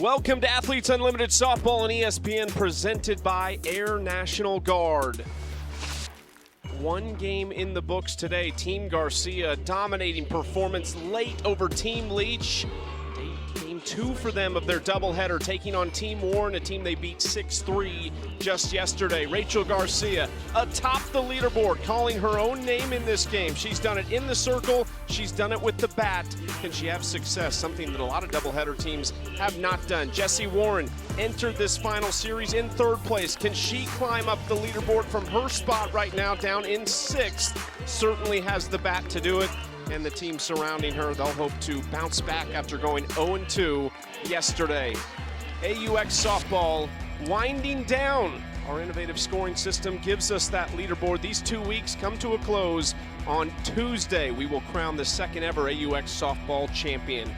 Welcome to Athletes Unlimited Softball on ESPN, presented by Air National Guard. One game in the books today. Team Garcia dominating performance late over Team Leach. Game 2 for them of their doubleheader, taking on Team Warren, a team they beat 6-3 just yesterday. Rachel Garcia atop the leaderboard, calling her own name in this game. She's done it in the circle. She's done it with the bat. Can she have success? Something that a lot of doubleheader teams have not done. Jessie Warren entered this final series in 3rd place. Can she climb up the leaderboard from her spot right now down in 6th? Certainly has the bat to do it. And the team surrounding her, they'll hope to bounce back after going 0-2 yesterday. AUX Softball winding down. Our innovative scoring system gives us that leaderboard. These 2 weeks come to a close. On Tuesday, we will crown the 2nd ever AUX Softball champion.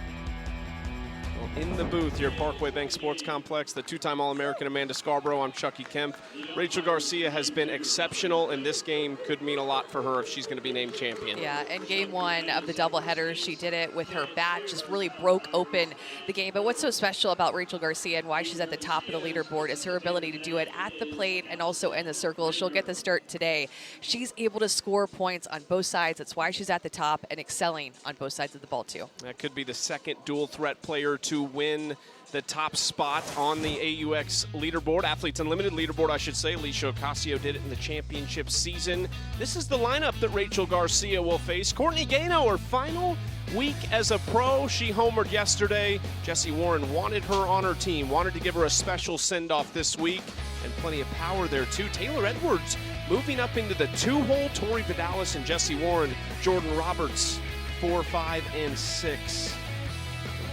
In the booth here at Parkway Bank Sports Complex, the 2-time All-American Amanda Scarborough. I'm Chucky Kemp. Rachel Garcia has been exceptional, and this game could mean a lot for her if she's going to be named champion. Yeah, in game 1 of the doubleheader, she did it with her bat, just really broke open the game. But what's so special about Rachel Garcia and why she's at the top of the leaderboard is her ability to do it at the plate and also in the circle. She'll get the start today. She's able to score points on both sides. That's why she's at the top and excelling on both sides of the ball, too. That could be the 2nd dual threat player to win the top spot on the AUX leaderboard, Athletes Unlimited leaderboard, I should say. Alicia Ocasio did it in the championship season. This is the lineup that Rachel Garcia will face. Courtney Gano, her final week as a pro. She homered yesterday. Jessie Warren wanted her on her team, wanted to give her a special send-off this week, and plenty of power there, too. Taylor Edwards moving up into the 2-hole. Tori Vidalis and Jessie Warren. Jordan Roberts, 4, 5, and 6.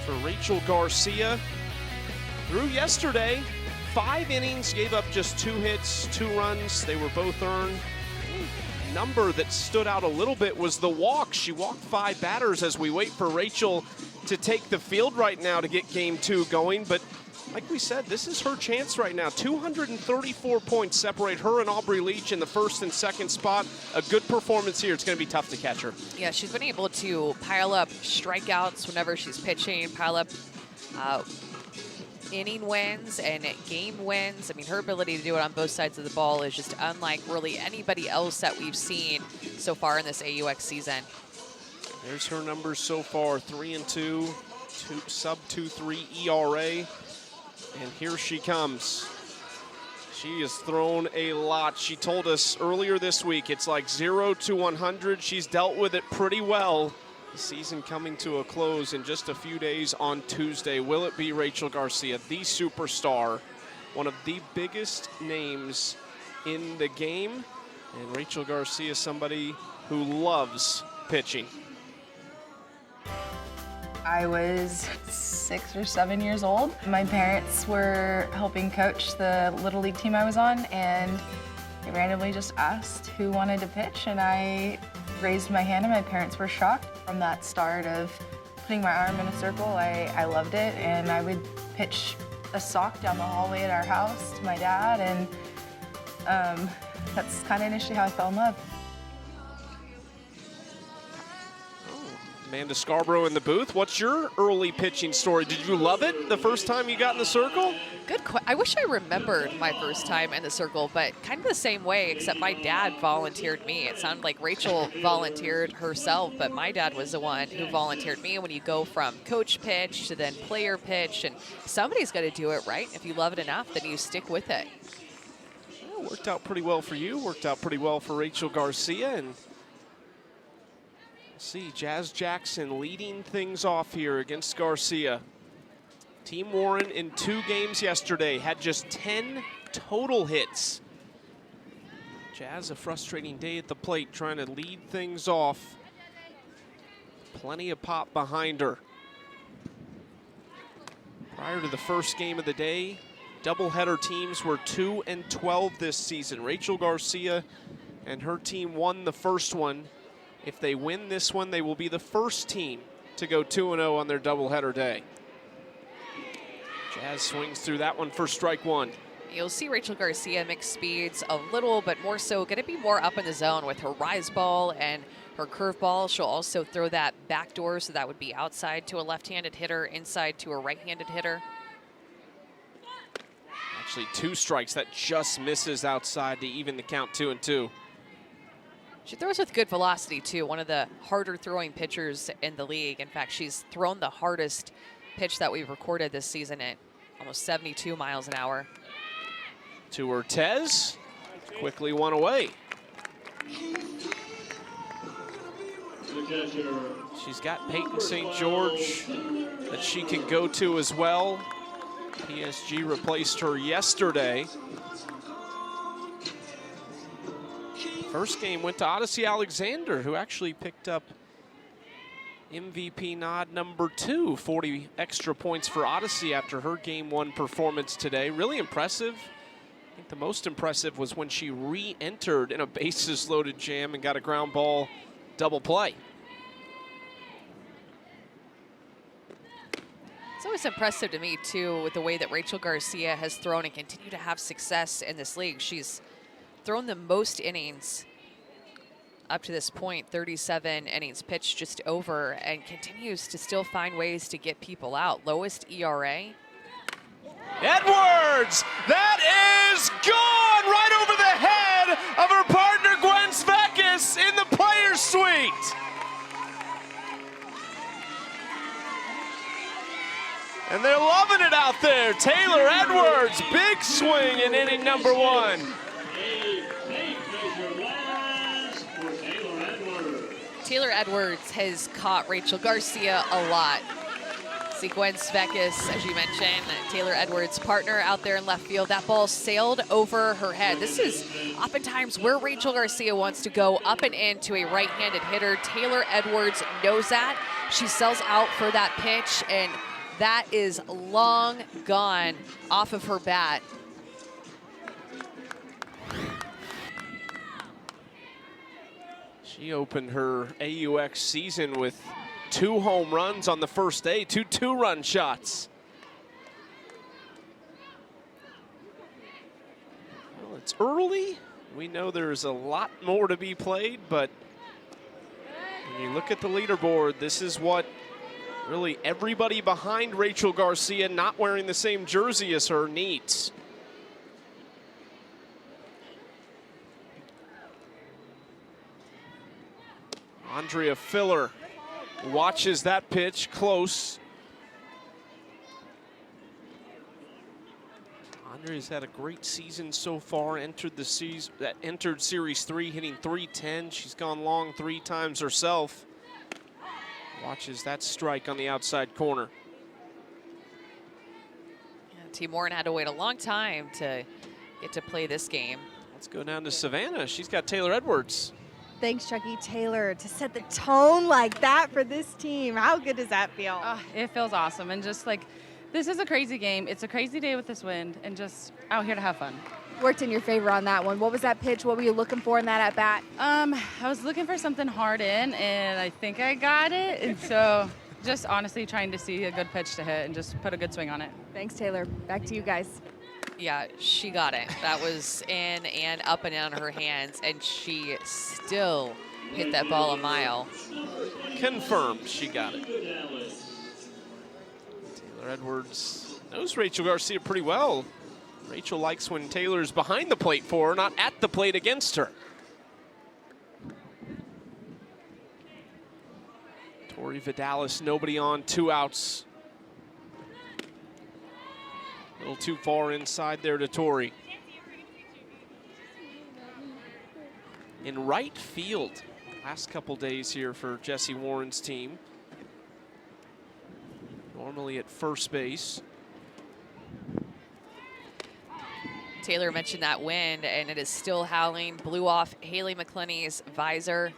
For Rachel Garcia, through yesterday, 5 innings, gave up just 2 hits, 2 runs. They were both earned. Number that stood out a little bit was the walk. She walked 5 batters as we wait for Rachel to take the field right now to get game 2 going. But like we said, this is her chance right now. 234 points separate her and Aubrey Leach in the 1st and 2nd spot. A good performance here. It's going to be tough to catch her. Yeah, she's been able to pile up strikeouts whenever she's pitching, pile up inning wins and game wins. I mean, her ability to do it on both sides of the ball is just unlike really anybody else that we've seen so far in this AUX season. There's her numbers so far, 3-2, sub 2.3 ERA. And here she comes. She has thrown a lot. She told us earlier this week, it's like 0 to 100. She's dealt with it pretty well. The season coming to a close in just a few days on Tuesday. Will it be Rachel Garcia, the superstar, one of the biggest names in the game? And Rachel Garcia, somebody who loves pitching. I was 6 or 7 years old. My parents were helping coach the Little League team I was on, and they randomly just asked who wanted to pitch, and I raised my hand, and my parents were shocked. From that start of putting my arm in a circle, I loved it, and I would pitch a sock down the hallway at our house to my dad, and that's kind of initially how I fell in love. Amanda Scarborough in the booth. What's your early pitching story? Did you love it the first time you got in the circle? Good question. I wish I remembered my first time in the circle, but kind of the same way, except my dad volunteered me. It sounded like Rachel volunteered herself, but my dad was the one who volunteered me. When you go from coach pitch to then player pitch, and somebody's got to do it, right? If you love it enough, then you stick with it. Well, worked out pretty well for you. Worked out pretty well for Rachel Garcia, and see Jazz Jackson leading things off here against Garcia. Team Warren in 2 games yesterday had just 10 total hits. Jazz, a frustrating day at the plate, trying to lead things off. Plenty of pop behind her. Prior to the first game of the day, doubleheader teams were 2-12 this season. Rachel Garcia and her team won the first one. If they win this one, they will be the first team to go 2-0 on their doubleheader day. Jazz swings through that one for strike 1. You'll see Rachel Garcia mix speeds a little, but more so going to be more up in the zone with her rise ball and her curveball. She'll also throw that backdoor, so that would be outside to a left-handed hitter, inside to a right-handed hitter. Actually, 2 strikes. That just misses outside to even the count 2-2. She throws with good velocity, too. One of the harder throwing pitchers in the league. In fact, she's thrown the hardest pitch that we've recorded this season at almost 72 miles an hour. To Ortez. Quickly one away. She's got Peyton St. George that she can go to as well. PSG replaced her yesterday. First game went to Odyssey Alexander, who actually picked up MVP nod number 2, 40 extra points for Odyssey after her game 1 performance today. Really impressive. I think the most impressive was when she re-entered in a bases loaded jam and got a ground ball double play. It's always impressive to me, too, with the way that Rachel Garcia has thrown and continue to have success in this league. She's thrown the most innings up to this point, 37 innings pitched just over, and continues to still find ways to get people out. Lowest ERA. Edwards, that is gone right over the head of her partner Gwen Svekis in the players' suite. And they're loving it out there. Taylor Edwards, big swing in inning number 1. Taylor Edwards has caught Rachel Garcia a lot. See Gwen Svekis, as you mentioned, Taylor Edwards' partner out there in left field. That ball sailed over her head. This is oftentimes where Rachel Garcia wants to go, up and in to a right-handed hitter. Taylor Edwards knows that. She sells out for that pitch, and that is long gone off of her bat. She opened her AUX season with 2 home runs on the first day, 2 two-run shots. Well, it's early. We know there's a lot more to be played, but when you look at the leaderboard, this is what really everybody behind Rachel Garcia, not wearing the same jersey as her, needs. Andrea Filler watches that pitch close. Andrea's had a great season so far. Entered Series 3, hitting .310. She's gone long 3 times herself. Watches that strike on the outside corner. Yeah, Team Warren had to wait a long time to get to play this game. Let's go down to Savannah. She's got Taylor Edwards. Thanks, Chucky. Taylor, to set the tone like that for this team. How good does that feel? It feels awesome. And just like, this is a crazy game. It's a crazy day with this wind, and just out here to have fun. Worked in your favor on that one. What was that pitch? What were you looking for in that at-bat? I was looking for something hard in, and I think I got it. And so just honestly trying to see a good pitch to hit and just put a good swing on it. Thanks, Taylor. Back to you guys. Yeah, she got it. That was in and up and down her hands, and she still hit that ball a mile. Confirmed she got it. Taylor Edwards knows Rachel Garcia pretty well. Rachel likes when Taylor's behind the plate for her, not at the plate against her. Tori Vidalis, nobody on, 2 outs. A little too far inside there to Tori. In right field, last couple days here for Jesse Warren's team. Normally at first base. Taylor mentioned that wind, and it is still howling. Blew off Haley McClenny's visor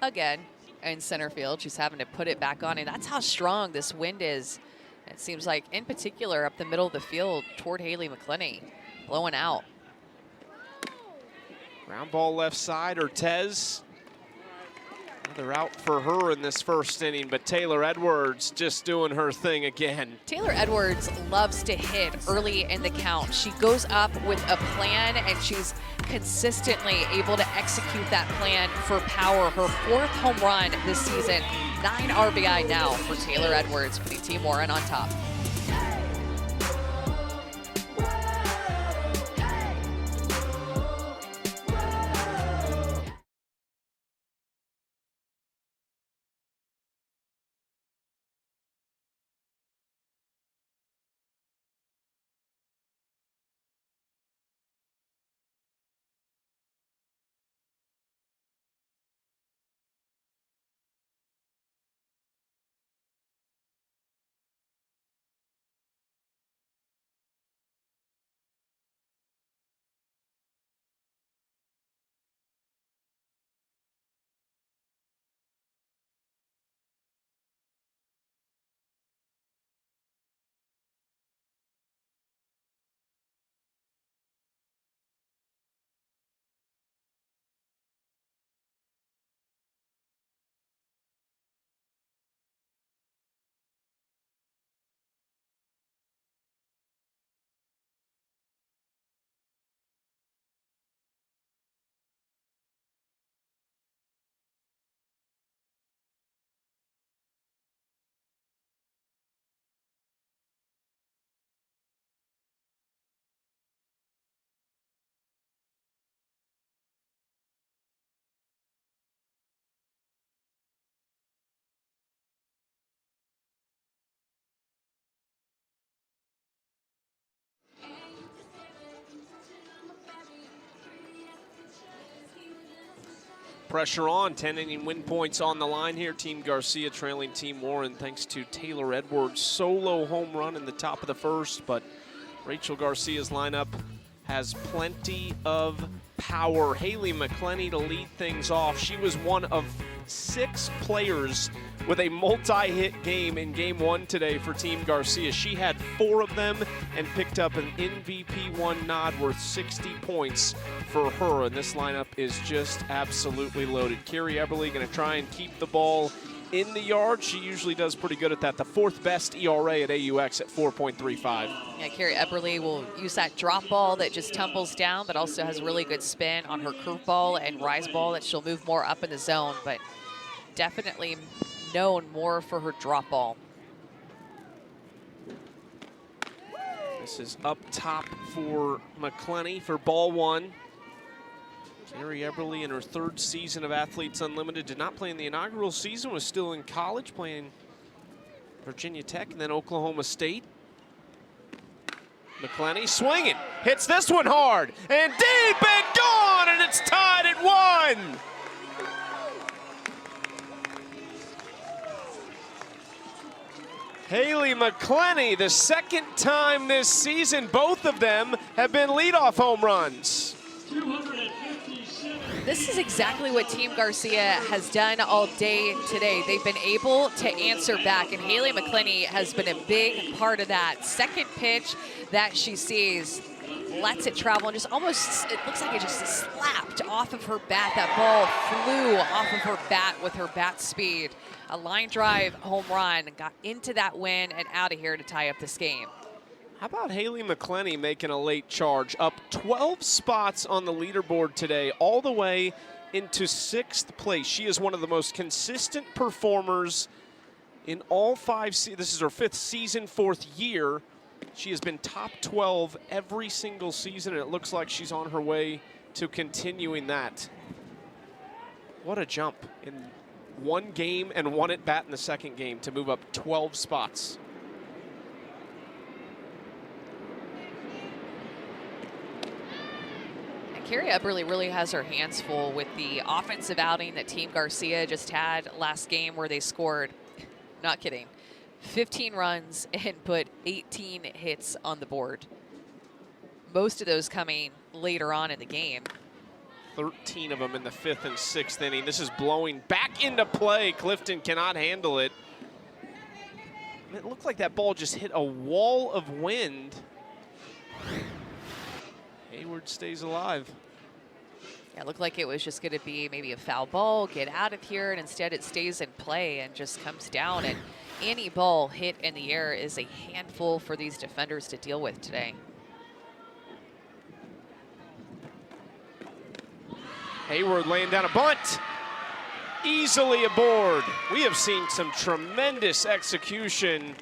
again in center field. She's having to put it back on, and that's how strong this wind is. It seems like, in particular, up the middle of the field toward Haley McClenny, blowing out. Ground ball left side, Ortez. Another out for her in this first inning, but Taylor Edwards just doing her thing again. Taylor Edwards loves to hit early in the count. She goes up with a plan, and she's consistently able to execute that plan for power. Her 4th home run this season, 9 RBI now for Taylor Edwards, putting Team Warren on top. pressure on. 10-inning win points on the line here. Team Garcia trailing Team Warren thanks to Taylor Edwards' solo home run in the top of the first, but Rachel Garcia's lineup has plenty of power. Haley McClenny to lead things off. She was one of 6 players with a multi-hit game in Game 1 today for Team Garcia. She had 4 of them and picked up an MVP1 nod worth 60 points for her, and this lineup is just absolutely loaded. Carrie Eberly going to try and keep the ball in the yard. She usually does pretty good at that. The 4th best ERA at AUX at 4.35. Yeah, Carrie Eberly will use that drop ball that just tumbles down, but also has really good spin on her curveball and rise ball that she'll move more up in the zone, but definitely known more for her drop ball. This is up top for McClenny for ball 1. Carrie Eberly in her 3rd season of Athletes Unlimited. Did not play in the inaugural season, was still in college playing Virginia Tech and then Oklahoma State. McClenny swinging, hits this one hard and deep and gone, and it's tied at 1. Haley McClenny, the 2nd time this season, both of them have been leadoff home runs. This is exactly what Team Garcia has done all day today. They've been able to answer back, and Haley McClenny has been a big part of that. Second pitch that she sees, lets it travel, and just almost, it looks like it just slapped off of her bat. That ball flew off of her bat with her bat speed. A line drive home run, got into that win and out of here to tie up this game. How about Haley McClenny making a late charge? Up 12 spots on the leaderboard today, all the way into 6th place. She is one of the most consistent performers in all 5 this is her 5th season, 4th year. She has been top 12 every single season, and it looks like she's on her way to continuing that. What a jump in 1 game and 1 at bat in the 2nd game to move up 12 spots. Carrie Eberly really has her hands full with the offensive outing that Team Garcia just had last game, where they scored, not kidding, 15 runs and put 18 hits on the board. Most of those coming later on in the game. 13 of them in the 5th and 6th inning. This is blowing back into play. Clifton cannot handle it. It looked like that ball just hit a wall of wind. Hayward stays alive. Yeah, it looked like it was just going to be maybe a foul ball, get out of here, and instead it stays in play and just comes down. And any ball hit in the air is a handful for these defenders to deal with today. Hayward laying down a bunt. Easily aboard. We have seen some tremendous execution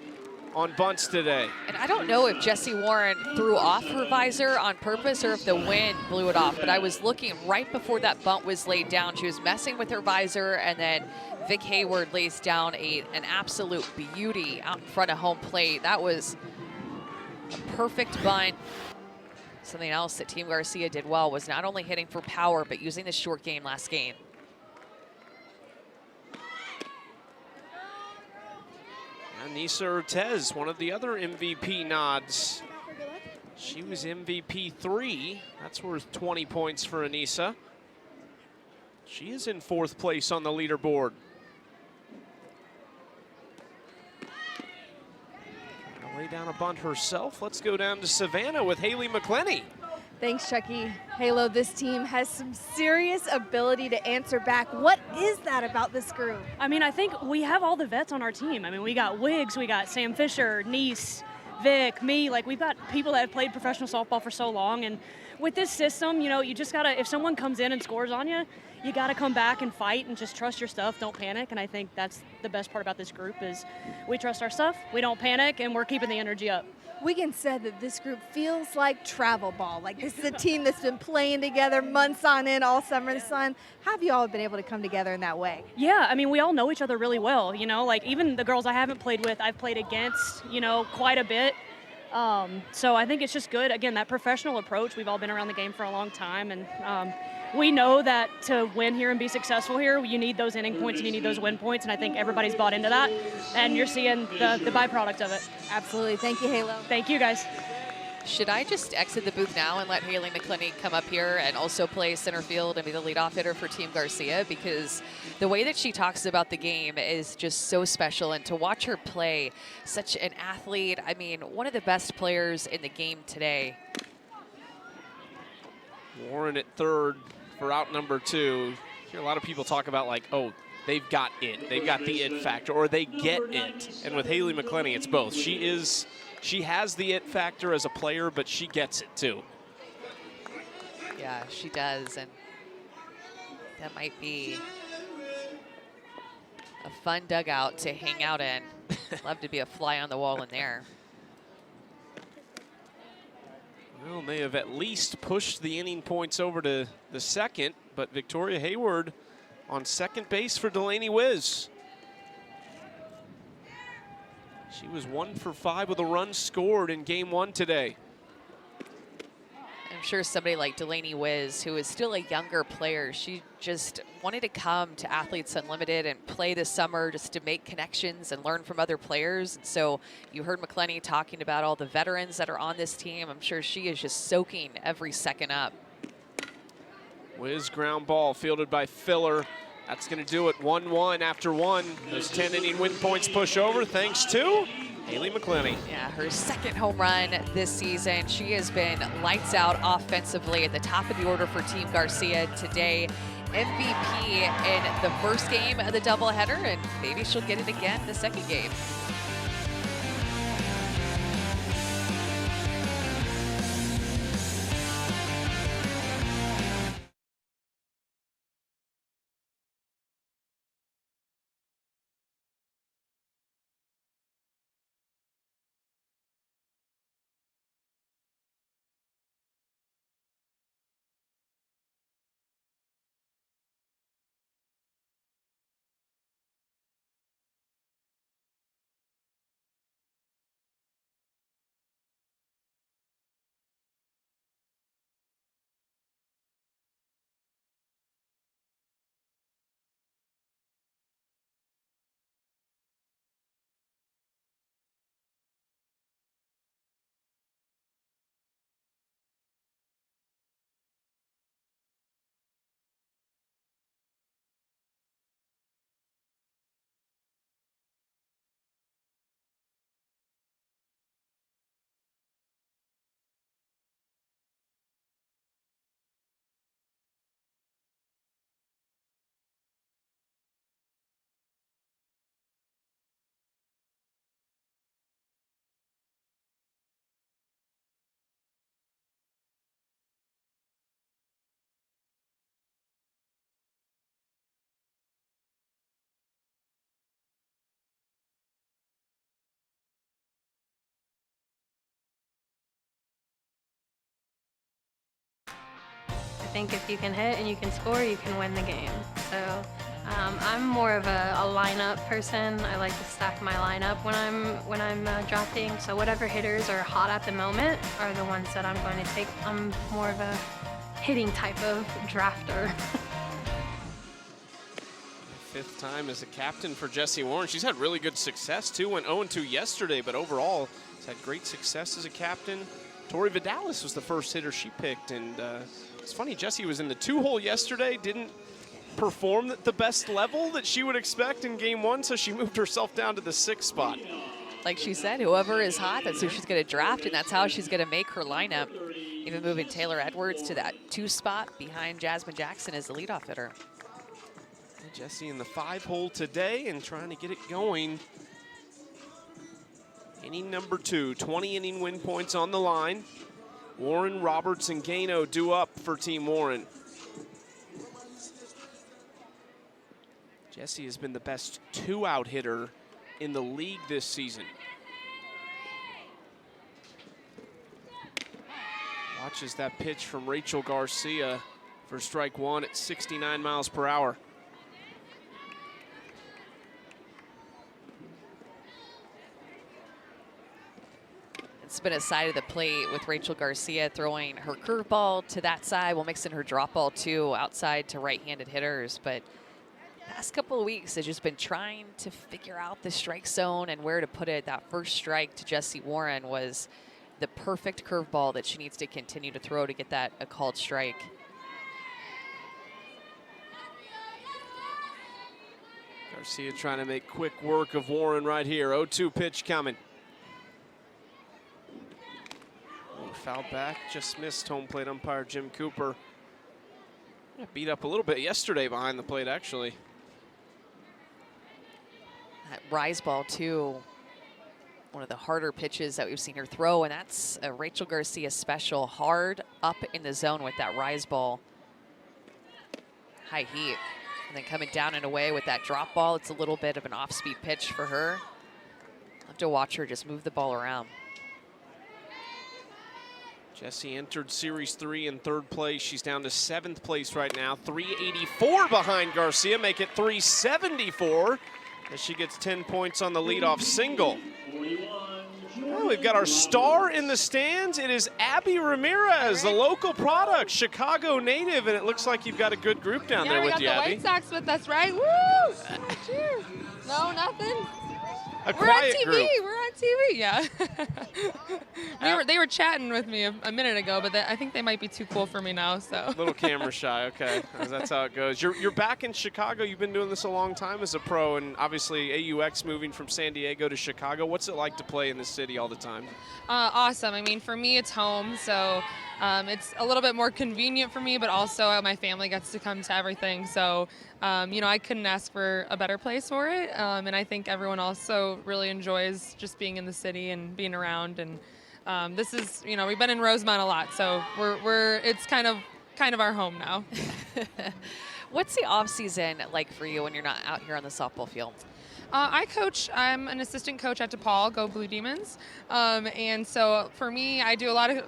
on bunts today. And I don't know if Jessie Warren threw off her visor on purpose or if the wind blew it off, but I was looking right before that bunt was laid down. She was messing with her visor, and then Vic Hayward lays down an absolute beauty out in front of home plate. That was a perfect bunt. Something else that Team Garcia did well was not only hitting for power, but using the short game last game. Anissa Ortez, one of the other MVP nods. She was MVP 3. That's worth 20 points for Anissa. She is in 4th place on the leaderboard. Gonna lay down a bunt herself. Let's go down to Savannah with Haley McClenny. Thanks, Chucky. Halo, this team has some serious ability to answer back. What is that about this group? I mean, I think we have all the vets on our team. I mean, we got Wiggs, we got Sam Fisher, Nice, Vic, me. Like, we've got people that have played professional softball for so long. And with this system, you know, you just got to, if someone comes in and scores on you, you got to come back and fight and just trust your stuff. Don't panic. And I think that's the best part about this group is we trust our stuff, we don't panic, and we're keeping the energy up. Wiggins said that this group feels like travel ball. Like, this is a team that's been playing together months on end all summer in the sun. How have you all been able to come together in that way? Yeah, I mean, we all know each other really well, you know, like even the girls I haven't played with, I've played against, you know, quite a bit. So I think it's just good. Again, that professional approach. We've all been around the game for a long time, and we know that to win here and be successful here, you need those inning points and you need those win points, and I think everybody's bought into that, and you're seeing the byproduct of it. Absolutely. Thank you, Halo. Thank you, guys. Should I just exit the booth now and let Haley McClinney come up here and also play center field and be the leadoff hitter for Team Garcia? Because the way that she talks about the game is just so special, and to watch her play, such an athlete. I mean, one of the best players in the game today. Warren at third for out number 2. You hear a lot of people talk about, like, oh, they've got it. They've got the it factor, or they get it. And with Haley McClinney, it's both. She has the it factor as a player, but she gets it too. Yeah, she does, and that might be a fun dugout to hang out in. Love to be a fly on the wall in there. Well, they have at least pushed the inning points over to the second, but Victoria Hayward on second base for Delaney Wiz. She was 1 for 5 with a run scored in game 1 today. I'm sure somebody like Delaney Wiz, who is still a younger player, she just wanted to come to Athletes Unlimited and play this summer just to make connections and learn from other players. And so you heard McClinney talking about all the veterans that are on this team. I'm sure she is just soaking every second up. Wiz ground ball fielded by Filler. That's going to do it. 1-1 after 1. Those 10-inning win points push over thanks to Haley McClinney. Yeah, her second home run this season. She has been lights out offensively at the top of the order for Team Garcia today. MVP in the first game of the doubleheader, and maybe she'll get it again the second game. I think if you can hit and you can score, you can win the game. So I'm more of a lineup person. I like to stack my lineup when I'm drafting. So whatever hitters are hot at the moment are the ones that I'm going to take. I'm more of a hitting type of drafter. Fifth time as a captain for Jessie Warren. She's had really good success too. Went 0-2 yesterday, but overall has had great success as a captain. Tori Vidalis was the first hitter she picked, and it's funny, Jessie was in the 2-hole yesterday, didn't perform at the best level that she would expect in game 1, so she moved herself down to the 6th spot. Like she said, whoever is hot, that's who she's going to draft, and that's how she's going to make her lineup. Even moving Taylor Edwards to that 2 spot behind Jasmine Jackson as the leadoff hitter. Jessie in the 5-hole today and trying to get it going. Inning number 2, 20-inning win points on the line. Warren, Roberts, and Gano due up for Team Warren. Jessie has been the best 2-out hitter in the league this season. Watches that pitch from Rachel Garcia for strike 1 at 69 miles per hour. It's been a side of the plate with Rachel Garcia throwing her curveball to that side while mixing her drop ball too outside to right-handed hitters. But past couple of weeks has just been trying to figure out the strike zone and where to put it. That first strike to Jessie Warren was the perfect curveball that she needs to continue to throw to get that a called strike. Garcia trying to make quick work of Warren right here. 0-2 pitch coming. Fouled back, just missed home plate umpire Jim Cooper. Beat up a little bit yesterday behind the plate, actually. That rise ball, too, one of the harder pitches that we've seen her throw, and that's a Rachel Garcia special. Hard up in the zone with that rise ball. High heat. And then coming down and away with that drop ball, it's a little bit of an off-speed pitch for her. I'll have to watch her just move the ball around. Jessie entered Series 3 in 3rd place. She's down to 7th place right now. 384 behind Garcia, make it 374 as she gets 10 points on the leadoff single. Well, we've got our star in the stands. It is Abby Ramirez, the local product, Chicago native, and it looks like you've got a good group down there with you, Abby. We got the White Sox with us, right? Woo! Cheers. No, nothing. We're on TV. group. We're on TV. Yeah. they were chatting with me a minute ago, but I think they might be too cool for me now. So. A little camera shy. Okay, that's how it goes. You're back in Chicago. You've been doing this a long time as a pro, and obviously AUX moving from San Diego to Chicago. What's it like to play in this city all the time? Awesome. I mean, for me, it's home, so it's a little bit more convenient for me, but also my family gets to come to everything. So, you know, I couldn't ask for a better place for it, and I think everyone also really enjoys just being in the city and being around. And this is, you know, we've been in Rosemont a lot, so it's kind of our home now. What's the off season like for you when you're not out here on the softball field? I'm an assistant coach at DePaul, Go Blue Demons. And so for me, I do a lot of,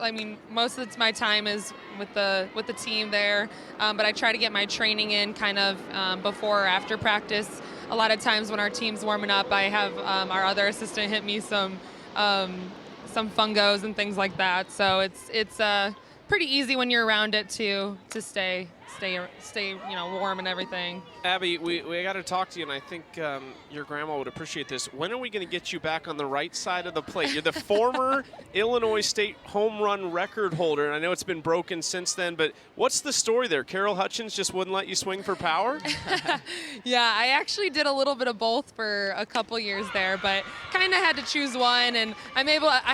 most of my time is with the team there. But I try to get my training in kind of before or after practice. A lot of times when our team's warming up, I have our other assistant hit me some fungos and things like that. So it's pretty easy when you're around it to stay warm and everything. Abby, we got to talk to you, and I think your grandma would appreciate this. When are we going to get you back on the right side of the plate? You're the former Illinois State home run record holder, and I know it's been broken since then, but what's the story there? Carol Hutchins just wouldn't let you swing for power? Yeah, I actually did a little bit of both for a couple years there, but kind of had to choose one, and I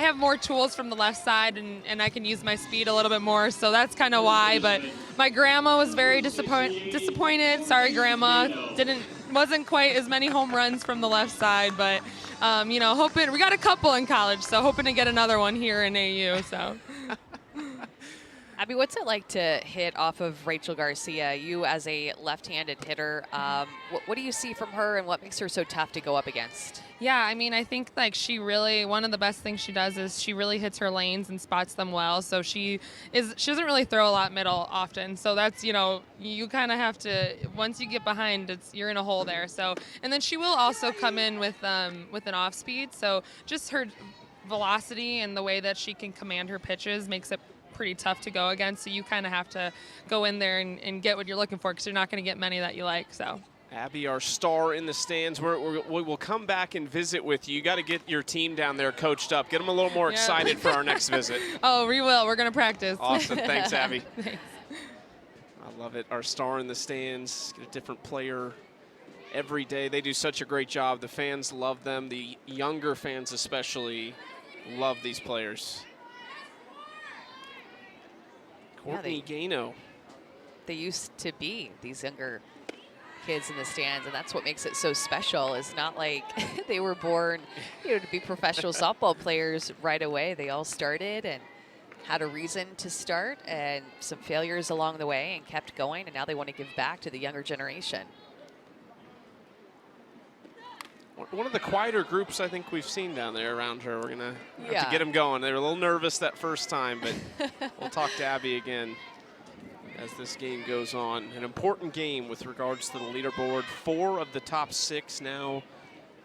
have more tools from the left side, and I can use my speed a little bit more, so that's kind of why. But my grandma was very disappointed. Sorry, Grandma. Wasn't quite as many home runs from the left side, but hoping we got a couple in college, so hoping to get another one here in AU. So. Abby, what's it like to hit off of Rachel Garcia? You as a left-handed hitter, what do you see from her, and what makes her so tough to go up against? Yeah, I think one of the best things she does is she really hits her lanes and spots them well. So she doesn't really throw a lot middle often. So that's, you kind of have to, once you get behind, you're in a hole there. So, and then she will also come in with an off speed. So just her velocity and the way that she can command her pitches makes it pretty tough to go against. So you kind of have to go in there and get what you're looking for, because you're not going to get many that you like. So. Abby, our star in the stands. We will come back and visit with you. You got to get your team down there coached up. Get them a little more excited for our next visit. Oh, we will. We're going to practice. Awesome. Thanks, Abby. Thanks. I love it. Our star in the stands. Get a different player every day. They do such a great job. The fans love them. The younger fans especially love these players. Courtney Gano. They used to be these younger kids in the stands, and that's what makes it so special. It's not like they were born to be professional softball players right away. They all started and had a reason to start, and some failures along the way, and kept going, and now they want to give back to the younger generation. One of the quieter groups I think we've seen down there around her. We're going to have to get them going. They were a little nervous that first time, but we'll talk to Abby again as this game goes on. An important game with regards to the leaderboard. 4 of the top 6 now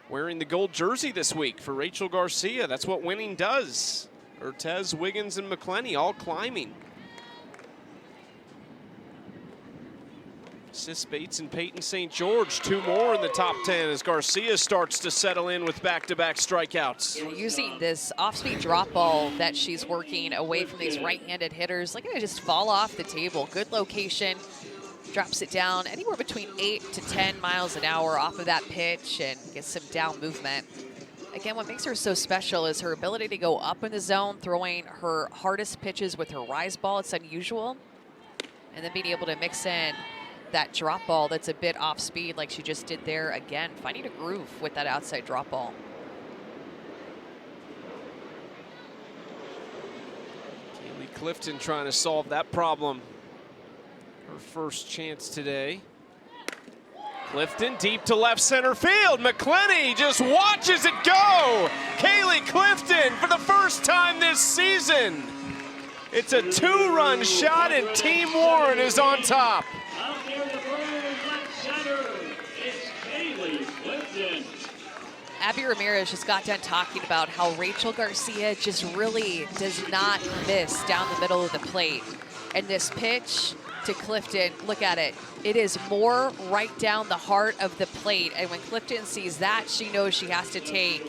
wearing the gold jersey this week for Rachel Garcia. That's what winning does. Urtez, Wiggins, and McClenny all climbing. Sis Bates and Peyton St. George, 2 more in the top 10 as Garcia starts to settle in with back-to-back strikeouts. Using this off-speed drop ball that she's working away from these right-handed hitters. Look at it just fall off the table. Good location. Drops it down anywhere between 8 to 10 miles an hour off of that pitch and gets some down movement. Again, what makes her so special is her ability to go up in the zone, throwing her hardest pitches with her rise ball. It's unusual. And then being able to mix in that drop ball that's a bit off speed like she just did there. Again, finding a groove with that outside drop ball. Kaylee Clifton trying to solve that problem. Her first chance today. Clifton deep to left center field. McClenny just watches it go. Kaylee Clifton for the first time this season. It's a 2-run shot and Team Warren is on top. Out there to first, left center, it's Kaylee Clifton. Abby Ramirez just got done talking about how Rachel Garcia just really does not miss down the middle of the plate. And this pitch to Clifton, look at it. It is more right down the heart of the plate. And when Clifton sees that, she knows she has to take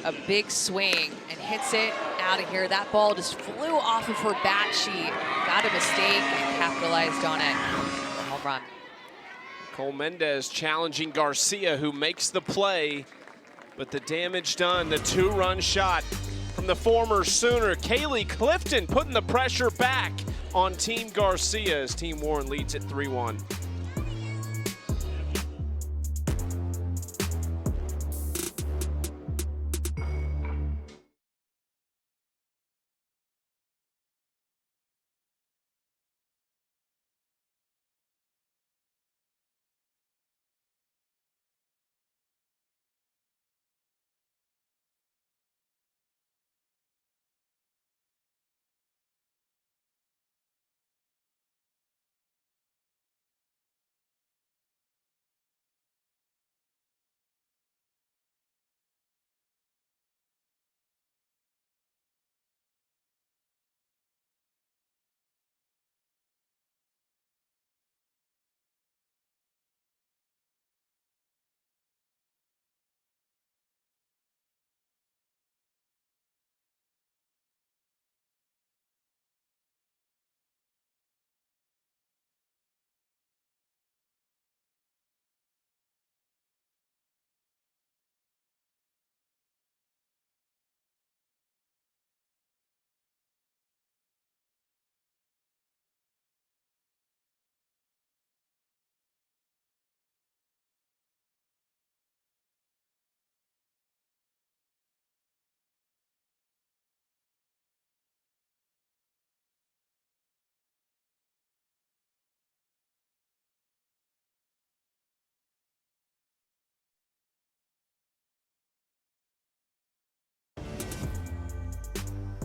a big swing and hits it out of here. That ball just flew off of her bat. She got a mistake and capitalized on it. Home run. Cole Mendez challenging Garcia, who makes the play, but the damage done. The 2-run shot from the former Sooner. Kaylee Clifton putting the pressure back on Team Garcia as Team Warren leads at 3-1.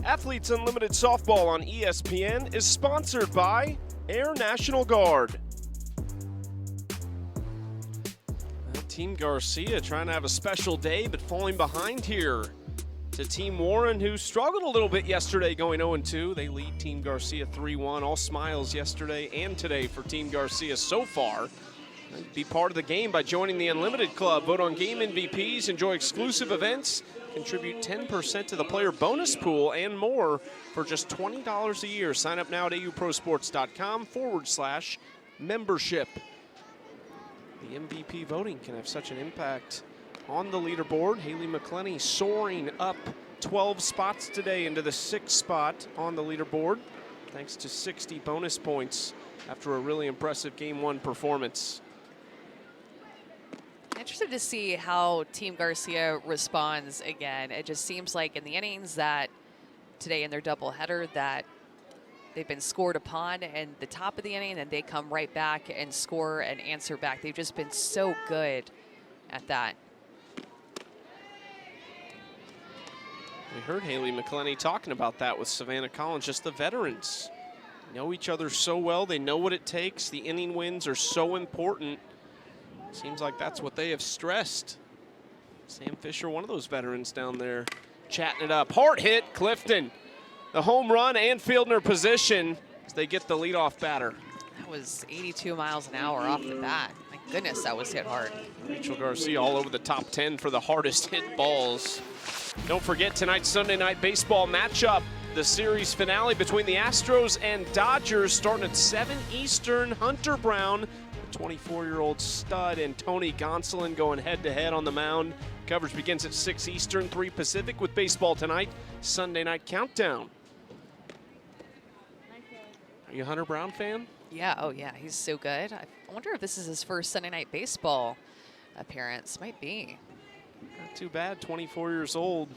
Athletes Unlimited Softball on ESPN is sponsored by Air National Guard. Team Garcia trying to have a special day, but falling behind here to Team Warren, who struggled a little bit yesterday going 0-2. They lead Team Garcia 3-1. All smiles yesterday and today for Team Garcia so far. Be part of the game by joining the Unlimited Club. Vote on game MVPs, enjoy exclusive events, contribute 10% to the player bonus pool, and more for just $20 a year. Sign up now at auprosports.com/membership. The MVP voting can have such an impact on the leaderboard. Haley McClenny soaring up 12 spots today into the 6th spot on the leaderboard, thanks to 60 bonus points after a really impressive Game 1 performance. Interested to see how Team Garcia responds again. It just seems like in the innings that today in their doubleheader that they've been scored upon in the top of the inning, and they come right back and score and answer back. They've just been so good at that. We heard Haley McClenny talking about that with Savannah Collins, just the veterans know each other so well. They know what it takes. The inning wins are so important. Seems like that's what they have stressed. Sam Fisher, one of those veterans down there chatting it up. Hard hit, Clifton. The home run and fielding position as they get the leadoff batter. That was 82 miles an hour off the bat. My goodness, that was hit hard. Rachel Garcia all over the top 10 for the hardest hit balls. Don't forget tonight's Sunday night baseball matchup. The series finale between the Astros and Dodgers starting at 7 Eastern. Hunter Brown, the 24-year-old stud, and Tony Gonsolin going head-to-head on the mound. Coverage begins at 6 Eastern, 3 Pacific with baseball tonight. Sunday night countdown. Are you a Hunter Brown fan? Yeah, oh yeah, he's so good. I wonder if this is his first Sunday night baseball appearance. Might be. Not too bad, 24 years old.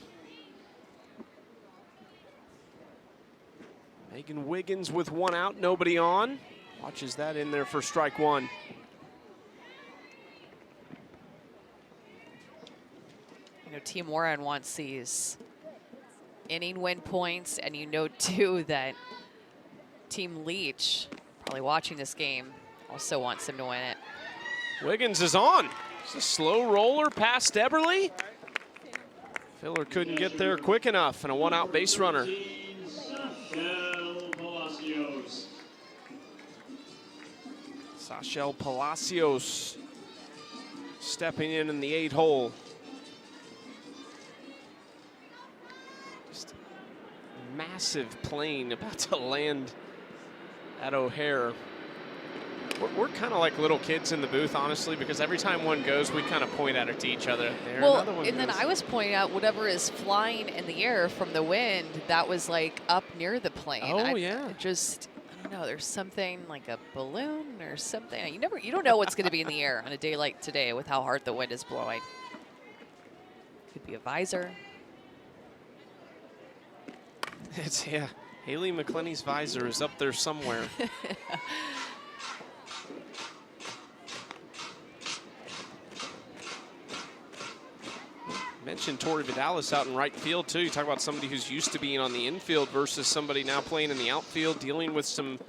Megan Wiggins with 1 out, nobody on. Watches that in there for strike 1. You know, Team Warren wants these inning win points, and you know too that Team Leach, probably watching this game, also wants them to win it. Wiggins is on. It's a slow roller past Eberly. Filler couldn't get there quick enough, and a 1-out base runner. Sachel Palacios stepping in the 8 hole. Just a massive plane about to land at O'Hare. We're kind of like little kids in the booth, honestly, because every time one goes, we kind of point at it to each other. There, well, another one and goes. then I was pointing out whatever is flying in the air from the wind, that was like up near the plane. Oh, yeah. I don't know, there's something like a balloon or something. You don't know what's going to be in the air on a day like today with how hard the wind is blowing. Could be a visor. It's, yeah, Haley McClenny's visor is up there somewhere. Mentioned Tori Vidalis out in right field too. You talk about somebody who's used to being on the infield versus somebody now playing in the outfield, dealing with some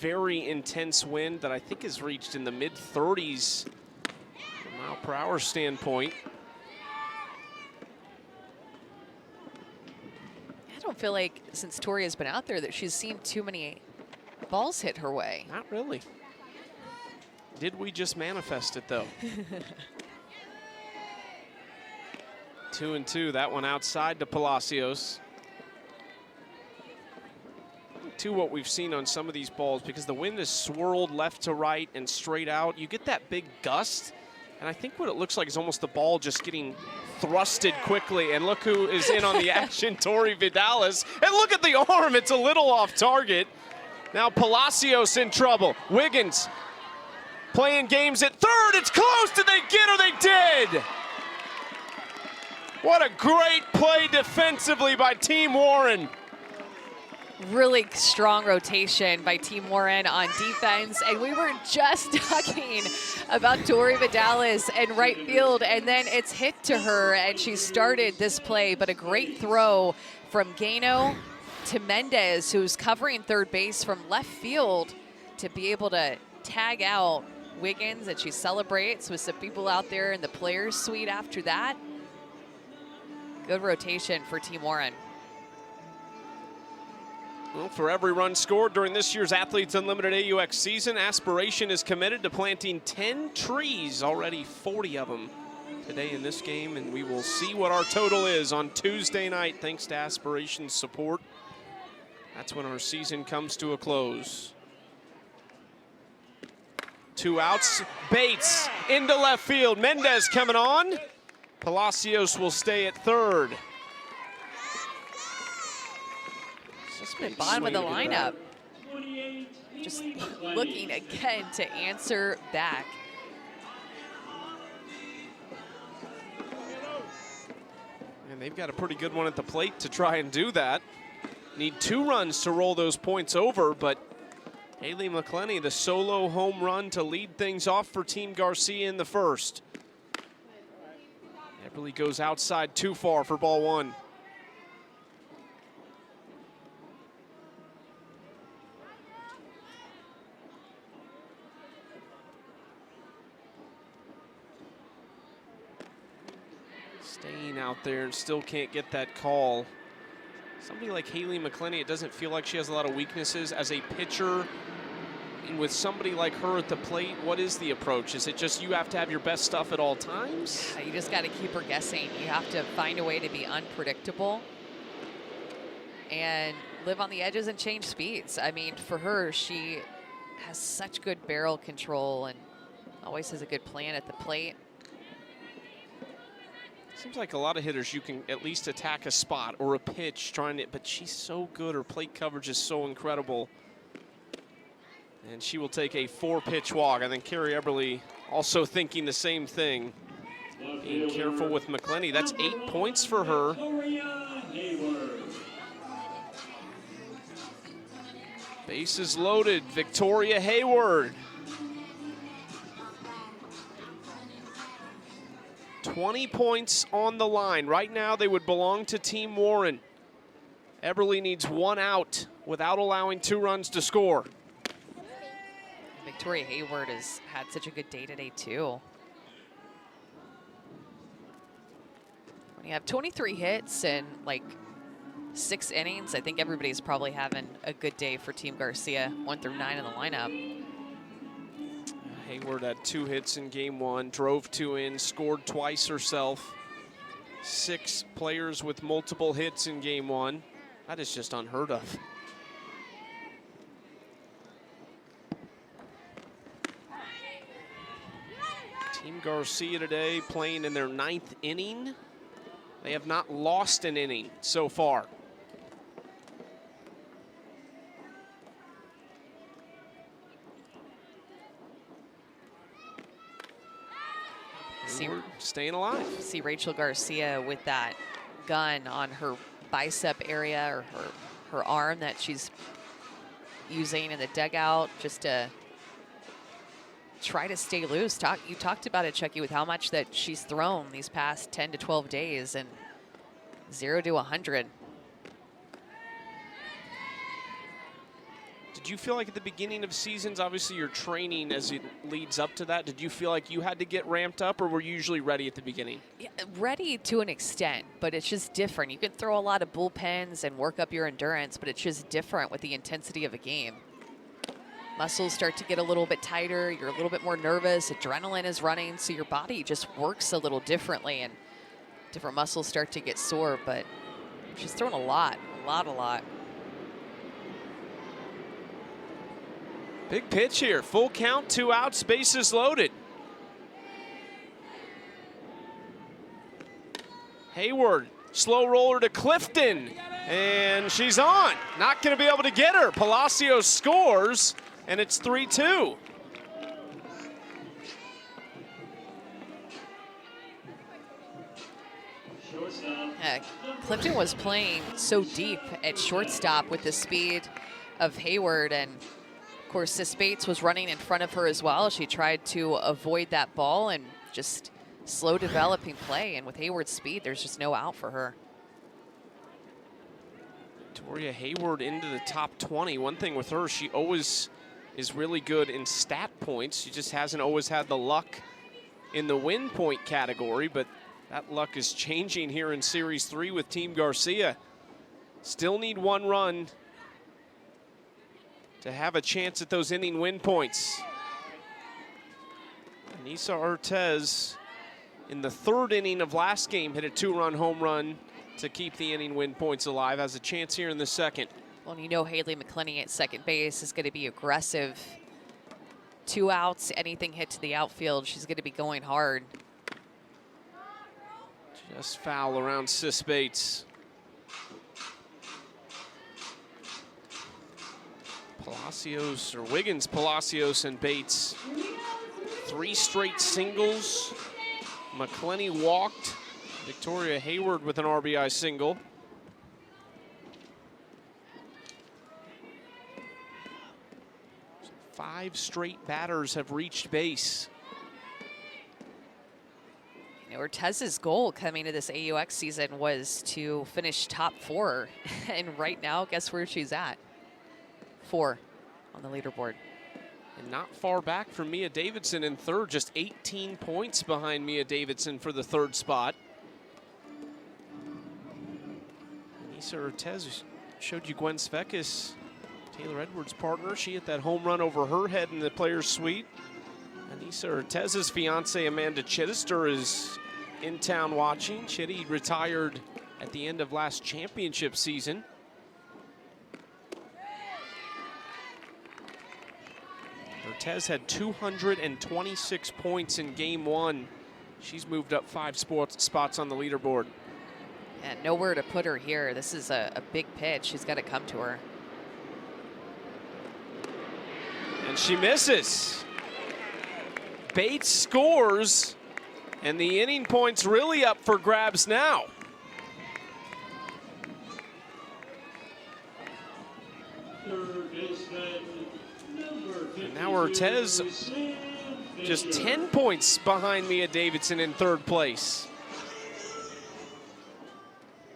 very intense wind that I think has reached in the mid-30s mile per hour standpoint. I don't feel like since Tori has been out there that she's seen too many balls hit her way. Not really. Did we just manifest it though? 2-2, that one outside to Palacios. To what we've seen on some of these balls, because the wind is swirled left to right and straight out, you get that big gust, and I think what it looks like is almost the ball just getting thrusted quickly, and look who is in on the action, Tori Vidalis, and look at the arm, it's a little off target. Now Palacios in trouble. Wiggins playing games at third, it's close, did they get her? They did! What a great play defensively by Team Warren. Really strong rotation by Team Warren on defense. And we were just talking about Tori Vidalis in right field, and then it's hit to her, and she started this play. But a great throw from Gano to Mendez, who's covering third base from left field, to be able to tag out Wiggins, and she celebrates with some people out there in the players' suite after that. Good rotation for Team Warren. Well, for every run scored during this year's Athletes Unlimited AUX season, Aspiration is committed to planting 10 trees, already 40 of them today in this game, and we will see what our total is on Tuesday night, thanks to Aspiration's support. That's when our season comes to a close. 2 outs, Bates into left field, Mendez coming on. Palacios will stay at third. Just been bottom of the lineup. Just looking again to answer back. And they've got a pretty good one at the plate to try and do that. Need 2 runs to roll those points over, but Haley McClenny, the solo home run to lead things off for Team Garcia in the first. Eberly goes outside too far for ball 1. Staying out there and still can't get that call. Somebody like Haley McClenny, it doesn't feel like she has a lot of weaknesses as a pitcher. And with somebody like her at the plate, what is the approach? Is it just you have to have your best stuff at all times? You just got to keep her guessing. You have to find a way to be unpredictable and live on the edges and change speeds. I mean, for her, she has such good barrel control and always has a good plan at the plate. Seems like a lot of hitters, you can at least attack a spot or a pitch trying to, but she's so good. Her plate coverage is so incredible. And she will take a 4-pitch walk. I think Carrie Eberly also thinking the same thing. Being careful with McClenny. That's 8 points for her. Bases loaded, Victoria Hayward. 20 points on the line. Right now they would belong to Team Warren. Eberly needs 1 out without allowing 2 runs to score. Victoria Hayward has had such a good day today too. When you have 23 hits and like 6 innings, I think everybody's probably having a good day for Team Garcia, 1 through 9 in the lineup. Hayward had 2 hits in game 1, drove 2 in, scored twice herself. 6 players with multiple hits in game 1. That is just unheard of. Team Garcia today playing in their 9th inning. They have not lost an inning so far. We're staying alive. See Rachel Garcia with that gun on her bicep area or her arm that she's using in the dugout just to try to stay loose. You talked about it, Chucky, with how much that she's thrown these past 10 to 12 days, and 0 to 100. Did you feel like at the beginning of seasons, obviously you're training as it leads up to that, did you feel like you had to get ramped up, or were you usually ready at the beginning? Yeah, ready to an extent, but it's just different. You can throw a lot of bullpens and work up your endurance, but it's just different with the intensity of a game. Muscles start to get a little bit tighter, you're a little bit more nervous, adrenaline is running, so your body just works a little differently, and different muscles start to get sore, but she's thrown a lot. Big pitch here, full count, 2 outs, bases loaded. Hayward, slow roller to Clifton, and she's on. Not gonna be able to get her. Palacios scores, and it's 3-2. Clifton was playing so deep at shortstop with the speed of Hayward, and of course Sis Bates was running in front of her as well. She tried to avoid that ball and just slow developing play, and with Hayward's speed, there's just no out for her. Victoria Hayward into the top 20. One thing with her, she always is really good in stat points. She just hasn't always had the luck in the win point category, but that luck is changing here in Series 3 with Team Garcia. Still need 1 run to have a chance at those inning win points. Anissa Ortez in the 3rd inning of last game hit a 2-run home run to keep the inning win points alive. Has a chance here in the 2nd. Well, you know Haley McClenny at second base is going to be aggressive. 2 outs, anything hit to the outfield, she's going to be going hard. Just foul around Sis Bates. Palacios, or Wiggins, Palacios, and Bates. 3 straight singles. McClenny walked. Victoria Hayward with an RBI single. So 5 straight batters have reached base. Ortez's goal coming to this AUX season was to finish top 4. And right now, guess where she's at? 4 on the leaderboard. And not far back from Mia Davidson in 3rd, just 18 points behind Mia Davidson for the 3rd spot. Anissa Ortez showed you Gwen Svekis, Taylor Edwards' partner. She hit that home run over her head in the players' suite. Anissa Ortez's fiance Amanda Chittister is in town watching. Chitty retired at the end of last championship season. Ortez had 226 points in game 1. She's moved up 5 spots on the leaderboard. And nowhere to put her here. This is a big pitch. She's got to come to her. And she misses. Bates scores, and the inning point's really up for grabs now. And now Ortez just 10 points behind Mia Davidson in 3rd place.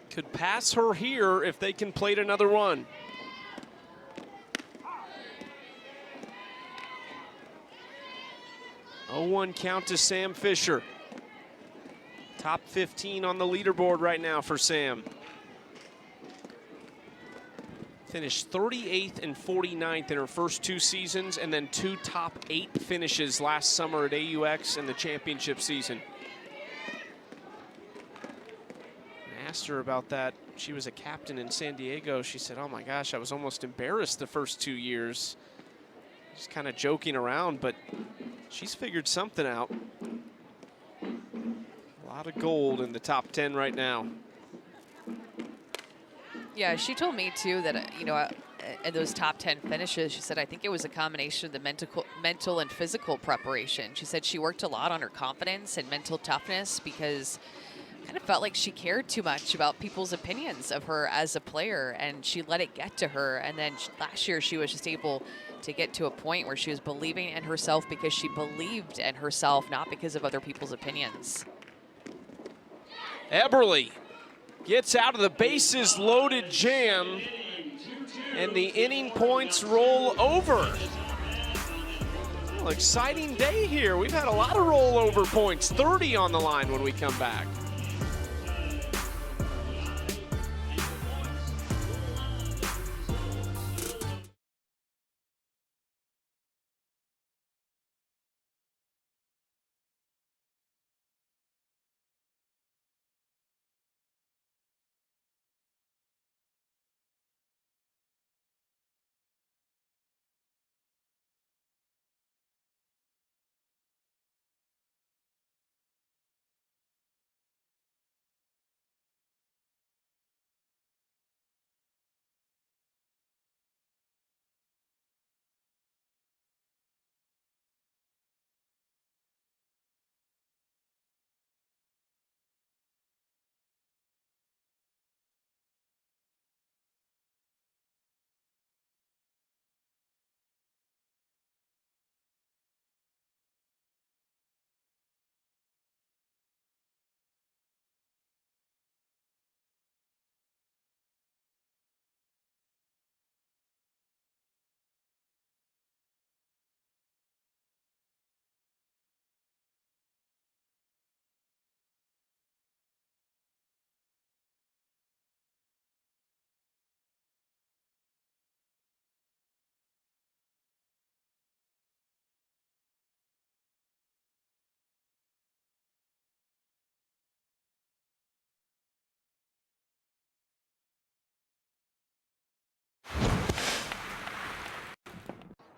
Could pass her here if they can plate another run. Oh, 0-1 count to Sam Fisher. Top 15 on the leaderboard right now for Sam. Finished 38th and 49th in her first 2 seasons, and then 2 top 8 finishes last summer at AUX and the championship season. I asked her about that. She was a captain in San Diego. She said, oh my gosh, I was almost embarrassed the first 2 years. Just kind of joking around, but she's figured something out. A lot of gold in the top 10 right now. Yeah, she told me too that, you know, in those top 10 finishes, she said, I think it was a combination of the mental and physical preparation. She said she worked a lot on her confidence and mental toughness because kind of felt like she cared too much about people's opinions of her as a player, and she let it get to her. And then last year she was just able to get to a point where she was believing in herself because she believed in herself, not because of other people's opinions. Eberly gets out of the bases loaded jam, and the inning points roll over. Well, exciting day here. We've had a lot of rollover points, 30 on the line when we come back.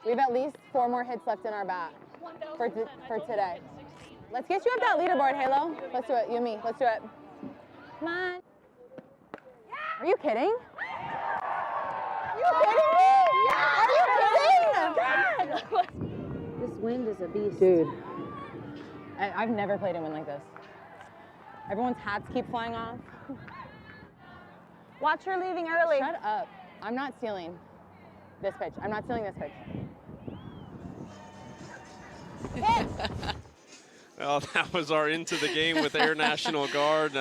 We have at least 4 more hits left in our bat for today. Let's get you up that leaderboard, Halo. Let's do it, you and me, let's do it. Come on. Are you kidding? Are you kidding me? Are you kidding? This wind is a beast. Dude, I've never played a wind like this. Everyone's hats keep flying off. Watch her leaving early. Shut up. I'm not stealing this pitch. I'm not stealing this pitch. Well, that was our into the game with Air National Guard.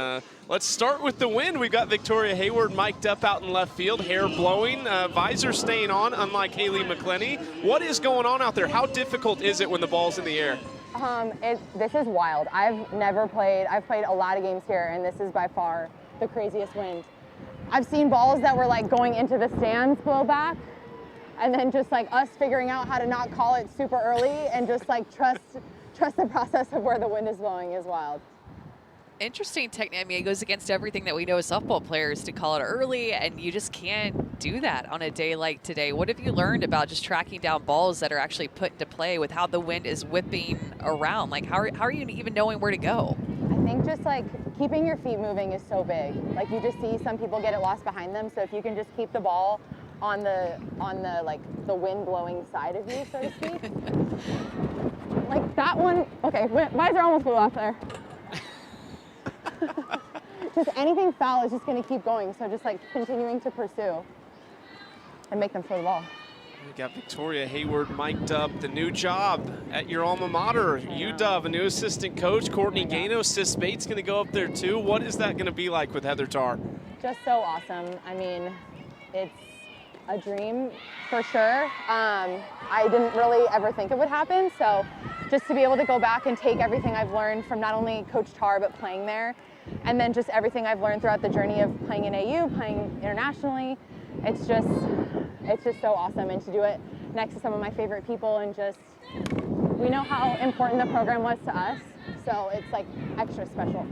Let's start with the wind. We've got Victoria Hayward mic'd up out in left field, hair blowing, visor staying on, unlike Haley McClenny. What is going on out there? How difficult is it when the ball's in the air? This is wild. I've played a lot of games here, and this is by far the craziest wind. I've seen balls that were like going into the stands blow back, and then just like us figuring out how to not call it super early and just like trust the process of where the wind is blowing is wild. Interesting technique. I mean, it goes against everything that we know as softball players to call it early, and you just can't do that on a day like today. What have you learned about just tracking down balls that are actually put into play with how the wind is whipping around? Like, how are you even knowing where to go? I think just like keeping your feet moving is so big. Like you just see some people get it lost behind them. So if you can just keep the ball on the like the wind blowing side of you, so to speak. Like that one. Okay, visor almost blew off there. Just anything foul is just going to keep going. So just like continuing to pursue and make them throw the ball. We got Victoria Hayward mic'd up. The new job at your alma mater, UW, a new assistant coach. Courtney Gano, Sis Bates going to go up there too. What is that going to be like with Heather Tarr? Just so awesome. I mean, it's a dream for sure. I didn't really ever think it would happen. So just to be able to go back and take everything I've learned from not only Coach Tarr, but playing there, and then just everything I've learned throughout the journey of playing in AU, playing internationally, it's just so awesome. And to do it next to some of my favorite people, and just, we know how important the program was to us. So it's like extra special.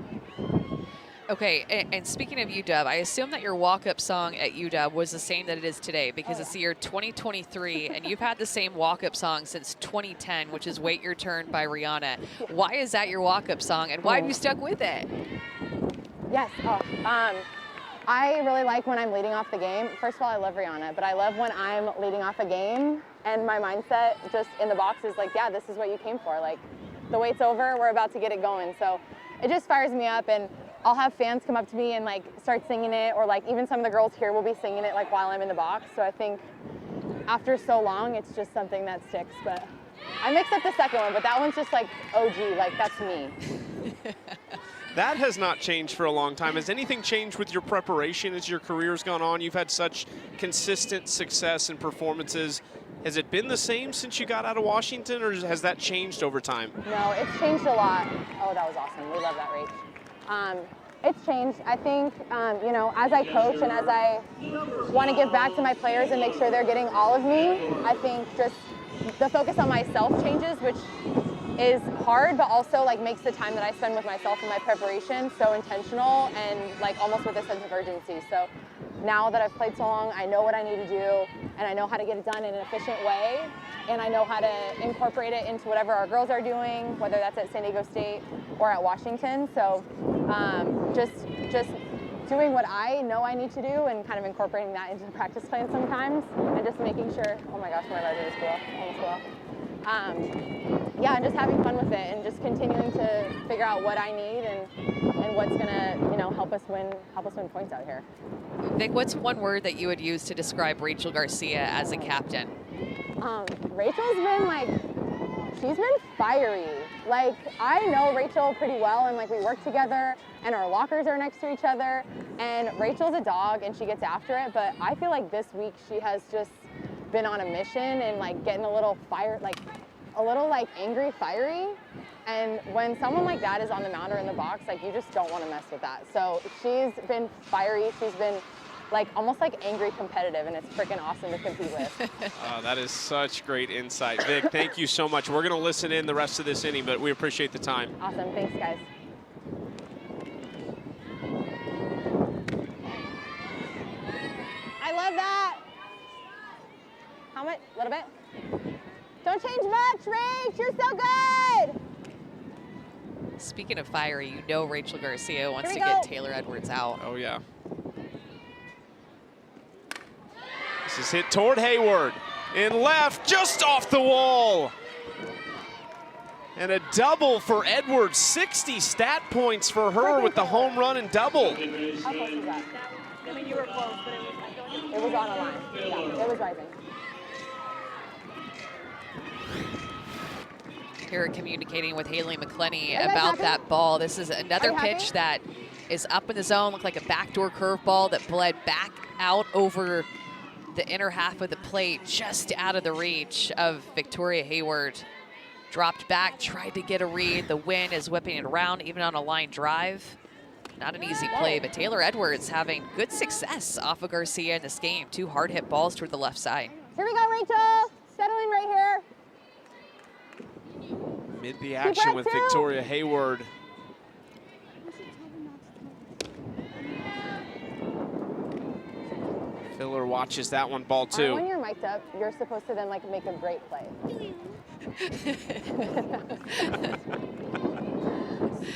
Okay, and speaking of UW, I assume that your walk-up song at UW was the same that it is today, because it's the year 2023, and you've had the same walk-up song since 2010, which is Wait Your Turn by Rihanna. Why is that your walk-up song, and why have you stuck with it? Yes, I really like when I'm leading off the game. First of all, I love Rihanna, but I love when I'm leading off a game, and my mindset just in the box is like, yeah, this is what you came for. Like, the wait's over, we're about to get it going. So it just fires me up, and I'll have fans come up to me and like start singing it, or like even some of the girls here will be singing it like while I'm in the box. So I think after so long, it's just something that sticks. But I mixed up the second one, but that one's just like OG, like that's me. That has not changed for a long time. Has anything changed with your preparation as your career's gone on? You've had such consistent success and performances. Has it been the same since you got out of Washington, or has that changed over time? No, it's changed a lot. Oh, that was awesome. We love that, Rach. It's changed. I think, you know, as I coach and as I want to give back to my players and make sure they're getting all of me, I think just the focus on myself changes, which is hard, but also like makes the time that I spend with myself and my preparation so intentional and like almost with a sense of urgency. So now that I've played so long, I know what I need to do, and I know how to get it done in an efficient way, and I know how to incorporate it into whatever our girls are doing, whether that's at San Diego State or at Washington. So just doing what I know I need to do and kind of incorporating that into the practice plan sometimes, and just making sure, oh my gosh, my visor just blew off, almost blew off. Yeah, and just having fun with it and just continuing to figure out what I need and what's gonna, you know, help us win points out here. Vic, what's one word that you would use to describe Rachel Garcia as a captain? Rachel's been like, she's been fiery. Like, I know Rachel pretty well, and like we work together and our lockers are next to each other, and Rachel's a dog and she gets after it, but I feel like this week she has just been on a mission and like getting a little angry, fiery. And when someone like that is on the mound or in the box, like you just don't want to mess with that. So she's been fiery. She's been like almost like angry competitive, and it's freaking awesome to compete with. That is such great insight. Vic, thank you so much. We're going to listen in the rest of this inning, but we appreciate the time. Awesome. Thanks, guys. I love that. How much? A little bit? Don't change much, Rach. You're so good. Speaking of fiery, you know Rachel Garcia wants to get Taylor Edwards out. Oh, yeah. This is hit toward Hayward. In left, just off the wall. And a double for Edwards. 60 stat points for her with the home run and double. How close was that? I mean, you were close, but it was on a line. Yeah, it was rising. Here communicating with Haley McClenny about that ball. This is another pitch that is up in the zone, looked like a backdoor curveball that bled back out over the inner half of the plate, just out of the reach of Victoria Hayward. Dropped back, tried to get a read. The wind is whipping it around, even on a line drive. not an easy play, but Taylor Edwards having good success off of Garcia in this game. 2 hard hit balls toward the left side. Here we go, Rachel. Settle in right here. Mid the action with Victoria Hayward. Filler watches that one, ball 2. When you're mic'd up, you're supposed to then like make a great play.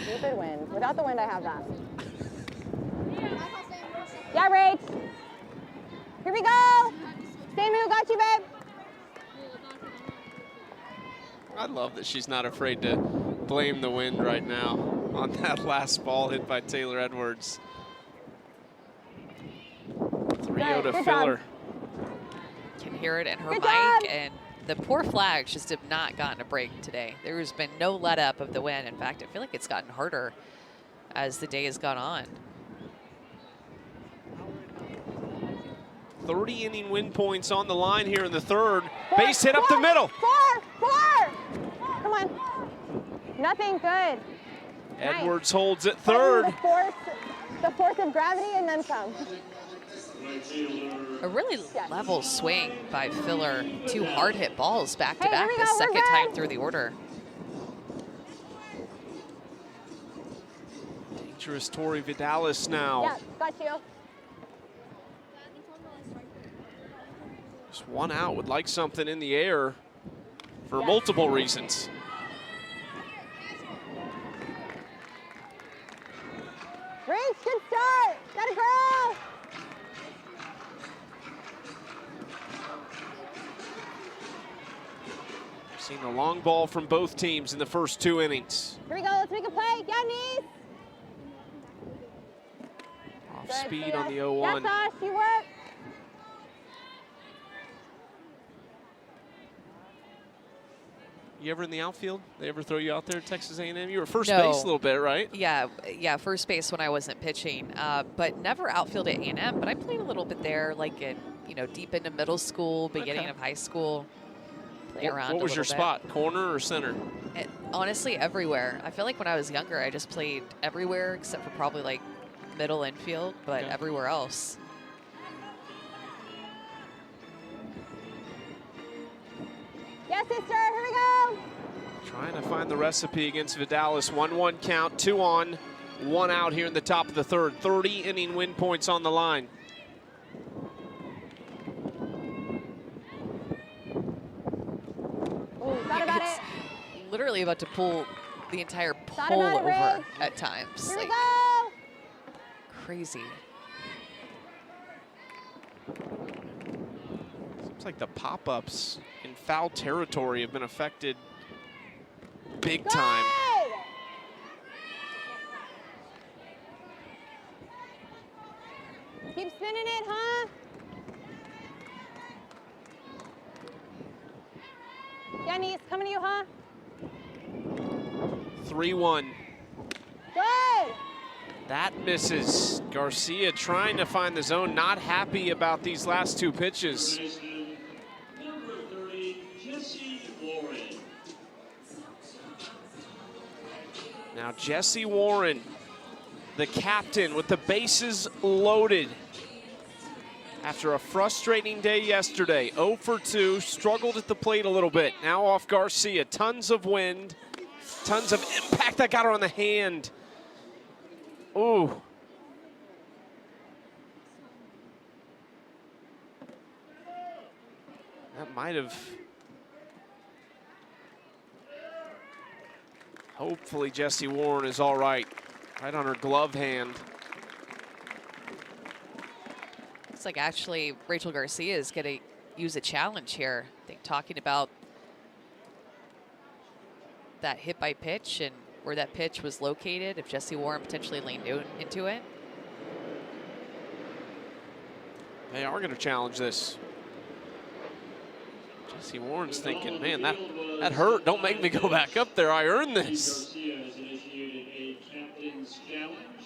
Stupid wind. Without the wind, I have that. Yeah, Rach. Here we go. Same who got you, babe. I love that she's not afraid to blame the wind right now on that last ball hit by Taylor Edwards. 3-0 to Filler. Can hear it in her Good mic, job. and the poor flags just have not gotten a break today. There's been no let up of the wind. In fact, I feel like it's gotten harder as the day has gone on. 30-inning win points on the line here in the third. Base hit up the middle. 4. Come on. Nothing good. Edwards holds at third. The force of gravity and then some. A really level swing by Filler. 2 hard hit balls back to back the go, second time through the order. Dangerous Tori Vidalis now. Yeah, got you. Just one out, would like something in the air for multiple reasons. Reach, good start. Got a girl. Seen a long ball from both teams in the first 2 innings. Here we go, let's make a play. Yeah, knees. Off Good, speed on the Sia. 0-1. Yeah, Sash, you work. You ever in the outfield? They ever throw you out there at Texas A&M? You were first No. base a little bit, right? Yeah, first base when I wasn't pitching, but never outfield at A&M. But I played a little bit there, like in, deep into middle school, beginning of high school. Play around. What was your spot? Corner or center? Honestly, everywhere. I feel like when I was younger, I just played everywhere except for probably like middle infield, but everywhere else. Yes, sister, here we go. Trying to find the recipe against Vidalis. 1-1 count, 2 on, 1 out here in the top of the third. 30-inning win points on the line. It's literally about to pull the entire Thought pole about it, over Ray. at times. Here we Like, go. crazy. Seems like the pop-ups in foul territory have been affected big time. Keep spinning it, huh? Yannis, coming to you, huh? 3-1. Good. That misses. Garcia trying to find the zone, not happy about these last 2 pitches. Number 30, Jesse Warren. Now Jesse Warren, the captain, with the bases loaded. After a frustrating day yesterday, 0 for 2, struggled at the plate a little bit. Now off Garcia, tons of wind, tons of impact. That got her on the hand. Ooh. That might have. Hopefully Jesse Warren is all right. Right on her glove hand. It's like actually Rachel Garcia is going to use a challenge here. I think talking about that hit by pitch and where that pitch was located, if Jesse Warren potentially leaned into it. They are going to challenge this. Jesse Warren's thinking, man, that hurt. Don't make me go back up there. I earned this.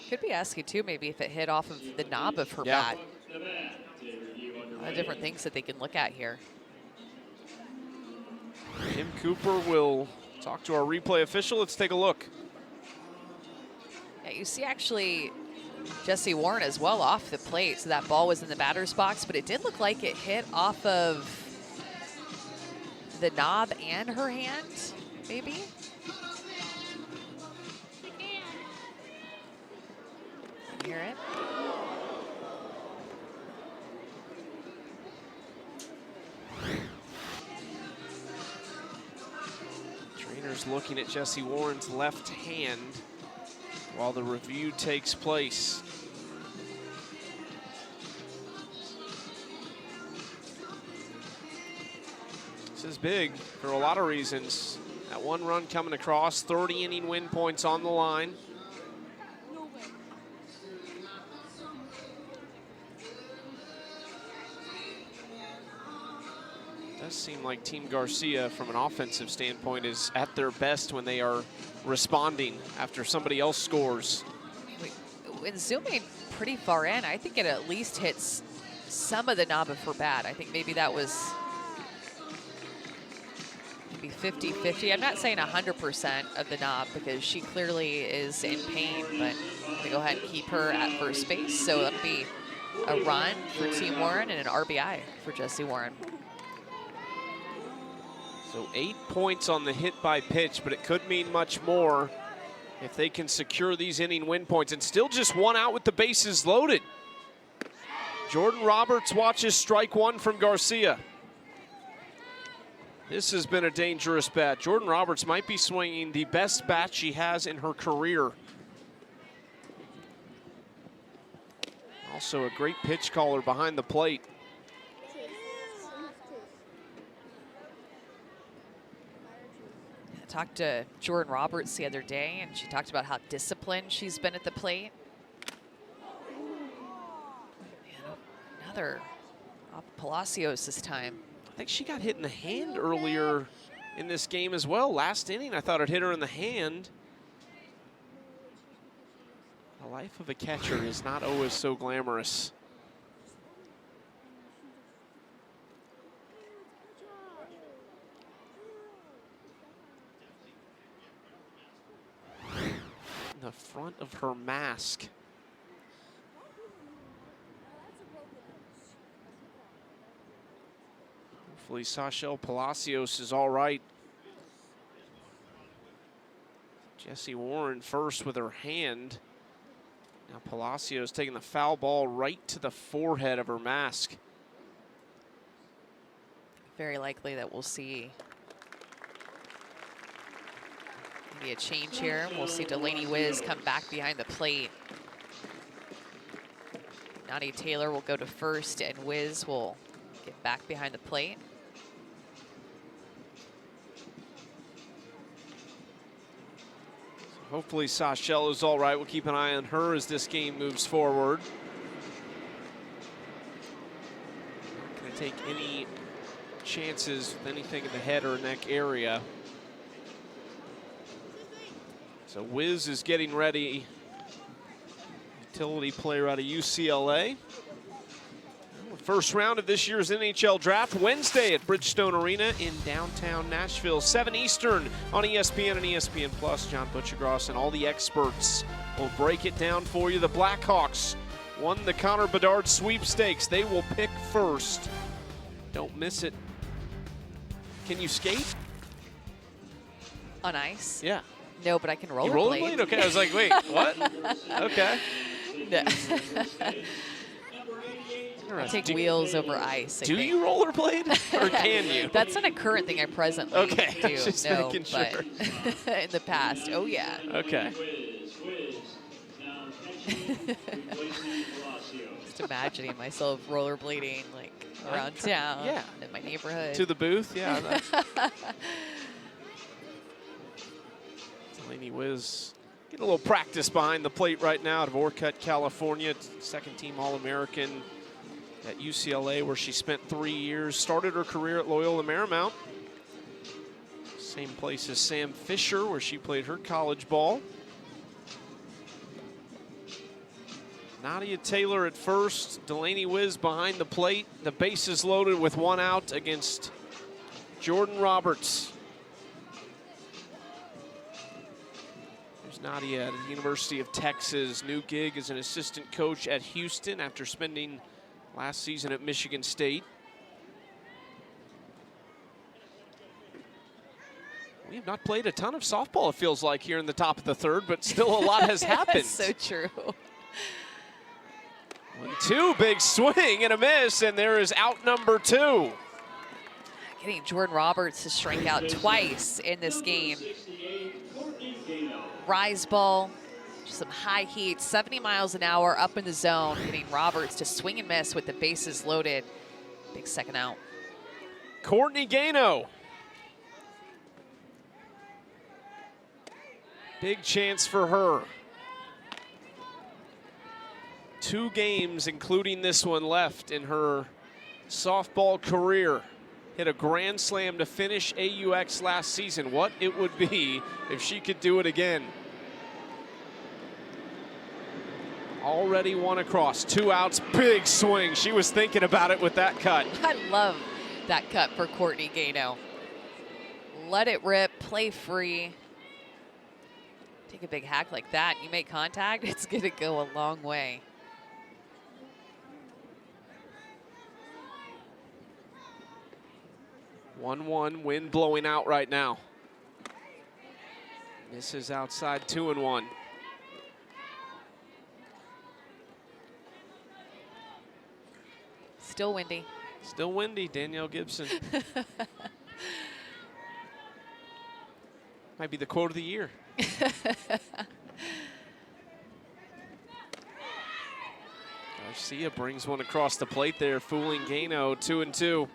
Could be asking too, maybe if it hit off of the knob of her bat. A lot of different things that they can look at here. Tim Cooper will talk to our replay official. Let's take a look. Yeah, you see actually Jesse Warren as well off the plate, so that ball was in the batter's box, but it did look like it hit off of the knob and her hand, maybe? Hear it? Trainer's looking at Jesse Warren's left hand while the review takes place. This is big for a lot of reasons. That one run coming across, 30 inning win points on the line. Does seem like Team Garcia, from an offensive standpoint, is at their best when they are responding after somebody else scores. When zooming pretty far in, I think it at least hits some of the knob of her bat. I think maybe that was maybe 50-50. I'm not saying 100% of the knob because she clearly is in pain, but I'm gonna go ahead and keep her at first base. So that'll be a run for Team Warren and an RBI for Jesse Warren. So 8 points on the hit by pitch, but it could mean much more if they can secure these inning win points, and still just one out with the bases loaded. Jordan Roberts watches strike one from Garcia. This has been a dangerous bat. Jordan Roberts might be swinging the best bat she has in her career. Also a great pitch caller behind the plate. I talked to Jordan Roberts the other day, and she talked about how disciplined she's been at the plate. And another off Palacios this time. I think she got hit in the hand earlier in this game as well. Last inning, I thought it hit her in the hand. The life of a catcher is not always so glamorous. The front of her mask. Hopefully Sachel Palacios is all right. Jesse Warren first with her hand. Now Palacios taking the foul ball right to the forehead of her mask. Very likely that we'll see maybe a change here. We'll see Delaney Wiz come back behind the plate. Nadia Taylor will go to first, and Wiz will get back behind the plate. Hopefully Sachel is all right. We'll keep an eye on her as this game moves forward. Not going to take any chances with anything in the head or neck area. So Wiz is getting ready. Utility player out of UCLA. Well, the first round of this year's NHL Draft Wednesday at Bridgestone Arena in downtown Nashville. 7 Eastern on ESPN and ESPN Plus. John Butchergross and all the experts will break it down for you. The Blackhawks won the Connor Bedard sweepstakes. They will pick first. Don't miss it. Can you skate? On ice? Yeah. No, but I can rollerblade. Rollerblade? Okay, I was like, wait, what? Okay. No. I take wheels over ice. Do you rollerblade, or can you? That's not a current thing I presently do. Just no, making sure. But in the past, oh yeah. Okay. Just imagining myself rollerblading like around town, yeah, in my neighborhood. To the booth, yeah. Delaney Wiz getting a little practice behind the plate right now out of Orcutt, California. Second team All-American at UCLA, where she spent 3 years. Started her career at Loyola Marymount. Same place as Sam Fisher, where she played her college ball. Nadia Taylor at first, Delaney Wiz behind the plate. The bases loaded with one out against Jordan Roberts. Nadia at the University of Texas. New gig as an assistant coach at Houston after spending last season at Michigan State. We have not played a ton of softball, it feels like, here in the top of the third, but still a lot has happened. So true. 1-2, big swing and a miss, and there is out number 2. Getting Jordan Roberts to strike out twice in this game. Rise ball, just some high heat, 70 miles an hour up in the zone, getting Roberts to swing and miss with the bases loaded. Big second out. Courtney Gano. Big chance for her. 2 games, including this one, left in her softball career. Hit a grand slam to finish AUX last season. What it would be if she could do it again. Already one across, 2 outs, big swing. She was thinking about it with that cut. I love that cut for Courtney Gano. Let it rip, play free. Take a big hack like that, you make contact, it's gonna go a long way. One, wind blowing out right now. This is outside, 2-1. Still windy. Still windy, Danielle Gibson. Might be the quote of the year. Garcia brings one across the plate there, fooling Gano, 2-2.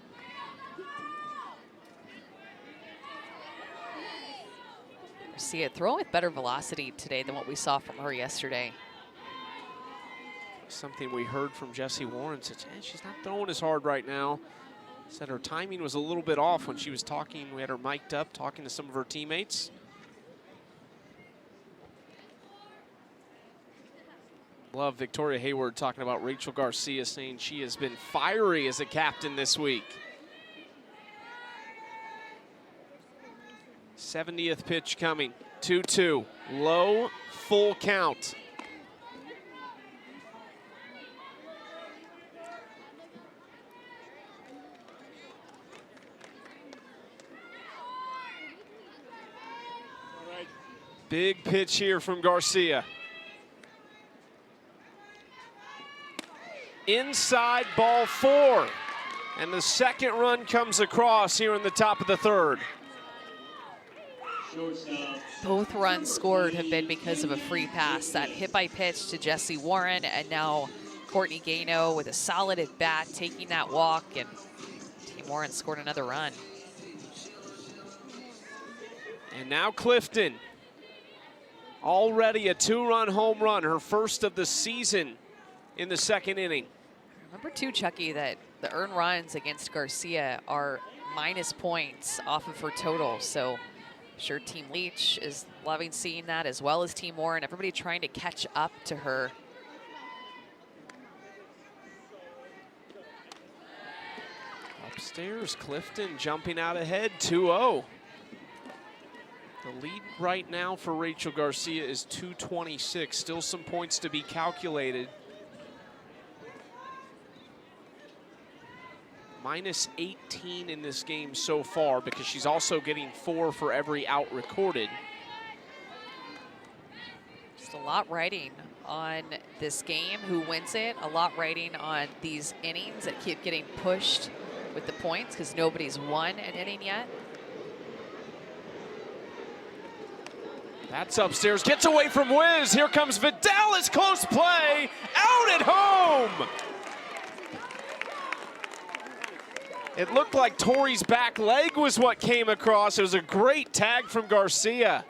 Garcia throwing with better velocity today than what we saw from her yesterday. Something we heard from Jessie Warren, said, she's not throwing as hard right now. Said her timing was a little bit off when she was talking. We had her mic'd up, talking to some of her teammates. Love Victoria Hayward talking about Rachel Garcia, saying she has been fiery as a captain this week. 70th pitch coming, 2-2, low, full count. Big pitch here from Garcia. Inside, ball 4. And the second run comes across here in the top of the third. Both runs scored have been because of a free pass. That hit by pitch to Jessie Warren, and now Courtney Gano with a solid at bat, taking that walk, and Team Warren scored another run. And now Clifton. Already a 2-run home run, her first of the season in the second inning. Remember too, Chucky, that the earned runs against Garcia are minus points off of her total. So I'm sure Team Leach is loving seeing that, as well as Team Warren. Everybody trying to catch up to her. Upstairs, Clifton jumping out ahead, 2-0. The lead right now for Rachel Garcia is 226. Still some points to be calculated. Minus 18 in this game so far, because she's also getting 4 for every out recorded. Just a lot riding on this game. Who wins it? A lot riding on these innings that keep getting pushed with the points, because nobody's won an inning yet. That's upstairs, gets away from Wiz. Here comes Vidalis, close play, out at home. It looked like Tori's back leg was what came across. It was a great tag from Garcia.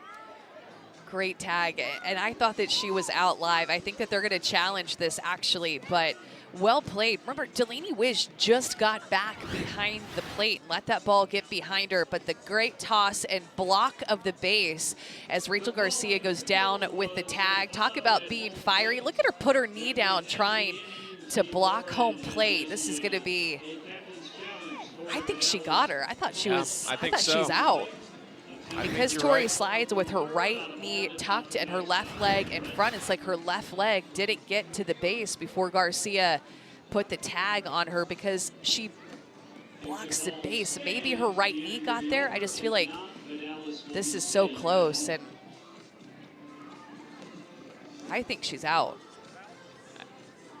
Great tag, and I thought that she was out live. I think that they're gonna challenge this actually, but well played. Remember, Delaney Wish just got back behind the plate and let that ball get behind her, but the great toss and block of the base as Rachel Garcia goes down with the tag. Talk about being fiery. Look at her put her knee down trying to block home plate. This is gonna be, I think she got her. I thought she was, I thought she's out. Because Tori slides with her right knee tucked and her left leg in front, it's like her left leg didn't get to the base before Garcia put the tag on her because she blocks the base. Maybe her right knee got there. I just feel like this is so close, and I think she's out.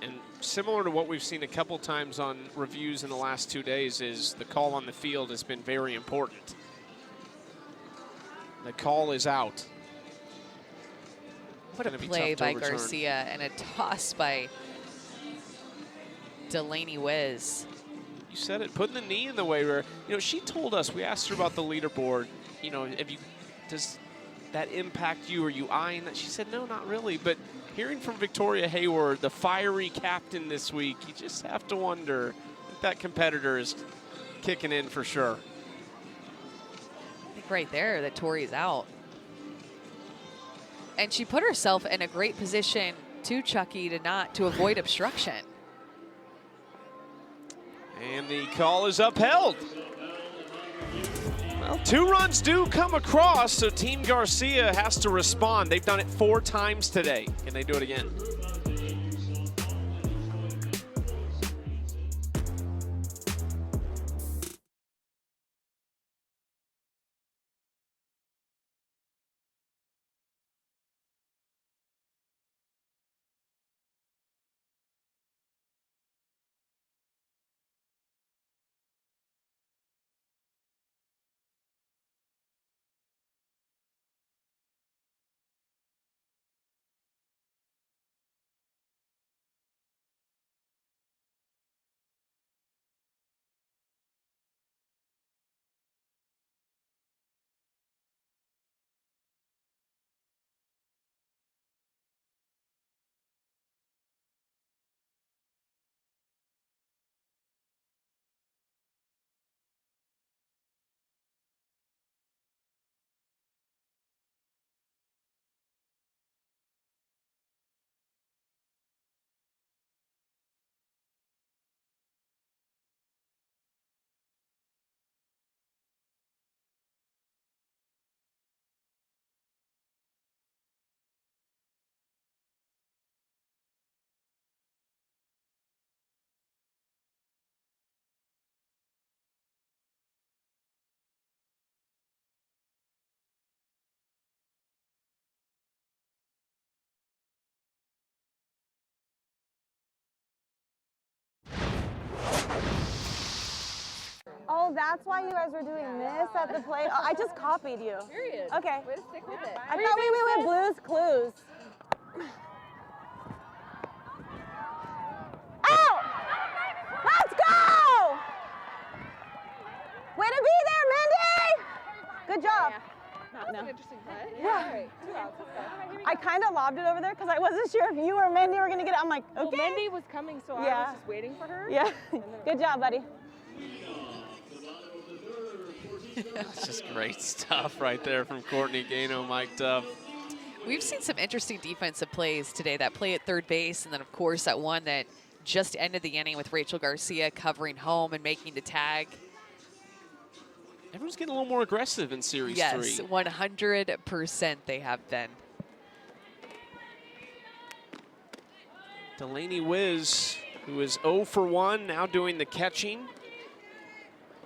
And similar to what we've seen a couple times on reviews in the last 2 days is the call on the field has been very important. The call is out. What a play by Garcia and a toss by Delaney Wiz. You said it, putting the knee in the way where, she told us, we asked her about the leaderboard, does that impact you? Are you eyeing that? She said, no, not really. But hearing from Victoria Hayward, the fiery captain this week, you just have to wonder if that competitor is kicking in for sure. I think right there that Tori's out. And she put herself in a great position to Chucky to avoid obstruction. And the call is upheld. Well, 2 runs do come across, so Team Garcia has to respond. They've done it 4 times today. Can they do it again? Oh, that's why you guys were doing this at the plate? Oh, I just copied you. Period. Okay. Way to stick with it. I thought we went Blues Clues. Out! Let's go! Way to be there, Mindy! Good job. That was an interesting play. Yeah. All right, 2 outs. Let's go. I kind of lobbed it over there because I wasn't sure if you or Mindy were going to get it. I'm like, okay. Well, Mindy was coming, so I was just waiting for her. Yeah. Good job, buddy. That's just great stuff right there from Courtney Gano, mic'd up. We've seen some interesting defensive plays today. That play at third base, and then, of course, that one that just ended the inning with Rachel Garcia covering home and making the tag. Everyone's getting a little more aggressive in Series 3. Yes, 100% they have been. Delaney Wiz, who is 0 for 1, now doing the catching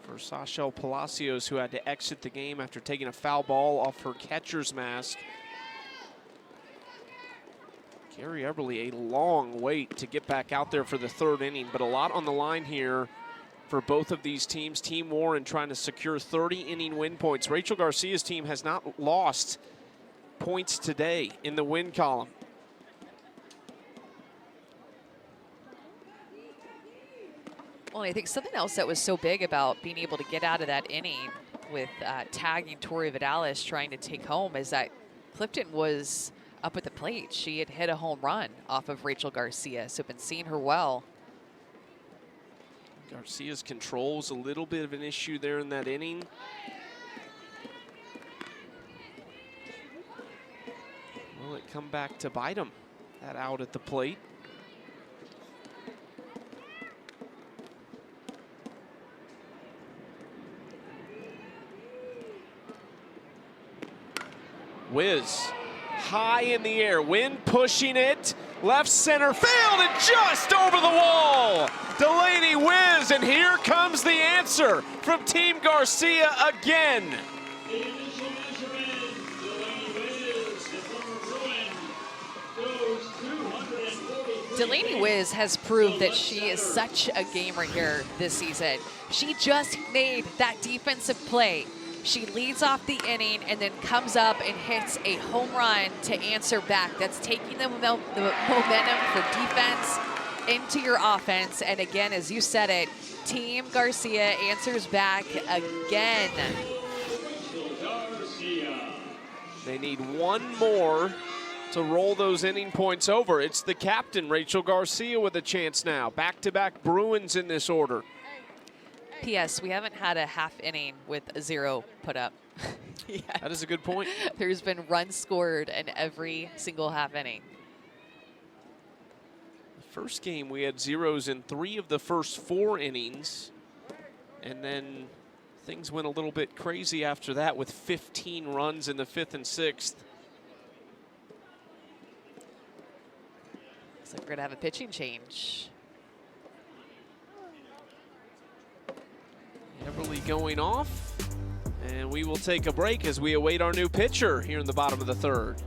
for Sashel Palacios, who had to exit the game after taking a foul ball off her catcher's mask. Gary Eberly, a long wait to get back out there for the 3rd inning, but a lot on the line here for both of these teams. Team Warren trying to secure 30-inning win points. Rachel Garcia's team has not lost points today in the win column. Well, I think something else that was so big about being able to get out of that inning with tagging Tori Vidalis trying to take home is that Clifton was up at the plate. She had hit a home run off of Rachel Garcia, so been seeing her well. Garcia's control was a little bit of an issue there in that inning. Will it come back to bite him? That out at the plate. Wiz high in the air, wind pushing it, left center field and just over the wall. Delaney Wiz, and here comes the answer from Team Garcia again. The initial measurement, Delaney Wiz, the former Bruin, goes 240. Delaney Wiz has proved that she is such a gamer here this season. She just made that defensive play. She leads off the inning and then comes up and hits a home run to answer back. That's taking the momentum for defense into your offense. And again, as you said it, Team Garcia answers back again. They need one more to roll those inning points over. It's the captain, Rachel Garcia, with a chance now. Back-to-back Bruins in this order. P.S. We haven't had a half inning with a 0 put up. That is a good point. There's been runs scored in every single half inning. The first game, we had zeros in 3 of the first 4 innings. And then things went a little bit crazy after that with 15 runs in the 5th and 6th. Looks like we're going to have a pitching change. Everly going off, and we will take a break as we await our new pitcher here in the bottom of the 3rd.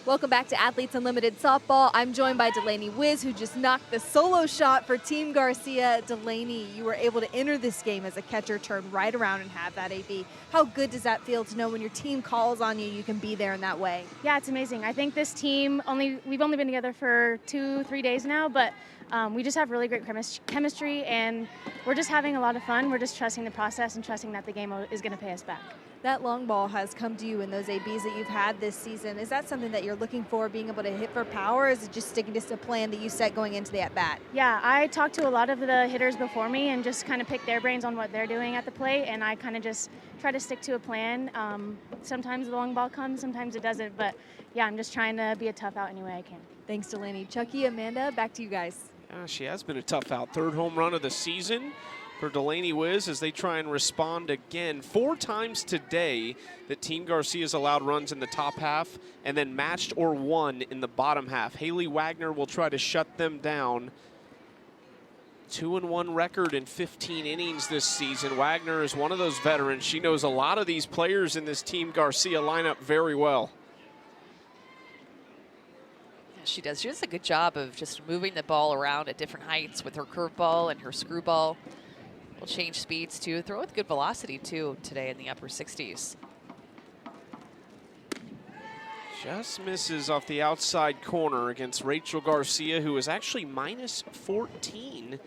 Welcome back to Athletes Unlimited Softball. I'm joined by Delaney Wiz, who just knocked the solo shot for Team Garcia. Delaney, you were able to enter this game as a catcher, turn right around and have that AB. How good does that feel to know when your team calls on you, you can be there in that way? Yeah, it's amazing. I think this team, we've only been together for 2-3 days now, but we just have really great chemistry, and we're just having a lot of fun. We're just trusting the process and trusting that the game is going to pay us back. That long ball has come to you in those ABs that you've had this season. Is that something that you're looking for, being able to hit for power, or is it just sticking to a plan that you set going into the at-bat? Yeah, I talked to a lot of the hitters before me and just kind of picked their brains on what they're doing at the plate, and I kind of just try to stick to a plan. Sometimes the long ball comes, sometimes it doesn't, but yeah, I'm just trying to be a tough out any way I can. Thanks, Delaney. Chucky, Amanda, back to you guys. Yeah, she has been a tough out. 3rd home run of the season for Delaney Wiz as they try and respond again. 4 times today that Team Garcia's allowed runs in the top half and then matched or won in the bottom half. Haley Wagner will try to shut them down. 2-1 record in 15 innings this season. Wagner is one of those veterans. She knows a lot of these players in this Team Garcia lineup very well. She does. She does a good job of just moving the ball around at different heights with her curveball and her screwball. Will change speeds too. Throw with good velocity too today in the upper 60s. Just misses off the outside corner against Rachel Garcia, who is actually minus 14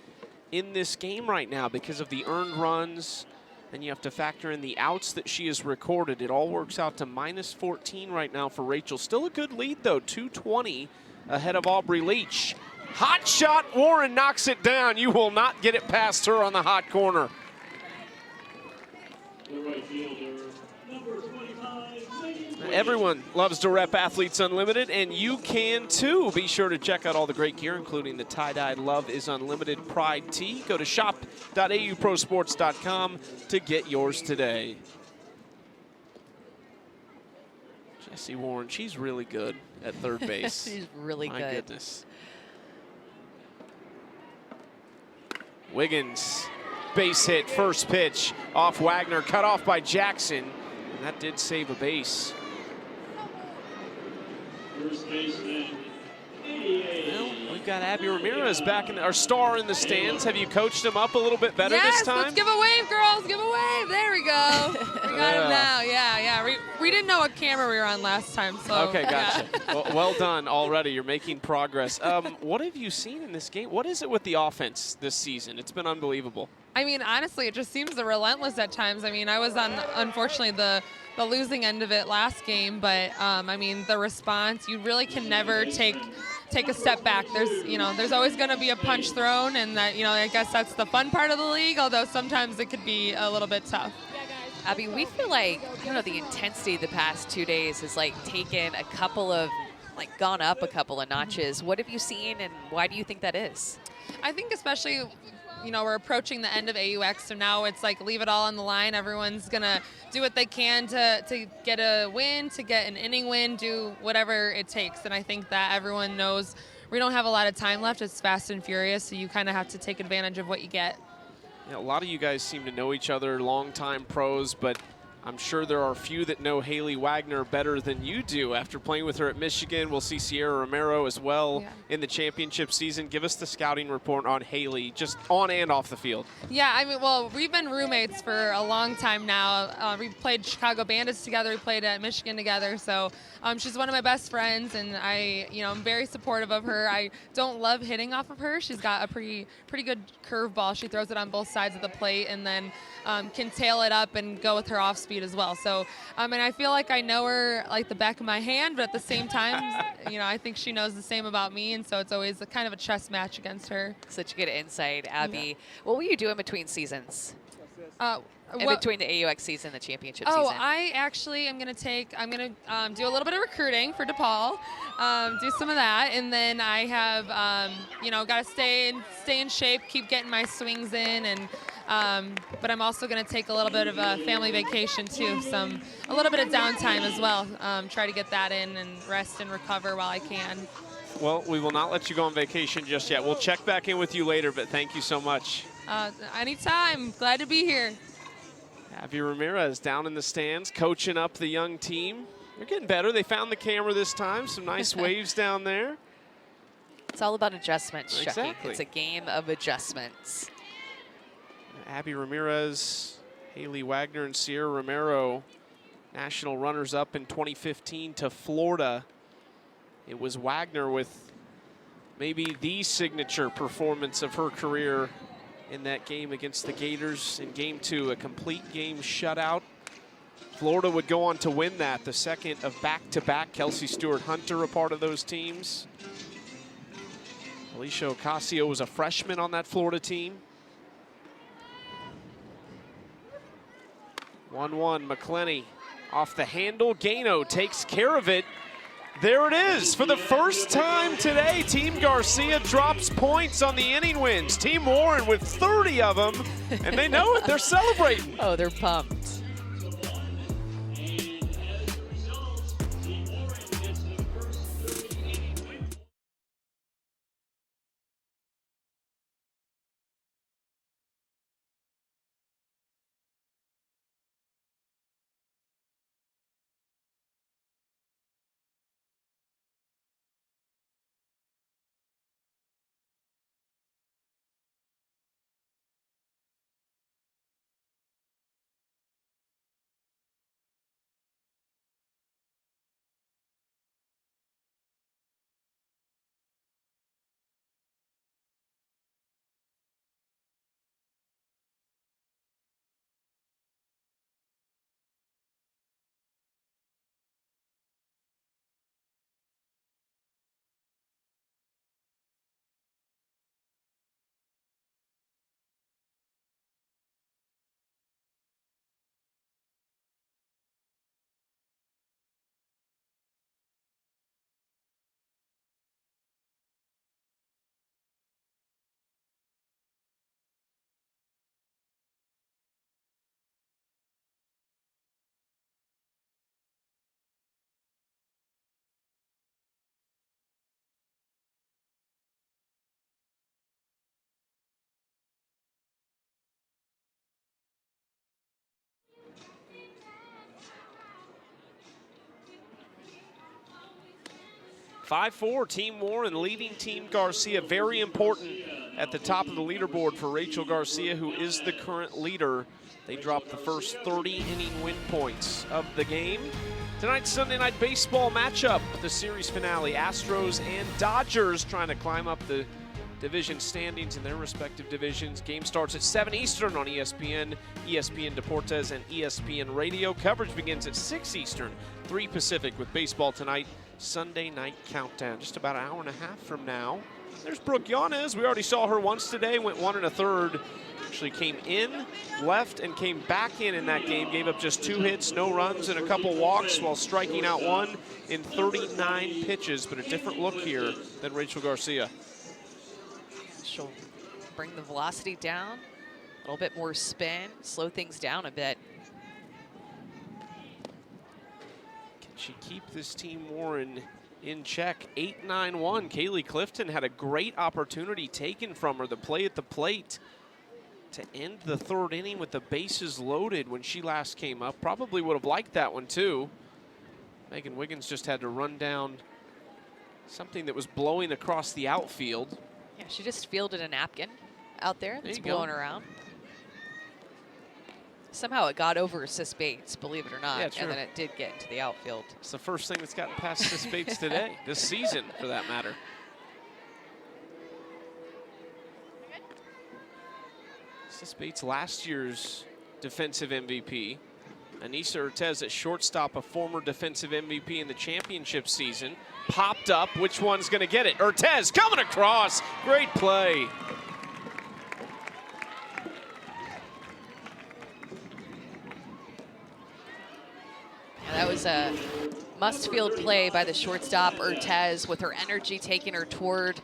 in this game right now because of the earned runs. Then you have to factor in the outs that she has recorded. It all works out to minus 14 right now for Rachel. Still a good lead though, 220 ahead of Aubrey Leach. Hot shot, Warren knocks it down. You will not get it past her on the hot corner. fielder, number 25, Megan. Everyone loves to rep Athletes Unlimited, and you can too. Be sure to check out all the great gear, including the tie-dye Love is Unlimited Pride tee. Go to shop.auprosports.com to get yours today. Jessie Warren, she's really good at third base. She's really My good. goodness. Wiggins, base hit, first pitch off Wagner, cut off by Jackson, and that did save a base. First baseman, 88. Well, we've got Abby Ramirez back in our star in the stands. Have you coached him up a little bit better this time? Let's give a wave, girls. Give a wave. There we go. We got him now. Yeah. We didn't know what camera we were on last time, so. Okay, gotcha. Well done already. You're making progress. What have you seen in this game? What is it with the offense this season? It's been unbelievable. I mean, honestly, it just seems relentless at times. I mean, I was on, unfortunately, the losing end of it last game, but I mean, the response, you really can never take a step back. There's always going to be a punch thrown, and that, I guess that's the fun part of the league, although sometimes it could be a little bit tough. Abby, we feel like, the intensity the past 2 days has taken a couple of, gone up a couple of notches. What have you seen, and why do you think that is? I think especially, we're approaching the end of AUX, so now it's leave it all on the line. Everyone's going to do what they can to get a win, to get an inning win, do whatever it takes. And I think that everyone knows we don't have a lot of time left. It's fast and furious, so you kind of have to take advantage of what you get. Yeah, a lot of you guys seem to know each other, longtime pros, but I'm sure there are a few that know Haley Wagner better than you do. After playing with her at Michigan, we'll see Sierra Romero as well in the championship season. Give us the scouting report on Haley, just on and off the field. Yeah, I mean, well, we've been roommates for a long time now. We played Chicago Bandits together. We played at Michigan together. So she's one of my best friends, and I'm very supportive of her. I don't love hitting off of her. She's got a pretty good curveball. She throws it on both sides of the plate, and then can tail it up and go with her off speed as well. So, and I feel like I know her like the back of my hand, but at the same time, I think she knows the same about me, and so it's always a kind of a chess match against her. Such good insight, Abby. Yeah. What will you do in between seasons? In between the AUX season and the championship season? I actually am going to do a little bit of recruiting for DePaul, do some of that, and then I have, got to stay in shape, keep getting my swings in, and but I'm also going to take a little bit of a family vacation too, a little bit of downtime as well, try to get that in and rest and recover while I can. Well, we will not let you go on vacation just yet. We'll check back in with you later, but thank you so much. Anytime. Glad to be here. Abby Ramirez down in the stands, coaching up the young team. They're getting better. They found the camera this time. Some nice waves down there. It's all about adjustments, Chucky. Exactly. It's a game of adjustments. Abby Ramirez, Haley Wagner, and Sierra Romero, national runners-up in 2015 to Florida. It was Wagner with maybe the signature performance of her career in that game against the Gators in Game 2, a complete game shutout. Florida would go on to win that, the second of back-to-back. Kelsey Stewart-Hunter a part of those teams. Alicia Ocasio was a freshman on that Florida team. 1-1, McClenny off the handle. Gano takes care of it. There it is. For the first time today, Team Garcia drops points on the inning wins. Team Warren with 30 of them, and they know it. They're celebrating. Oh, they're pumped. 5-4, Team Warren leading Team Garcia. Very important at the top of the leaderboard for Rachel Garcia, who is the current leader. They dropped the first 30-inning win points of the game. Tonight's Sunday Night Baseball matchup, the series finale. Astros and Dodgers trying to climb up the division standings in their respective divisions. Game starts at 7 Eastern on ESPN, ESPN Deportes, and ESPN Radio. Coverage begins at 6 Eastern, 3 Pacific, with baseball tonight. Sunday night countdown, just about an hour and a half from now. There's Brooke Yanez. We already saw her once today, went 1 1/3. Actually came in, left, and came back in that game. Gave up just 2 hits, no runs, and a couple walks while striking out 1 in 39 pitches, but a different look here than Rachel Garcia. She'll bring the velocity down, a little bit more spin, slow things down a bit. Can she keep this Team Warren in check? 8-9-1. Kaylee Clifton had a great opportunity taken from her. The play at the plate to end the 3rd inning with the bases loaded when she last came up. Probably would have liked that one too. Megan Wiggins just had to run down something that was blowing across the outfield. Yeah, she just fielded a napkin out there that's There you blowing go. around. Somehow it got over Sis Bates, believe it or not, Yeah, sure. and then it did get into the outfield. It's the first thing that's gotten past Sis Bates today, this season for that matter. Sis Bates, last year's defensive MVP. Anissa Ortez at shortstop, a former defensive MVP in the championship season. Popped up, which one's gonna get it? Ortez coming across, great play. Yeah, that was a must-field play by the shortstop, Ortez, with her energy taking her toward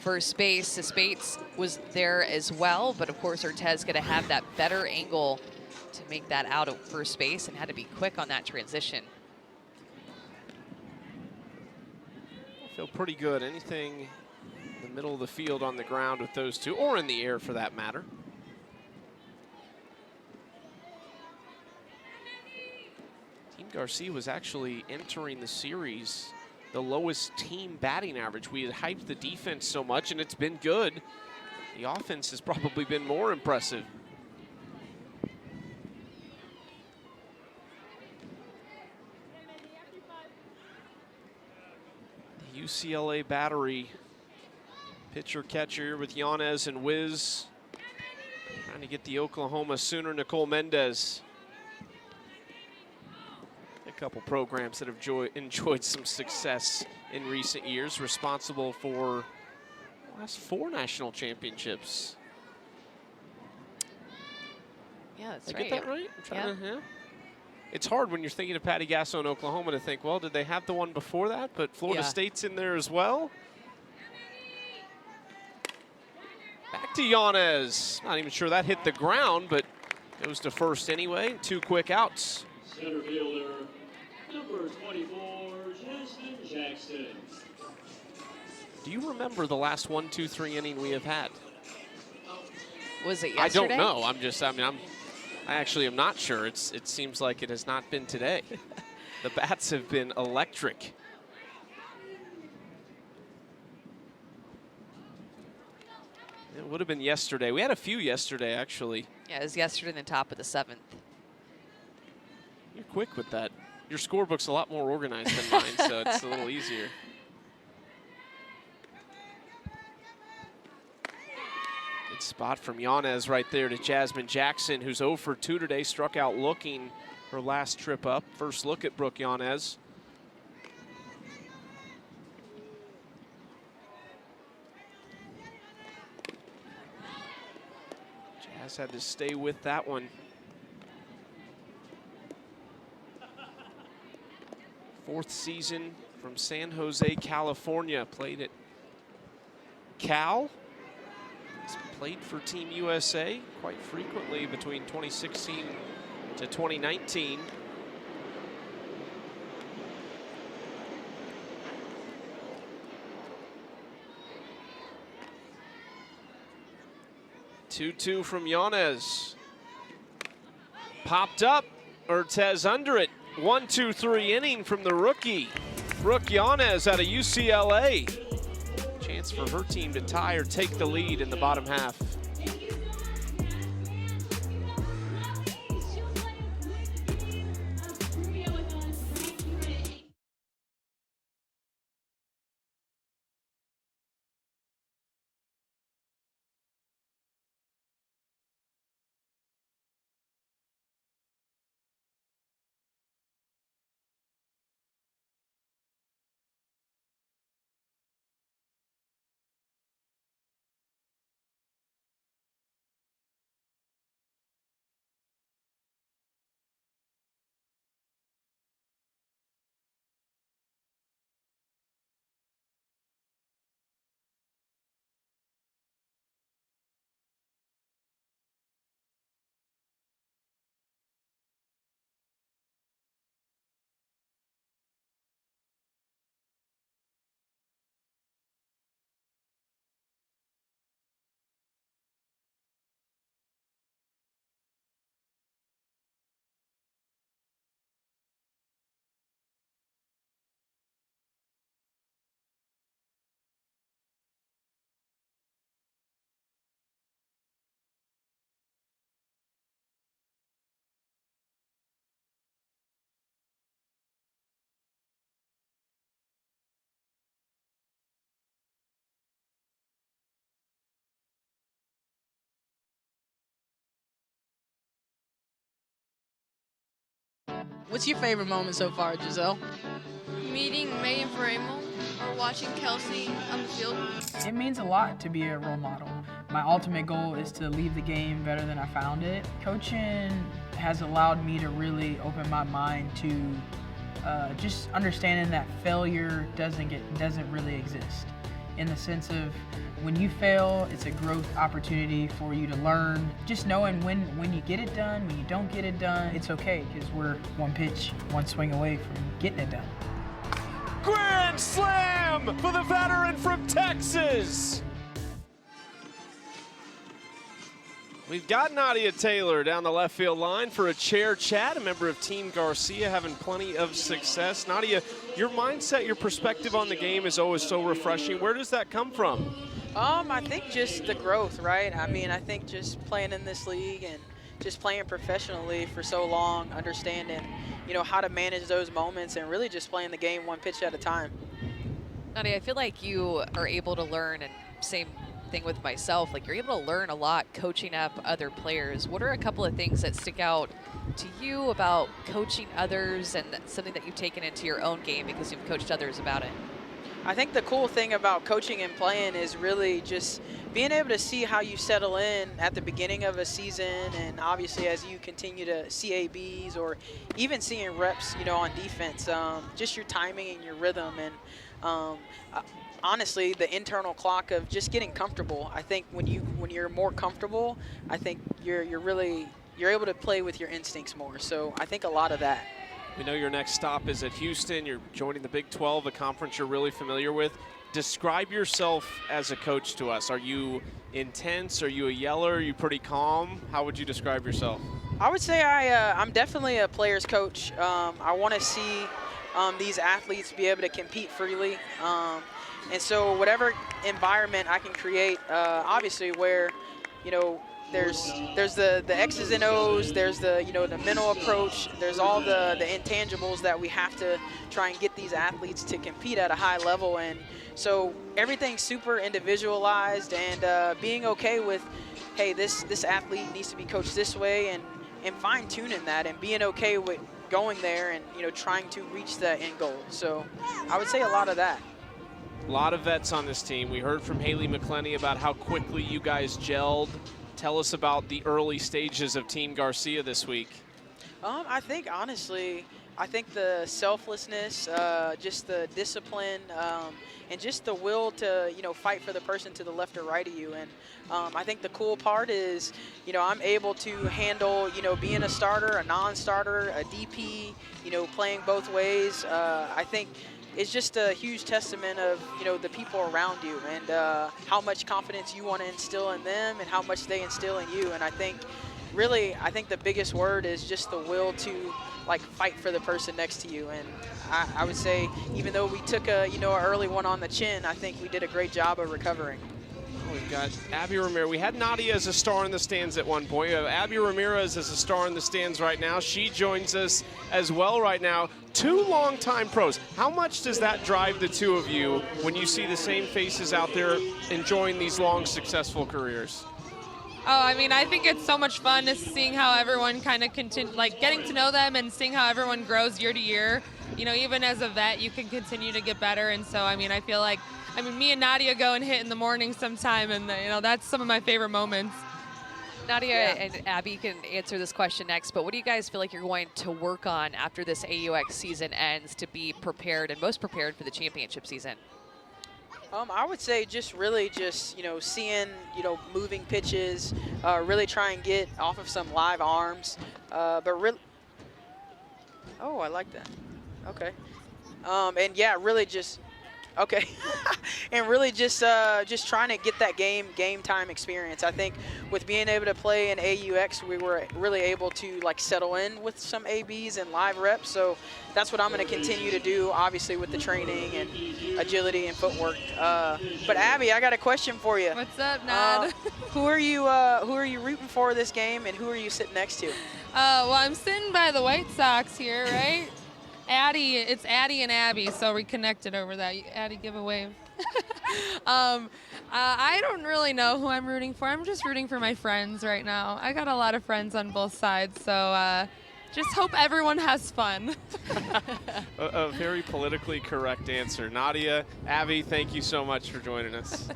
first base. Sis Bates was there as well, but of course Ortez gonna have that better angle to make that out at first base and had to be quick on that transition. I feel pretty good. Anything in the middle of the field on the ground with those two, or in the air for that matter. Team Garcia was actually entering the series the lowest team batting average. We had hyped the defense so much, and it's been good. The offense has probably been more impressive. The UCLA battery, pitcher catcher with Yanez and Wiz, trying to get the Oklahoma Sooner Nicole Mendez. A couple programs that have enjoyed some success in recent years, responsible for the last 4 national championships. Yeah, that's Did I right. get that right? I'm trying to, yeah. It's hard when you're thinking of Patty Gasso in Oklahoma to think, well, did they have the one before that? But Florida State's in there as well. Back to Yanez. Not even sure that hit the ground, but goes to first anyway. 2 quick outs. Center fielder, number 24, Jasmine Jackson. Do you remember the last 1, 2, 3 inning we have had? Was it yesterday? I don't know. I actually am not sure. It seems like it has not been today. The bats have been electric. It would have been yesterday. We had a few yesterday, actually. Yeah, it was yesterday in the top of the 7th. You're quick with that. Your scorebook's a lot more organized than mine, so it's a little easier. Good spot from Yanez right there to Jasmine Jackson, who's 0 for 2 today, struck out looking her last trip up. First look at Brooke Yanez. Jazz had to stay with that one. 4th season from San Jose, California. Played at Cal. He's played for Team USA quite frequently between 2016 to 2019. Two from Yanez. Popped up. Ortez under it. 1, 2, 3 inning from the rookie. Brooke Yanez out of UCLA. Chance for her team to tie or take the lead in the bottom half. What's your favorite moment so far, Giselle? Meeting Megan Faramo or watching Kelsey on the field. It means a lot to be a role model. My ultimate goal is to leave the game better than I found it. Coaching has allowed me to really open my mind to just understanding that failure doesn't really exist. In the sense of when you fail, it's a growth opportunity for you to learn. Just knowing when you get it done, when you don't get it done, it's okay because we're one pitch, one swing away from getting it done. Grand slam for the veteran from Texas. We've got Nadia Taylor down the left field line for a chair chat, a member of Team Garcia, having plenty of success. Nadia, your mindset, your perspective on the game is always so refreshing. Where does that come from? I think just the growth, right? I mean, I think just playing in this league and just playing professionally for so long, understanding, how to manage those moments and really just playing the game one pitch at a time. Nadia, I feel like you are able to learn, and same thing with myself, like you're able to learn a lot coaching up other players. What are a couple of things that stick out to you about coaching others and something that you've taken into your own game because you've coached others about it? I think the cool thing about coaching and playing is really just being able to see how you settle in at the beginning of a season, and obviously as you continue to see ABs or even seeing reps, on defense, just your timing and your rhythm, and honestly, the internal clock of just getting comfortable. I think when you're more comfortable, I think you're able to play with your instincts more. So I think a lot of that. We know your next stop is at Houston. You're joining the Big 12, a conference you're really familiar with. Describe yourself as a coach to us. Are you intense? Are you a yeller? Are you pretty calm? How would you describe yourself? I would say I'm definitely a player's coach. I want to see these athletes be able to compete freely. And so whatever environment I can create, obviously where, there's the X's and O's, there's the, the mental approach, there's all the intangibles that we have to try and get these athletes to compete at a high level. And so everything's super individualized, and being okay with, hey, this athlete needs to be coached this way, and fine-tuning that and being okay with going there and, trying to reach the end goal. So I would say a lot of that. A lot of vets on this team. We heard from Haley McClenny about how quickly you guys gelled. Tell us about the early stages of Team Garcia this week. I think, honestly, the selflessness, just the discipline, and just the will to, fight for the person to the left or right of you. And I think the cool part is, I'm able to handle, being a starter, a non-starter, a DP, playing both ways. I think it's just a huge testament of, the people around you and how much confidence you want to instill in them and how much they instill in you. And I think really, I think the biggest word is just the will to like fight for the person next to you. And I would say, even though we took a an early one on the chin, I think we did a great job of recovering. We've got Abby Ramirez. We had Nadia as a star in the stands at one point. We have Abby Ramirez as a star in the stands right now. She joins us as well right now. 2 longtime pros. How much does that drive the two of you when you see the same faces out there enjoying these long, successful careers? Oh, I mean, I think it's so much fun just seeing how everyone kind of getting to know them and seeing how everyone grows year to year. Even as a vet, you can continue to get better. And so, I mean, I feel like, me and Nadia go and hit in the morning sometime, and that's some of my favorite moments. Nadia and Abby can answer this question next, but what do you guys feel like you're going to work on after this AUX season ends to be prepared and most prepared for the championship season? I would say really seeing, moving pitches, really try and get off of some live arms, but really, oh, I like that. Okay. And yeah, really just, okay. And really just trying to get that game time experience. I think with being able to play in AUX, we were really able to settle in with some ABs and live reps. So that's what I'm going to continue to do, obviously with the training and agility and footwork. But Abby, I got a question for you. What's up, Nad? Who are you rooting for this game, and who are you sitting next to? Well, I'm sitting by the White Sox here, right? It's Addie and Abby, so we connected over that. Addie, give a wave. I don't really know who I'm rooting for. I'm just rooting for my friends right now. I got a lot of friends on both sides, so just hope everyone has fun. A very politically correct answer. Nadia, Abby, thank you so much for joining us.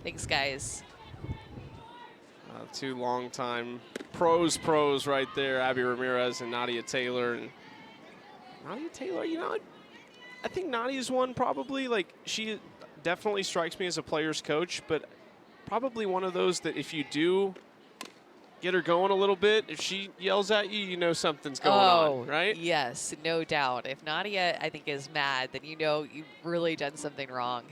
Thanks, guys. 2 longtime pros right there, Abby Ramirez and Nadia Taylor. And Nadia Taylor, I think Nadia's one probably, she definitely strikes me as a player's coach, but probably one of those that if you do get her going a little bit, if she yells at you, you know something's going on, right? Yes, no doubt. If Nadia, I think, is mad, then you know you've really done something wrong.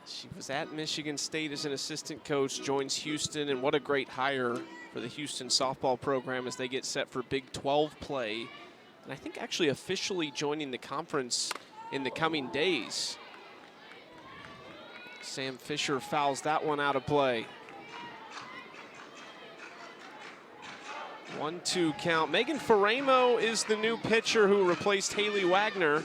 She was at Michigan State as an assistant coach, joins Houston, and what a great hire for the Houston softball program as they get set for Big 12 play. And I think actually officially joining the conference in the coming days. Sam Fisher fouls that one out of play. 1-2 count. Megan Faremo is the new pitcher who replaced Haley Wagner.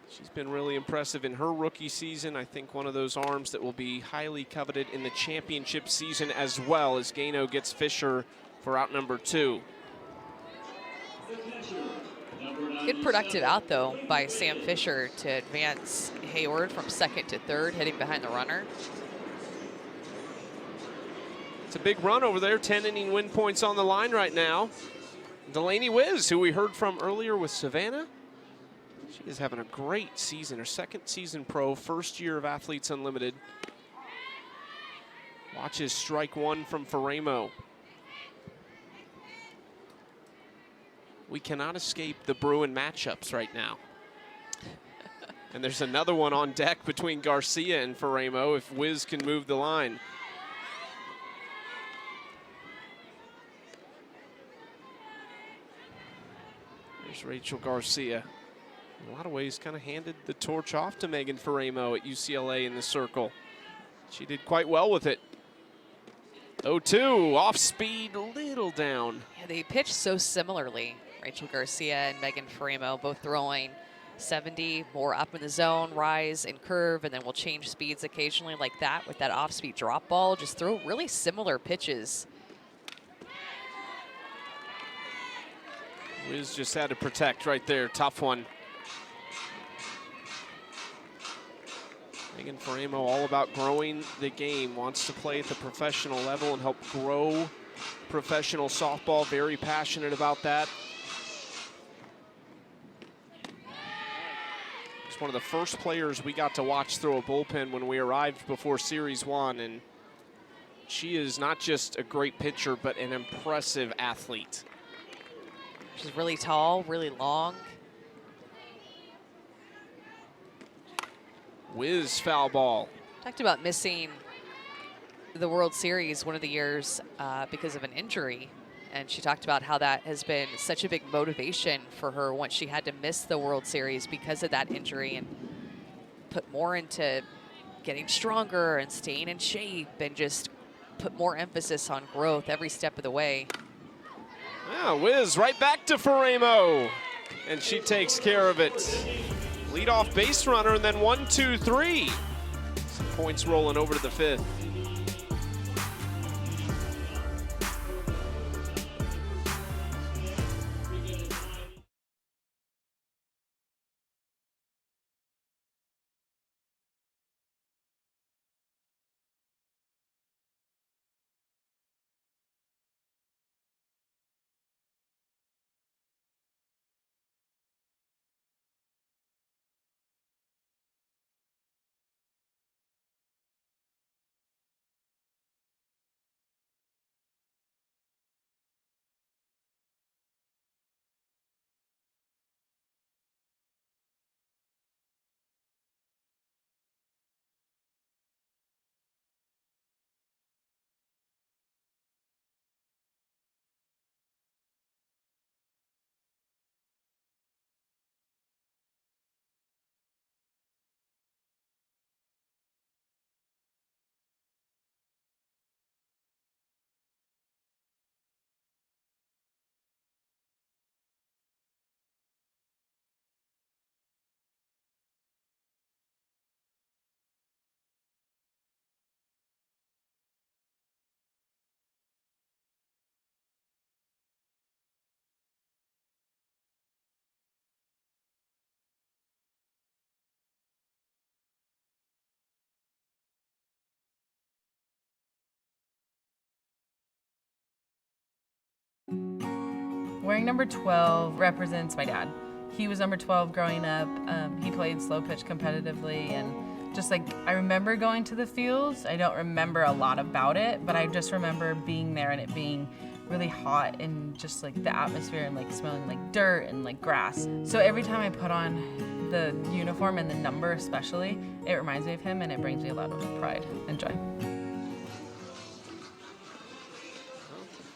She's been really impressive in her rookie season. I think one of those arms that will be highly coveted in the championship season as well, as Gano gets Fisher for out number 2. Good productive out, though, by Sam Fisher to advance Hayward from second to third, hitting behind the runner. It's a big run over there. 10-inning win points on the line right now. Delaney Wiz, who we heard from earlier with Savannah. She is having a great season, her second season pro, first year of Athletes Unlimited. Watches strike 1 from Faremo. We cannot escape the Bruin matchups right now. And there's another one on deck between Garcia and Faremo if Wiz can move the line. There's Rachel Garcia. In a lot of ways, kind of handed the torch off to Megan Faremo at UCLA in the circle. She did quite well with it. 0-2, off speed, a little down. Yeah, they pitch so similarly. Rachel Garcia and Megan Faremo both throwing 70, more up in the zone, rise and curve, and then we'll change speeds occasionally like that with that off-speed drop ball. Just throw really similar pitches. Wiz just had to protect right there, tough one. Megan Faremo all about growing the game, wants to play at the professional level and help grow professional softball, very passionate about that. She's one of the first players we got to watch throw a bullpen when we arrived before Series 1, and she is not just a great pitcher, but an impressive athlete. She's really tall, really long. Wiz foul ball. Talked about missing the World Series one of the years because of an injury. And she talked about how that has been such a big motivation for her once she had to miss the World Series because of that injury, and put more into getting stronger and staying in shape and just put more emphasis on growth every step of the way. Yeah, whiz right back to Faremo, and she takes care of it. Lead off base runner, and then 1, 2, 3. Some points rolling over to the 5th. Wearing number 12 represents my dad. He was number 12 growing up. He played slow pitch competitively, and just like, I remember going to the fields. I don't remember a lot about it, but I just remember being there and it being really hot and just like the atmosphere and like smelling like dirt and like grass. So every time I put on the uniform and the number especially, it reminds me of him and it brings me a lot of pride and joy.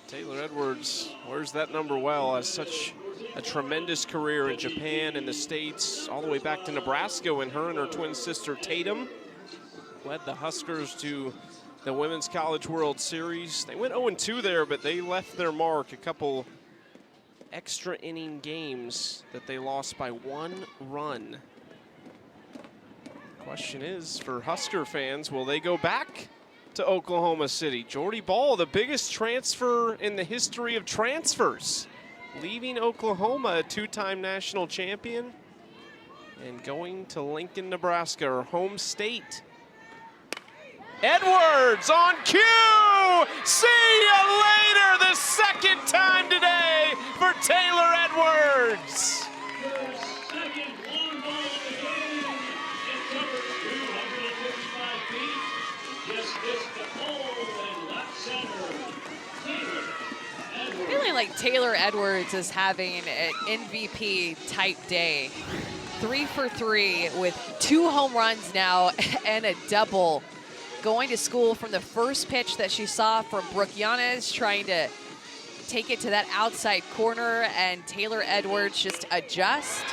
Taylor Edwards wears that number well, has such a tremendous career in Japan and the States, all the way back to Nebraska when her and her twin sister Tatum led the Huskers to the Women's College World Series. They went 0-2 there, but they left their mark. A couple extra inning games that they lost by 1 run. Question is, for Husker fans, will they go back to Oklahoma City? Jordy Ball, the biggest transfer in the history of transfers, leaving Oklahoma, a 2-time national champion, and going to Lincoln, Nebraska, her home state. Edwards on cue! See you later, the second time today for Taylor Edwards. Feeling like Taylor Edwards is having an MVP type day. 3 for 3 with 2 home runs now and a double. Going to school from the first pitch that she saw from Brooke Yanez, trying to take it to that outside corner, and Taylor Edwards just adjusts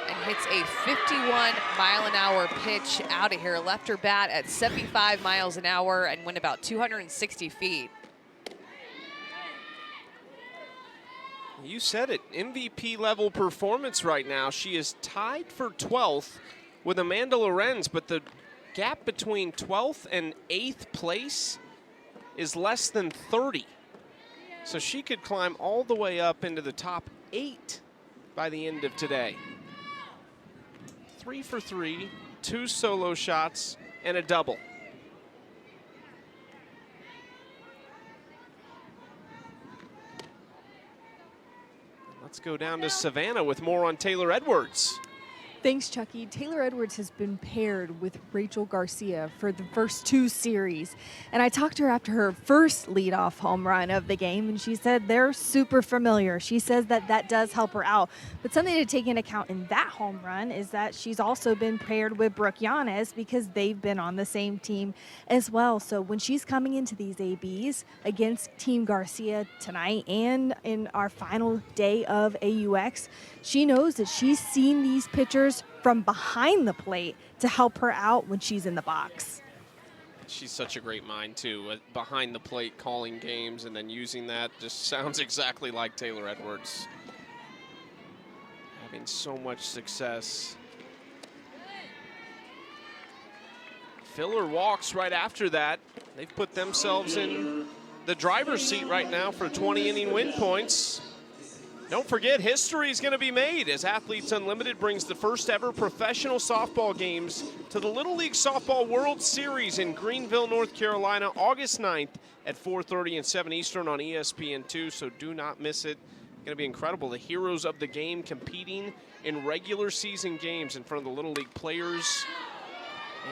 and hits a 51-mile-an-hour pitch out of here. Left her bat at 75 miles an hour and went about 260 feet. You said it, MVP level performance right now. She is tied for 12th with Amanda Lorenz, but the gap between 12th and 8th place is less than 30. So she could climb all the way up into the top 8 by the end of today. 3 for 3, 2 solo shots, and a double. Let's go down to Savannah with more on Taylor Edwards. Thanks, Chucky. Taylor Edwards has been paired with Rachel Garcia for the first 2 series. And I talked to her after her first leadoff home run of the game, and she said they're super familiar. She says that does help her out. But something to take into account in that home run is that she's also been paired with Brooke Yanez because they've been on the same team as well. So when she's coming into these ABs against Team Garcia tonight and in our final day of AUX, she knows that she's seen these pitchers from behind the plate to help her out when she's in the box. She's such a great mind, too. Behind the plate, calling games, and then using that just sounds exactly like Taylor Edwards. Having so much success. Filler walks right after that. They've put themselves in the driver's seat right now for 20-inning win points. Don't forget, history is going to be made as Athletes Unlimited brings the first ever professional softball games to the Little League Softball World Series in Greenville, North Carolina, August 9th at 4:30 and 7 Eastern on ESPN2, so do not miss it. It's going to be incredible. The heroes of the game competing in regular season games in front of the Little League players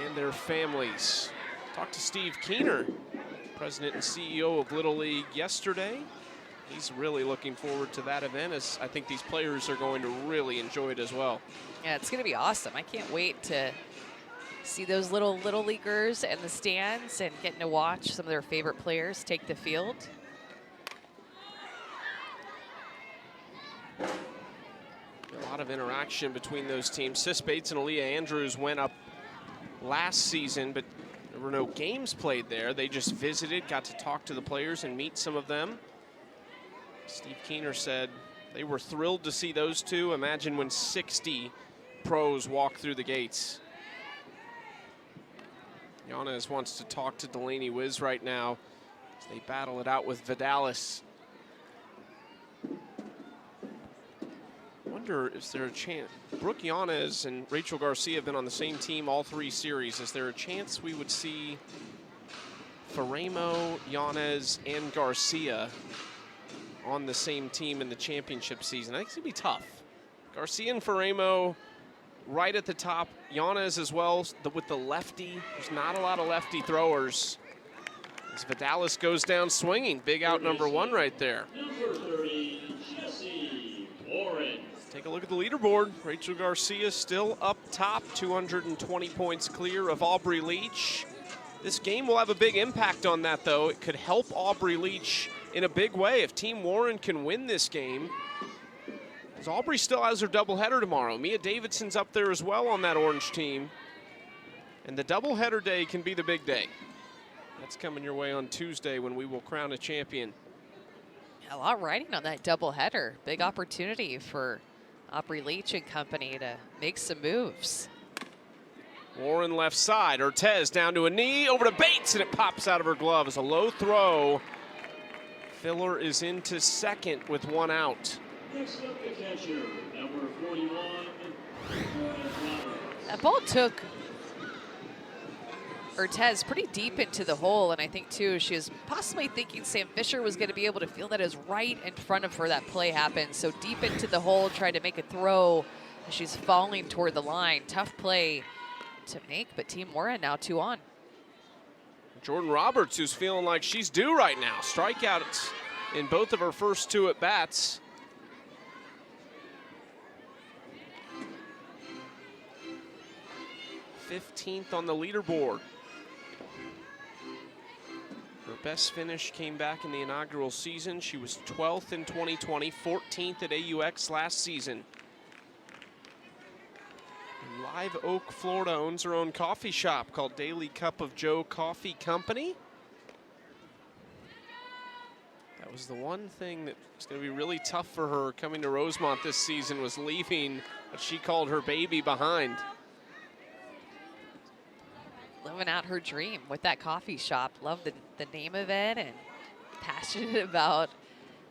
and their families. Talked to Steve Keener, President and CEO of Little League, yesterday. He's really looking forward to that event, as I think these players are going to really enjoy it as well. Yeah, it's going to be awesome. I can't wait to see those little leaguers in the stands and getting to watch some of their favorite players take the field. A lot of interaction between those teams. Sis Bates and Aaliyah Andrews went up last season, but there were no games played there. They just visited, got to talk to the players and meet some of them. Steve Keener said they were thrilled to see those two. Imagine when 60 pros walk through the gates. Yanez wants to talk to Delaney Wiz right now as they battle it out with Vidalis. Wonder is there a chance? Brooke Yanez and Rachel Garcia have been on the same team all 3 series. Is there a chance we would see Faremo, Yanez, and Garcia on the same team in the championship season? I think it's gonna be tough. Garcia and Faremo right at the top. Yanez as well with the lefty. There's not a lot of lefty throwers. As Vidalis goes down swinging. Big out number 1 right there. Number 30, Jesse Warren. Take a look at the leaderboard. Rachel Garcia still up top, 220 points clear of Aubrey Leach. This game will have a big impact on that, though. It could help Aubrey Leach in a big way if Team Warren can win this game. Because Aubrey still has her doubleheader tomorrow. Mia Davidson's up there as well on that orange team. And the doubleheader day can be the big day. That's coming your way on Tuesday when we will crown a champion. A lot riding on that doubleheader. Big opportunity for Aubrey Leach and company to make some moves. Warren left side. Ortez down to a knee, over to Bates, and it pops out of her glove. It's a low throw. Filler is into second with 1 out. Next up, the catcher, number 41. That ball took Ortez pretty deep into the hole, and I think, too, she was possibly thinking Sam Fisher was going to be able to feel that as right in front of her that play happened. So deep into the hole, tried to make a throw. She's falling toward the line. Tough play to make, but Team Warren now 2 on. Jordan Roberts, who's feeling like she's due right now. Strikeouts in both of her first 2 at-bats. #15th on the leaderboard. Her best finish came back in the inaugural season. She was 12th in 2020, 14th at AUX last season. Live Oak, Florida owns her own coffee shop called Daily Cup of Joe Coffee Company. That was the one thing that was going to be really tough for her coming to Rosemont this season, was leaving what she called her baby behind. Living out her dream with that coffee shop. Love the name of it, and passionate about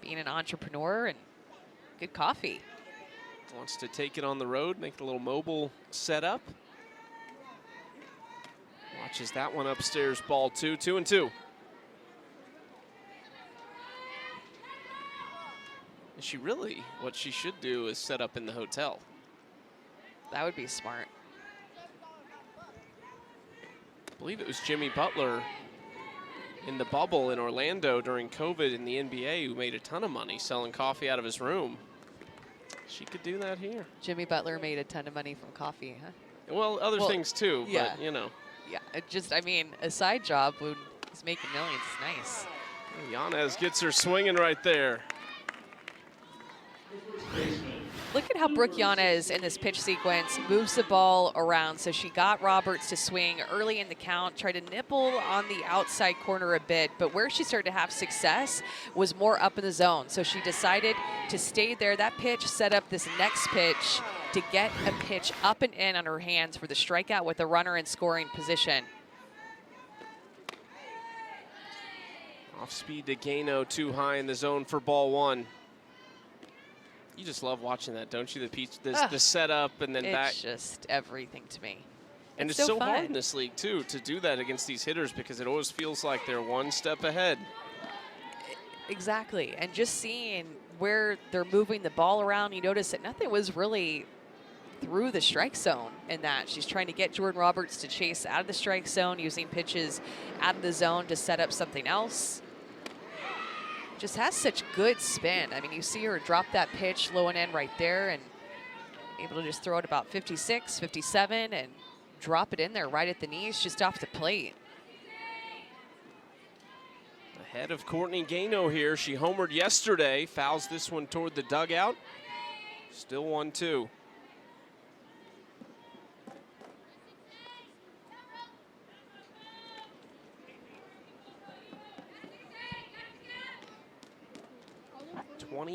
being an entrepreneur and good coffee. Wants to take it on the road, make it a little mobile setup. Watches that one upstairs, ball 2, 2-2. She really, what she should do is set up in the hotel. That would be smart. I believe it was Jimmy Butler in the bubble in Orlando during COVID in the NBA who made a ton of money selling coffee out of his room. She could do that here. Jimmy Butler made a ton of money from coffee, huh? Well, other things too, yeah. but you know. Yeah, it just, I mean, a side job when he's making millions, nice. Yanez gets her swinging right there. Look at how Brooke Yanez in this pitch sequence moves the ball around. So she got Roberts to swing early in the count, tried to nibble on the outside corner a bit, but where she started to have success was more up in the zone. So she decided to stay there. That pitch set up this next pitch to get a pitch up and in on her hands for the strikeout with the runner in scoring position. Off speed to Gano, too high in the zone for ball one. You just love watching that, don't you? The setup and then back. It's just everything to me. And it's so hard in this league, too, to do that against these hitters because it always feels like they're one step ahead. Exactly. And just seeing where they're moving the ball around, you notice that nothing was really through the strike zone in that. She's trying to get Jordan Roberts to chase out of the strike zone, using pitches out of the zone to set up something else. Just has such good spin. I mean, you see her drop that pitch low and in right there and able to just throw it about 56, 57 and drop it in there right at the knees just off the plate. Ahead of Courtney Gano here. She homered yesterday, fouls this one toward the dugout. Still 1-2.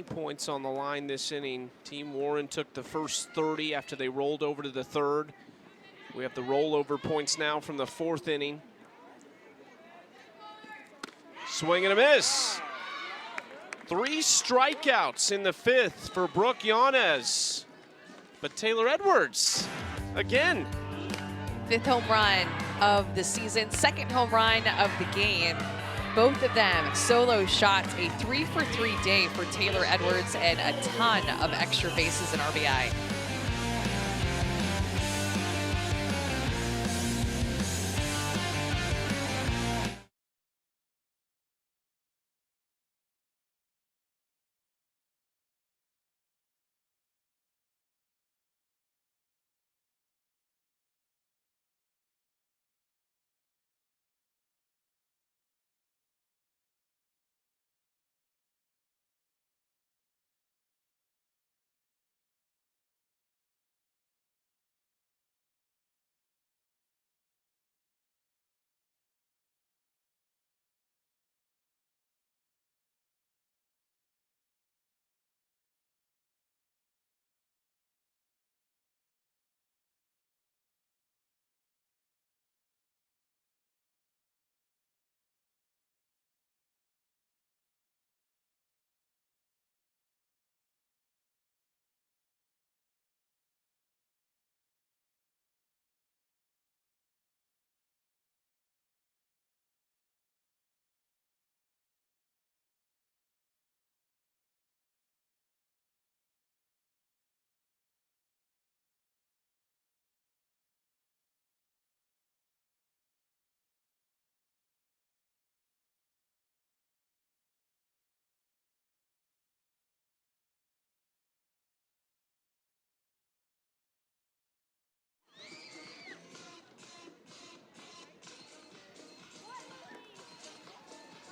Points on the line this inning. Team Warren took the first 30 after they rolled over to the third. We have the rollover points now from the fourth inning. Swing and a miss. 3 strikeouts in the fifth for Brooke Yanez. But Taylor Edwards, again. 5th home run of the season, 2nd home run of the game. Both of them solo shots, a 3-for-3 day for Taylor Edwards and a ton of extra bases and RBI.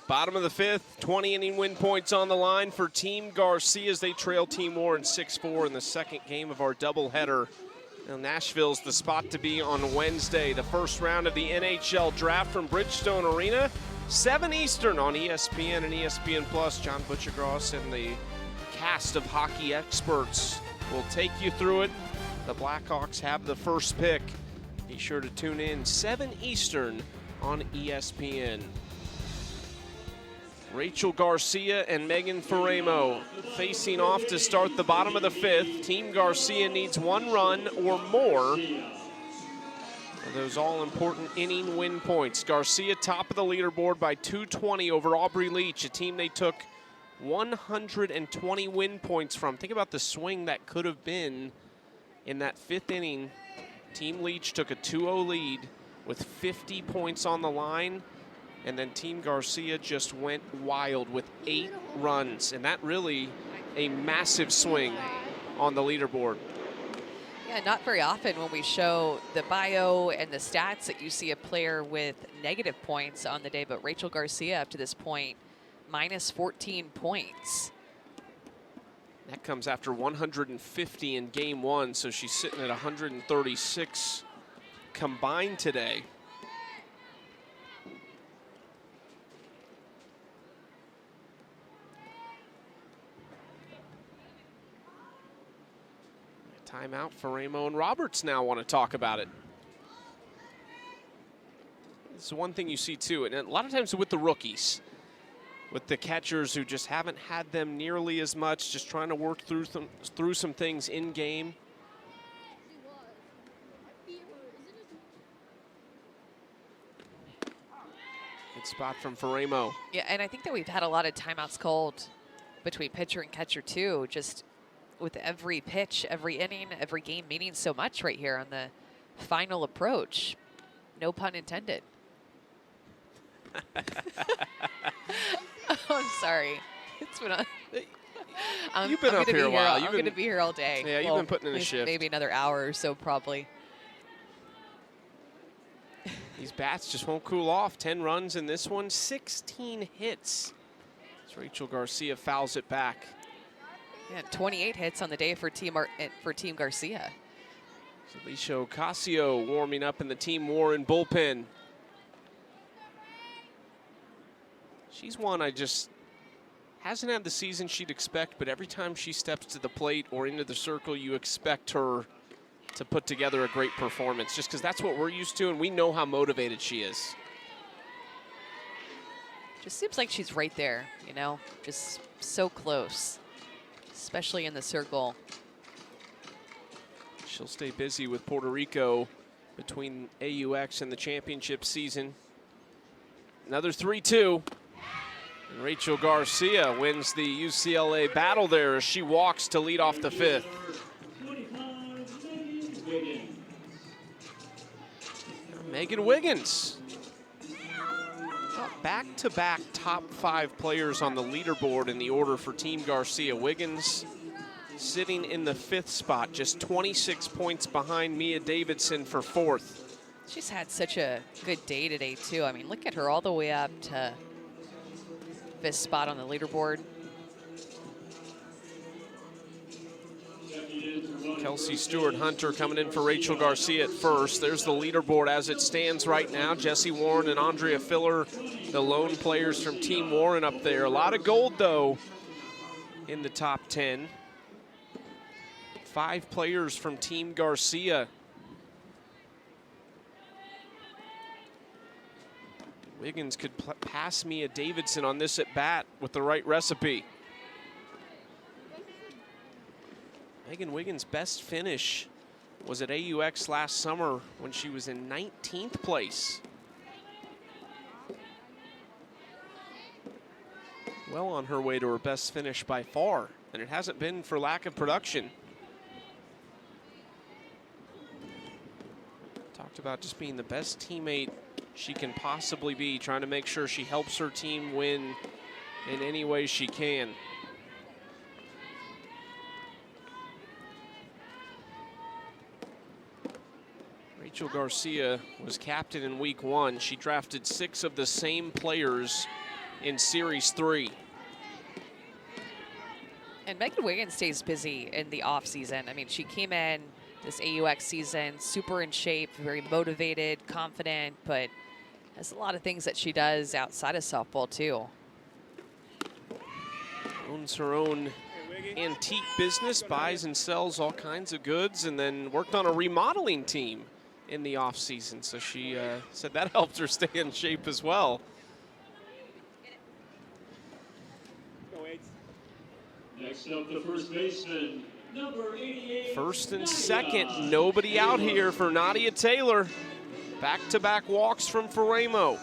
Bottom of the fifth, 20-inning win points on the line for Team Garcia as they trail Team Warren 6-4 in the second game of our doubleheader. Now, Nashville's the spot to be on Wednesday. The first round of the NHL draft from Bridgestone Arena, 7 Eastern on ESPN and ESPN Plus. John Butchergross and the cast of hockey experts will take you through it. The Blackhawks have the first pick. Be sure to tune in 7 Eastern on ESPN. Rachel Garcia and Megan Faremo facing off to start the bottom of the fifth. Team Garcia needs 1 run or more for those all-important inning win points. Garcia top of the leaderboard by 220 over Aubrey Leach, a team they took 120 win points from. Think about the swing that could have been In that 5th inning, Team Leach took a 2-0 lead with 50 points on the line, and then Team Garcia just went wild with 8 runs, and that really a massive swing on the leaderboard. Yeah, not very often when we show the bio and the stats that you see a player with negative points on the day, but Rachel Garcia up to this point, minus 14 points. That comes after 150 in game 1, so she's sitting at 136 combined today. Timeout for Ramo and Roberts now want to talk about it. It's one thing you see too, and a lot of times with the rookies, with the catchers who just haven't had them nearly as much, just trying to work through some things in game. Good spot from Faremo. Yeah, and I think that we've had a lot of timeouts called between pitcher and catcher too, just with every pitch, every inning, every game meaning so much right here on the final approach. No pun intended. Oh, I'm sorry. It's been You've been up here a while. I'm going to be here all day. Yeah, you've been putting in a shift. Maybe another hour or so, probably. These bats just won't cool off. 10 runs in this one, 16 hits. As Rachel Garcia fouls it back. Yeah, 28 hits on the day for Team Garcia. Alicia Ocasio warming up in the Team Warren bullpen. She's one I just hasn't had the season she'd expect, but every time she steps to the plate or into the circle, you expect her to put together a great performance, just because that's what we're used to, and we know how motivated she is. Just seems like she's right there, you know, just so close, especially in the circle. She'll stay busy with Puerto Rico between AUX and the championship season. Another 3-2. And Rachel Garcia wins the UCLA battle there as she walks to lead off the 5th. Megan Wiggins. Back-to-back top 5 players on the leaderboard in the order for Team Garcia. Wiggins sitting in the 5th spot, just 26 points behind Mia Davidson for 4th. She's had such a good day today, too. I mean, look at her all the way up to 5th spot on the leaderboard. Kelsey Stewart-Hunter coming in for Rachel Garcia at first. There's the leaderboard as it stands right now. Jessie Warren and Andrea Filler, the lone players from Team Warren up there. A lot of gold, though, in the top 10. 5 players from Team Garcia. Wiggins could pass Mia Davidson on this at bat with the right recipe. Megan Wiggins' best finish was at AUX last summer when she was in 19th place. Well on her way to her best finish by far, and it hasn't been for lack of production. Talked about just being the best teammate she can possibly be, trying to make sure she helps her team win in any way she can. Rachel Garcia was captain in week 1. She drafted 6 of the same players in Series 3. And Megan Wiggins stays busy in the offseason. I mean, she came in this AUX season super in shape, very motivated, confident, but has a lot of things that she does outside of softball, too. Owns her own antique business, buys and sells all kinds of goods, and then worked on a remodeling team in the off season. So she said that helped her stay in shape as well. Next up, the first baseman, number 88. First and second, nobody out here for Nadia Taylor. Back-to-back walks from Faremo.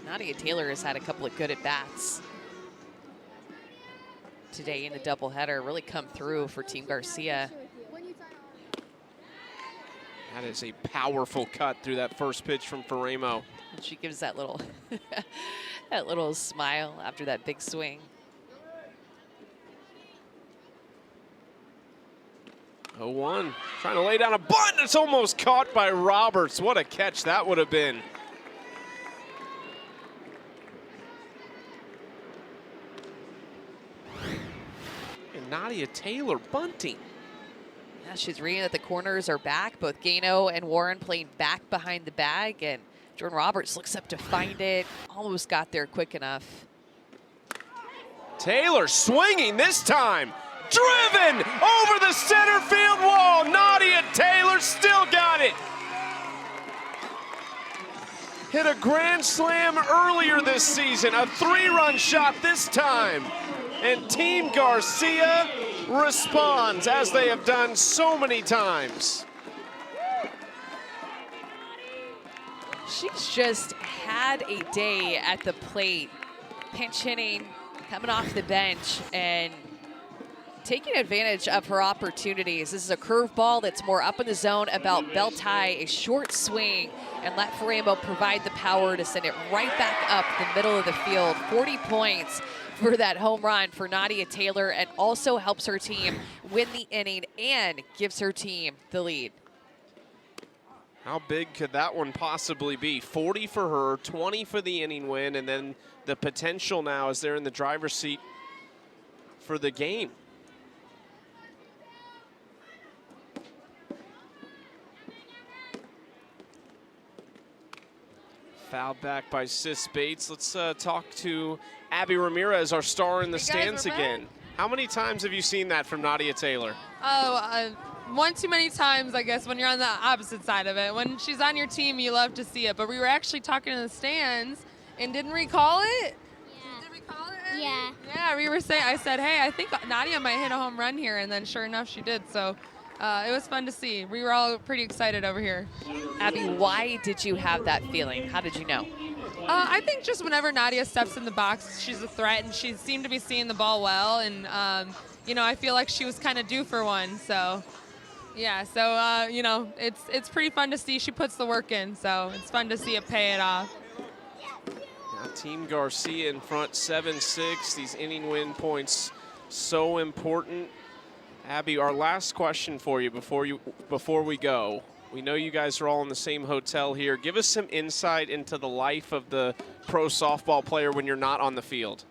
Nadia Taylor has had a couple of good at-bats. today in the doubleheader really come through for Team Garcia. That is a powerful cut through that first pitch from Faremo. And she gives that little, that little smile after that big swing. 0-1, trying to lay down a bunt. It's almost caught by Roberts. What a catch that would have been. And Nadia Taylor bunting. Yeah, she's reading that the corners are back. Both Gano and Warren playing back behind the bag, and Jordan Roberts looks up to find it. Almost got there quick enough. Taylor swinging this time. Driven over the center field wall. Nadia Taylor still got it. Hit a grand slam earlier this season. A 3-run shot this time. And Team Garcia responds, as they have done so many times. She's just had a day at the plate, pinch hitting, coming off the bench, and taking advantage of her opportunities. This is a curveball that's more up in the zone about belt high, a short swing, and let Faremo provide the power to send it right back up the middle of the field. 40 points for that home run for Nadia Taylor, and also helps her team win the inning and gives her team the lead. How big could that one possibly be? 40 for her, 20 for the inning win, and then the potential now is they're in the driver's seat for the game. Fouled back by Sis Bates. Let's talk to Abby Ramirez, our star in the stands again. How many times have you seen that from Nadia Taylor? Oh, one too many times, I guess, when you're on the opposite side of it. When she's on your team, you love to see it. But we were actually talking in the stands and didn't recall it. Yeah. Did we call it? Yeah. Yeah, we were saying, I said, hey, I think Nadia might hit a home run here, and then sure enough, she did. So it was fun to see. We were all pretty excited over here. Abby, why did you have that feeling? How did you know? I think just whenever Nadia steps in the box, she's a threat, and she seemed to be seeing the ball well. And, you know, I feel like she was kind of due for one. So, yeah, so, you know, it's pretty fun to see she puts the work in. So it's fun to see it pay it off. Now Team Garcia in front 7-6. These inning win points so important. Abby, our last question for you before we go. We know you guys are all in the same hotel here. Give us some insight into the life of the pro softball player when you're not on the field.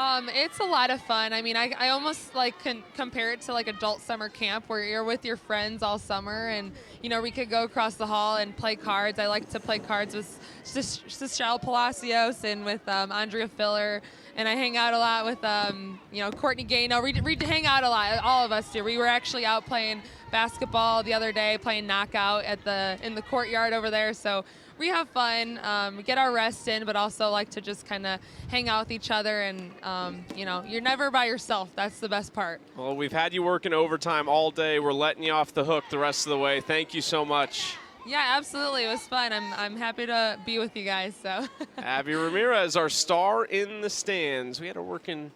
It's a lot of fun. I mean, I almost like compare it to like adult summer camp where you're with your friends all summer, and you know, we could go across the hall and play cards. I like to play cards with Michelle Palacios and with Andrea Filler, and I hang out a lot with you know, Courtney Gano. We hang out a lot. All of us do. We were actually out playing basketball the other day, playing knockout in the courtyard over there. So we have fun, get our rest in, but also like to just kind of hang out with each other. And you know, you're never by yourself. That's the best part. Well, we've had you working overtime all day. We're letting you off the hook the rest of the way. Thank you so much. Yeah, absolutely. It was fun. I'm happy to be with you guys. So. Abby Ramirez, our star in the stands. We had her working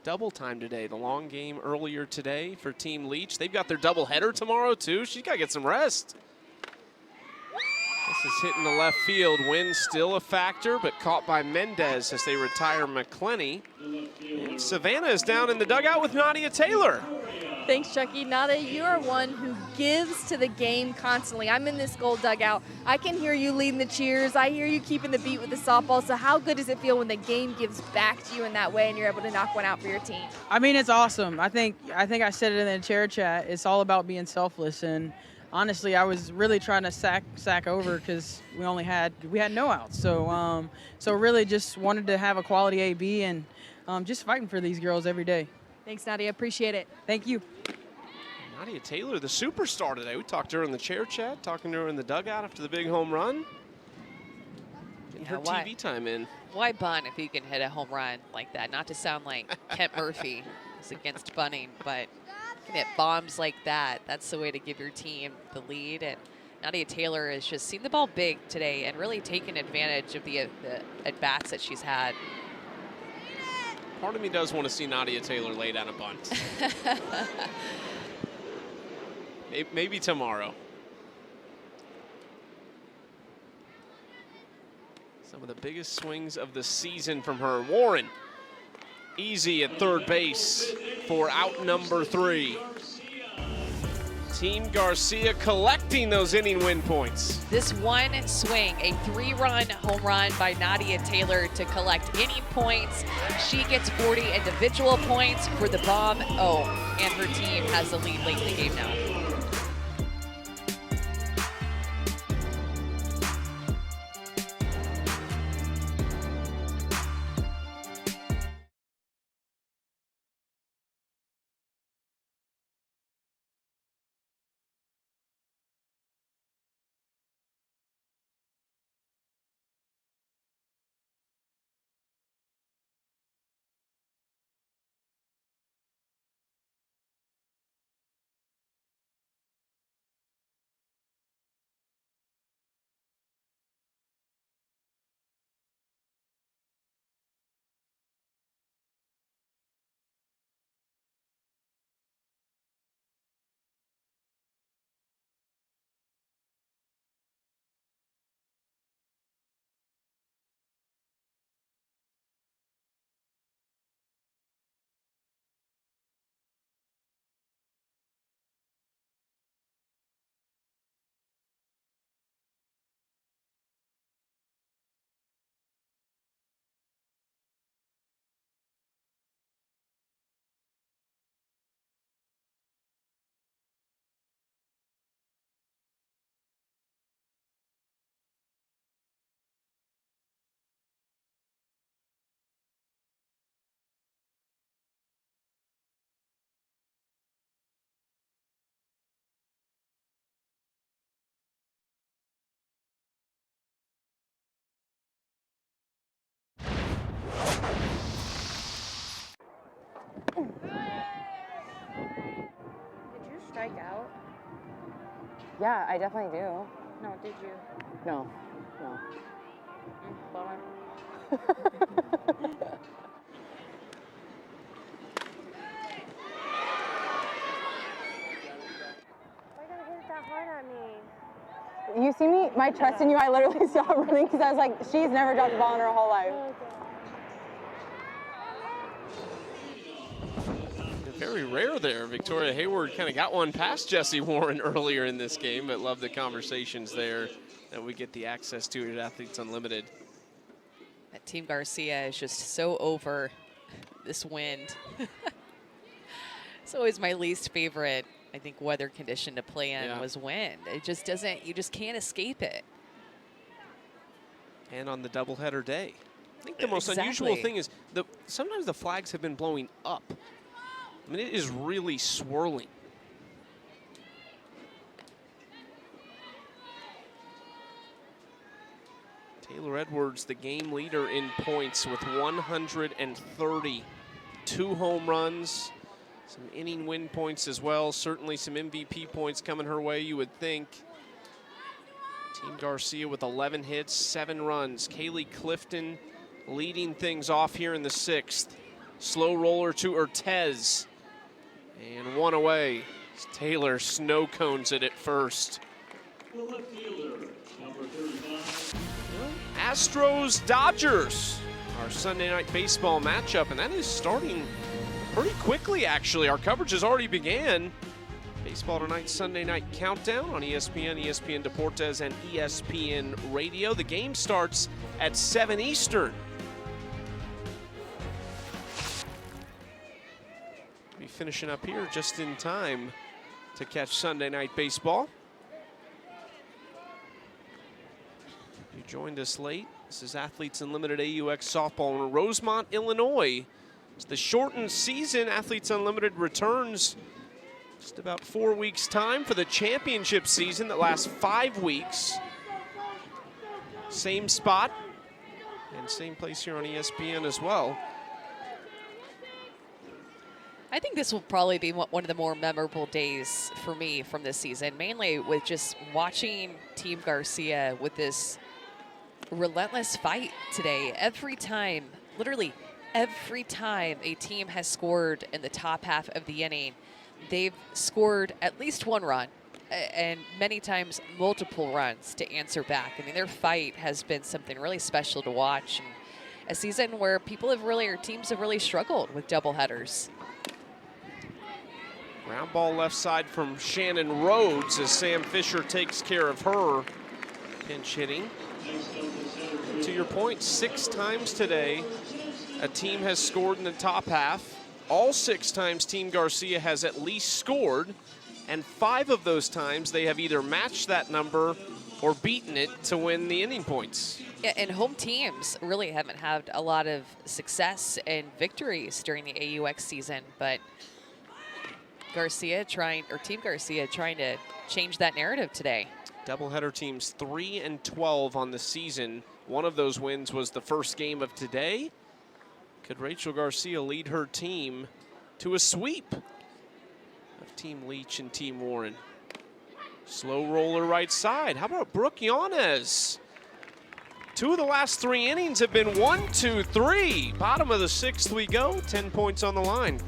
double time today. The long game earlier today for Team Leach. They've got their doubleheader tomorrow too. She's got to get some rest. This is hitting the left field. Wind still a factor, but caught by Mendez as they retire McClenny. And Savannah is down in the dugout with Nadia Taylor. Thanks, Chucky. Nadia, you are one who gives to the game constantly. I'm in this gold dugout. I can hear you leading the cheers. I hear you keeping the beat with the softball. So how good does it feel when the game gives back to you in that way and you're able to knock one out for your team? I mean, it's awesome. I think I said it in the chair chat. It's all about being selfless. And honestly, I was really trying to sack over because we had no outs. So so really just wanted to have a quality AB and just fighting for these girls every day. Thanks, Nadia. Appreciate it. Thank you. Nadia Taylor, the superstar today. We talked to her in the chair chat, talking to her in the dugout after the big home run. Getting her TV time in. Why bunt if you can hit a home run like that? Not to sound like Kent Murphy is against bunting, but you can hit bombs like that. That's the way to give your team the lead. And Nadia Taylor has just seen the ball big today and really taken advantage of the at-bats that she's had. Part of me does want to see Nadia Taylor lay down a bunt. Maybe tomorrow. Some of the biggest swings of the season from her. Warren, easy at third base for out number 3. Team Garcia collecting those inning win points. This one swing, a 3-run home run by Nadia Taylor to collect inning points. She gets 40 individual points for the bomb. Oh, and her team has the lead late in the game now. Did you strike out? Yeah, I definitely do. No, did you? No, no. Bummer. Why gotta hit it that hard at me? You see me? My trust in you, I literally stopped running because I was like, she's never dropped the ball in her whole life. Very rare there. Victoria Hayward kind of got one past Jessie Warren earlier in this game, but love the conversations there that we get the access to at Athletes Unlimited. That Team Garcia is just so over this wind. It's always my least favorite, I think, weather condition to play in was wind. It just doesn't, you just can't escape it. And on the doubleheader day. I think the most unusual thing is sometimes the flags have been blowing up. I mean, it is really swirling. Taylor Edwards, the game leader in points with 130. 2 home runs, some inning win points as well. Certainly some MVP points coming her way, you would think. Team Garcia with 11 hits, 7 runs. Kaylee Clifton leading things off here in the 6th. Slow roller to Ortez. And 1 away. Taylor snow cones it at first. The left fielder, number 35. Astros Dodgers, our Sunday night baseball matchup, and that is starting pretty quickly actually. Our coverage has already began. Baseball Tonight Sunday Night Countdown on ESPN, ESPN Deportes, and ESPN Radio. The game starts at 7 Eastern. Be finishing up here just in time to catch Sunday Night Baseball. You joined us late. This is Athletes Unlimited AUX Softball in Rosemont, Illinois. It's the shortened season. Athletes Unlimited returns just about 4 weeks' time for the championship season that lasts 5 weeks. Same spot and same place here on ESPN as well. I think this will probably be one of the more memorable days for me from this season, mainly with just watching Team Garcia with this relentless fight today. Every time, literally every time a team has scored in the top half of the inning, they've scored at least one run and many times multiple runs to answer back. I mean, their fight has been something really special to watch. And a season where or teams have really struggled with doubleheaders. Ground ball left side from Shannon Rhodes as Sam Fisher takes care of her pinch hitting. And to your point, 6 times today, a team has scored in the top half. All 6 times Team Garcia has at least scored, and 5 of those times they have either matched that number or beaten it to win the inning points. Yeah, and home teams really haven't had a lot of success and victories during the AUX season, but Team Garcia trying to change that narrative today. Doubleheader teams 3-12 on the season. One of those wins was the first game of today. Could Rachel Garcia lead her team to a sweep of Team Leach and Team Warren? Slow roller right side. How about Brooke Yanez? 2 of the last 3 innings have been 1, 2, 3. Bottom of the 6th we go. 10 points on the line.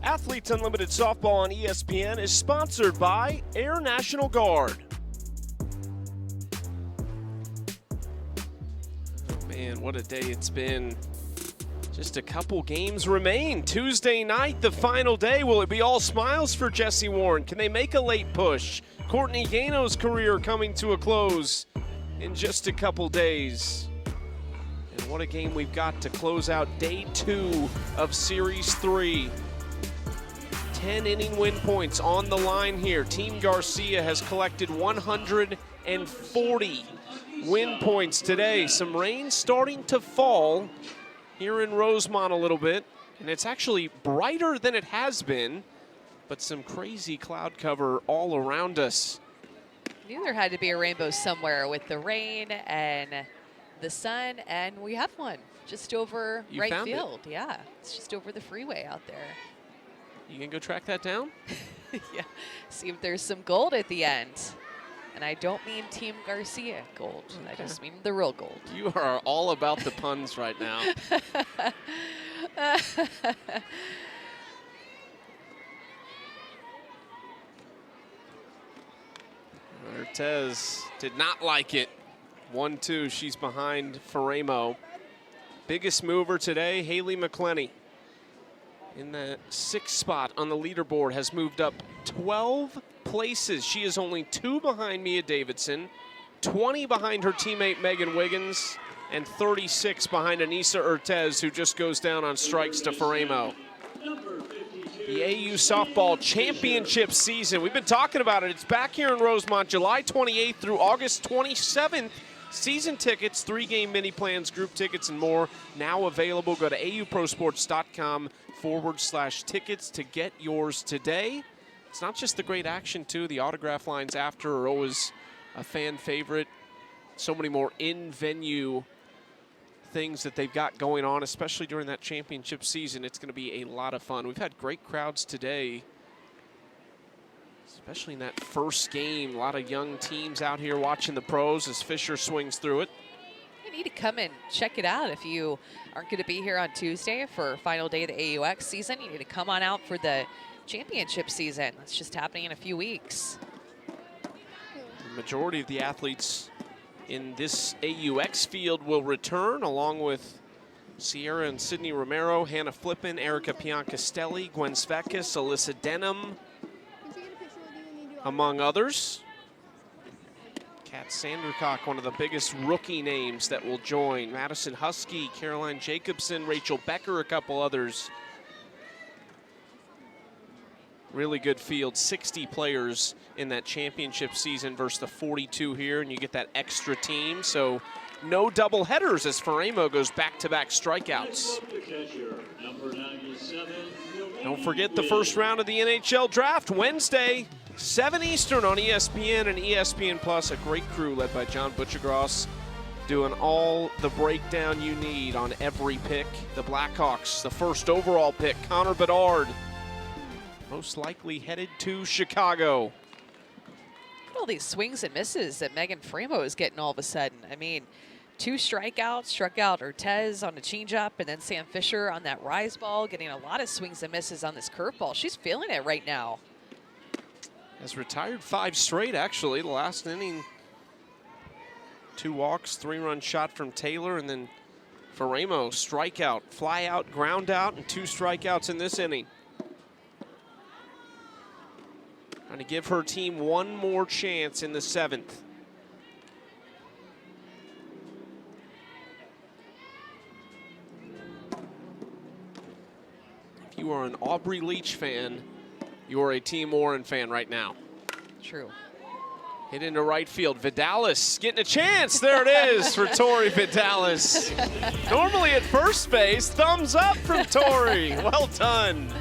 Athletes Unlimited Softball on ESPN is sponsored by Air National Guard. Oh man, what a day it's been. Just a couple games remain. Tuesday night, the final day. Will it be all smiles for Jessie Warren? Can they make a late push? Courtney Gano's career coming to a close in just a couple days. And what a game we've got to close out day 2 of Series 3. 10 inning win points on the line here. Team Garcia has collected 140 win points today. Some rain starting to fall here in Rosemont a little bit, and it's actually brighter than it has been, but some crazy cloud cover all around us. Knew there had to be a rainbow somewhere with the rain and the sun, and we have one just over right field. Yeah, it's just over the freeway out there. You can go track that down? Yeah, see if there's some gold at the end. And I don't mean Team Garcia gold. Okay. I just mean the real gold. You are all about the puns right now. Ortez did not like it. 1-2, she's behind Faremo. Biggest mover today, Haley McClenny. In the 6th spot on the leaderboard, has moved up 12 places. She is only 2 behind Mia Davidson, 20 behind her teammate Megan Wiggins, and 36 behind Anissa Ortez, who just goes down on strikes to Faremo. The AU Softball Championship season, we've been talking about it. It's back here in Rosemont, July 28th through August 27th. Season tickets, 3-game mini plans, group tickets, and more now available. Go to auprosports.com/tickets to get yours today. It's not just the great action, too. The autograph lines after are always a fan favorite. So many more in-venue things that they've got going on, especially during that championship season. It's going to be a lot of fun. We've had great crowds today, especially in that first game. A lot of young teams out here watching the pros as Fisher swings through it. You need to come and check it out if you aren't going to be here on Tuesday for final day of the AUX season. You need to come on out for the championship season. That's just happening in a few weeks. The majority of the athletes in this AUX field will return, along with Sierra and Sydney Romero, Hannah Flippin, Erica Piancastelli, Gwen Svekis, Alyssa Denham, among others. Kat Sandercock, one of the biggest rookie names that will join. Madison Husky, Caroline Jacobson, Rachel Becker, a couple others. Really good field, 60 players in that championship season versus the 42 here, and you get that extra team. So no double headers as Faremo goes back-to-back strikeouts. Don't forget the first round of the NHL draft Wednesday, 7 Eastern on ESPN and ESPN Plus. A great crew led by John Butchergross doing all the breakdown you need on every pick. The Blackhawks, the first overall pick, Connor Bedard, most likely headed to Chicago. Look at all these swings and misses that Megan Faremo is getting all of a sudden. I mean, 2 strikeouts, struck out Ortez on a changeup, and then Sam Fisher on that rise ball, getting a lot of swings and misses on this curveball. She's feeling it right now. Has retired 5 straight, actually. The last inning, 2 walks, 3-run shot from Taylor, and then Faremo, strikeout, fly out, ground out, and 2 strikeouts in this inning. Trying to give her team one more chance in the 7th. If you are an Aubrey Leach fan, you are a Team Warren fan right now. True. Hit into right field. Vidalis getting a chance. There it is for Tori Vidalis. Normally at first base. Thumbs up from Tori. Well done.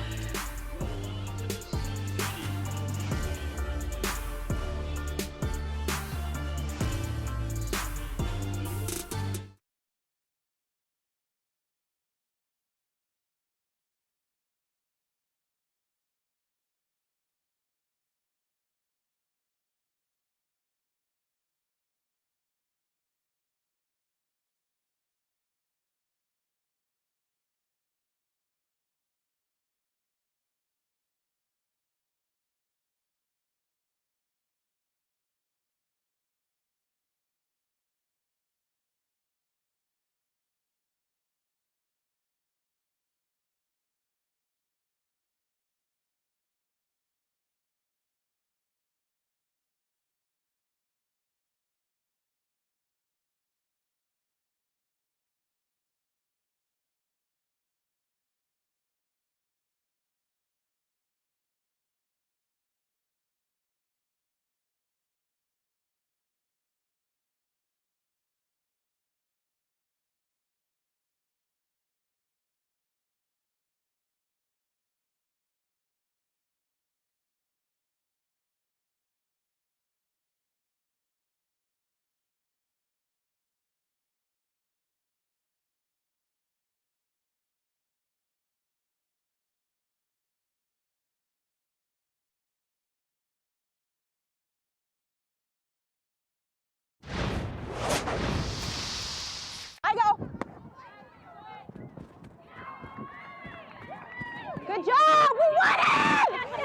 Good job! We won it!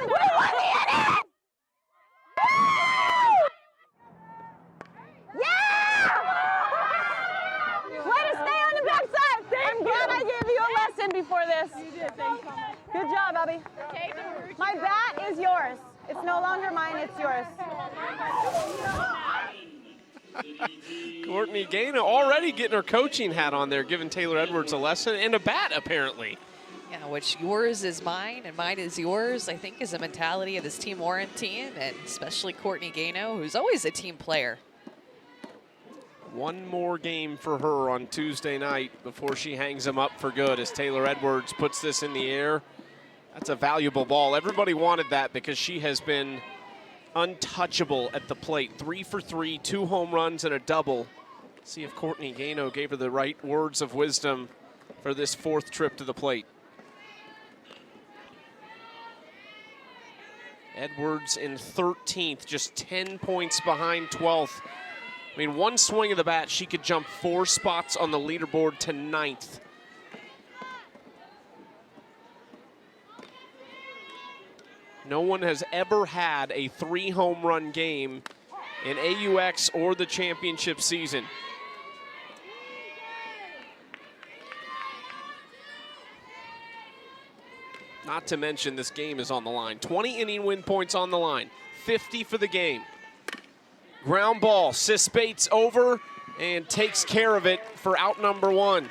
We won the inning! Yeah! Way to stay on the backside! I'm glad I gave you a lesson before this. You did, thanks. Good job, Abby. My bat is yours. It's no longer mine, it's yours. Courtney Gaina already getting her coaching hat on there, giving Taylor Edwards a lesson and a bat, apparently. Yeah, which yours is mine and mine is yours, I think is the mentality of this Team Warren team, and especially Courtney Gaino, who's always a team player. One more game for her on Tuesday night before she hangs them up for good as Taylor Edwards puts this in the air. That's a valuable ball. Everybody wanted that because she has been untouchable at the plate. 3 for 3, 2 home runs and a double. See if Courtney Gano gave her the right words of wisdom for this 4th trip to the plate. Edwards in 13th, just 10 points behind 12th. I mean, one swing of the bat, she could jump 4 spots on the leaderboard to 9th. No one has ever had a 3 home run game in AUX or the championship season. Not to mention this game is on the line. 20 inning win points on the line. 50 for the game. Ground ball, Sis Bates over and takes care of it for out number 1.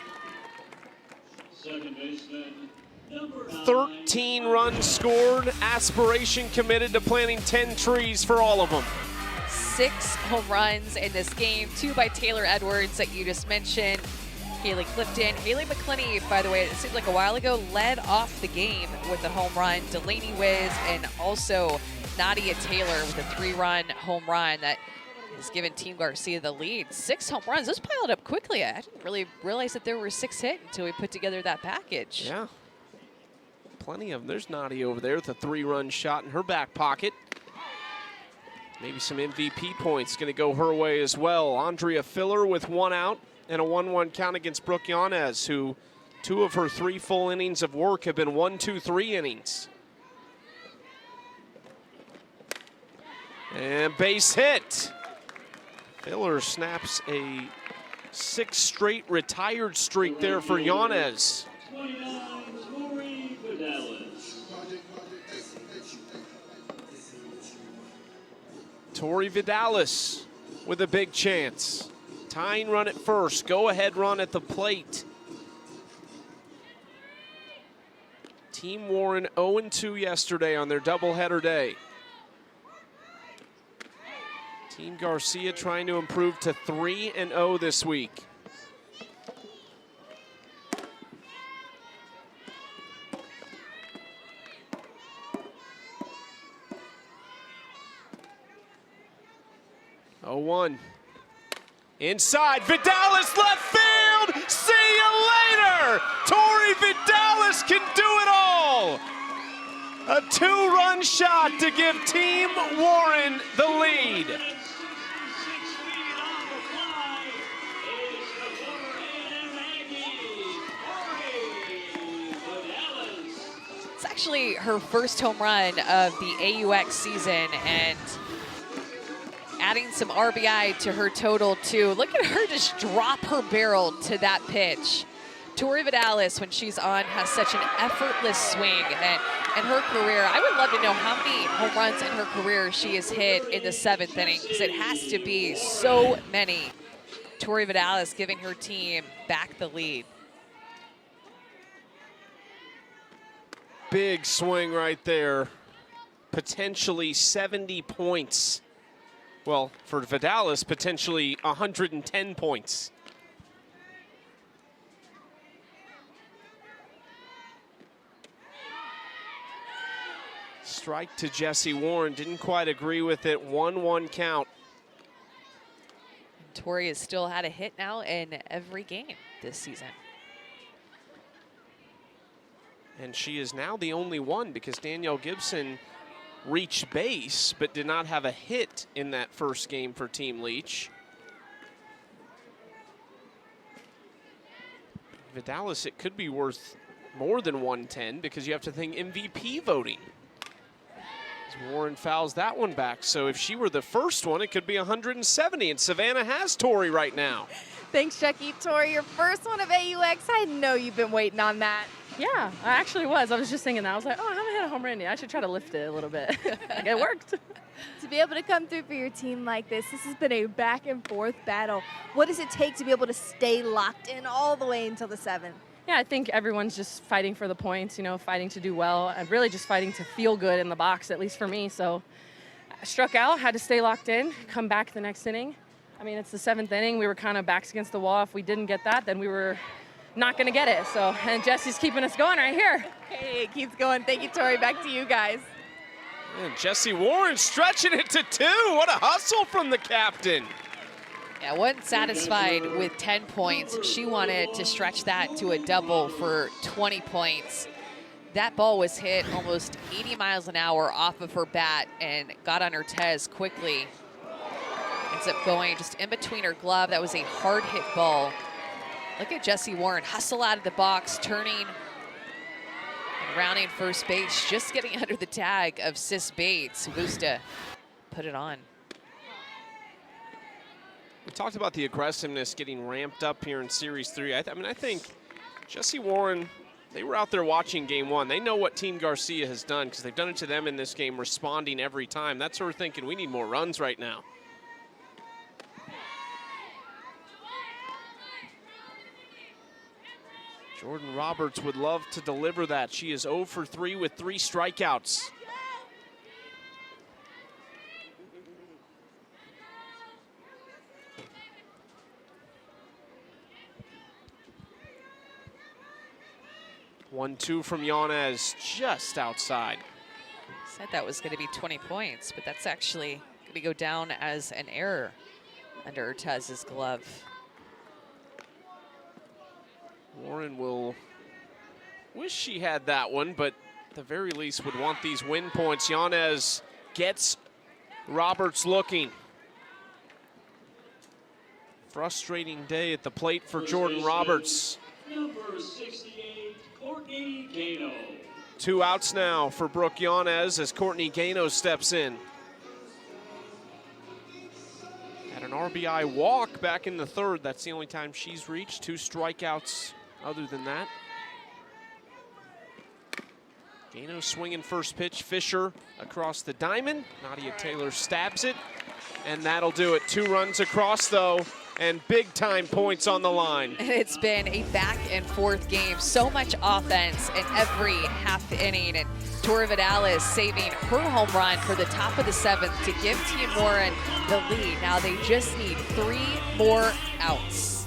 Second baseman, number 9. 13 runs scored. Aspiration committed to planting 10 trees for all of them. 6 home runs in this game, 2 by Taylor Edwards that you just mentioned. Haley Clifton. Haley McClenny, by the way, it seemed like a while ago, led off the game with a home run. Delaney Wiz and also Nadia Taylor with a 3-run home run that has given Team Garcia the lead. 6 home runs. Those piled up quickly. I didn't really realize that there were 6 hit until we put together that package. Yeah. Plenty of them. There's Nadia over there with a 3-run shot in her back pocket. Maybe some MVP points going to go her way as well. Andrea Filler with 1 out. And a 1-1 count against Brooke Yanez, who 2 of her 3 full innings of work have been 1, 2, 3 innings. And base hit. Filler snaps a 6 straight retired streak there for Yanez. 29, Tori Vidalis. Tori Vidalis with a big chance. Tying run at first, go-ahead run at the plate. Team Warren 0-2 yesterday on their doubleheader day. Team Garcia trying to improve to 3-0 this week. Oh, 1. Inside, Vidalis left field. See you later. Tori Vidalis can do it all. A 2-run shot to give Team Warren the lead. It's actually her first home run of the AUX season, and adding some RBI to her total too. Look at her just drop her barrel to that pitch. Tori Vidalis, when she's on, has such an effortless swing in her career. I would love to know how many home runs in her career she has hit in the 7th inning, because it has to be so many. Tori Vidalis giving her team back the lead. Big swing right there. Potentially 70 points. Well, for Vidalis, potentially 110 points. Strike to Jessie Warren, didn't quite agree with it. 1-1 count. Tori has still had a hit now in every game this season. And she is now the only one, because Danielle Gibson reached base but did not have a hit in that first game for Team Leach. Vidalis, it could be worth more than 110, because you have to think MVP voting. As Warren fouls that one back, so if she were the first one, it could be 170, and Savannah has Tori right now. Thanks, Chucky. Tori, your first one of AUX. I know you've been waiting on that. Yeah, I actually was. I was just thinking that. I was like, oh, I haven't hit a home run yet. I should try to lift it a little bit. Like, it worked. To be able to come through for your team like this has been a back and forth battle. What does it take to be able to stay locked in all the way until the 7th? Yeah, I think everyone's just fighting for the points, you know, fighting to do well, and really just fighting to feel good in the box, at least for me. So I struck out, had to stay locked in, come back the next inning. I mean, it's the 7th inning. We were kind of backs against the wall. If we didn't get that, then we were not going to get it. So, and Jesse's keeping us going right here. Hey, it keeps going. Thank you, Tori. Back to you guys. And Jessie Warren stretching it to 2. What a hustle from the captain. Yeah, wasn't satisfied with 10 points. She wanted to stretch that to a double for 20 points. That ball was hit almost 80 miles an hour off of her bat and got on her tez quickly. Ends up going just in between her glove. That was a hard hit ball. Look at Jessie Warren hustle out of the box, turning and rounding first base, just getting under the tag of Sis Bates, who goes to put it on. We talked about the aggressiveness getting ramped up here in Series 3. I mean, I think Jessie Warren, they were out there watching Game 1. They know what Team Garcia has done because they've done it to them in this game, responding every time. That's her thinking, we need more runs right now. Jordan Roberts would love to deliver that. She is 0 for 3 with 3 strikeouts. One-two from Yanez, just outside. Said that was going to be 20 points, but that's actually going to go down as an error under Ortez's glove. Warren will wish she had that one, but at the very least would want these win points. Yanez gets Roberts looking. Frustrating day at the plate for Jordan Roberts. Number 68, Courtney Gano. 2 outs now for Brooke Yanez as Courtney Gano steps in. Had an RBI walk back in the 3rd. That's the only time she's reached. 2 strikeouts other than that. Gano swinging first pitch. Fisher across the diamond. Nadia Taylor stabs it, and that'll do it. 2 runs across, though, and big-time points on the line. It's been a back-and-forth game. So much offense in every half inning, and Tori Vidalis saving her home run for the top of the 7th to give Team Warren the lead. Now they just need 3 more outs.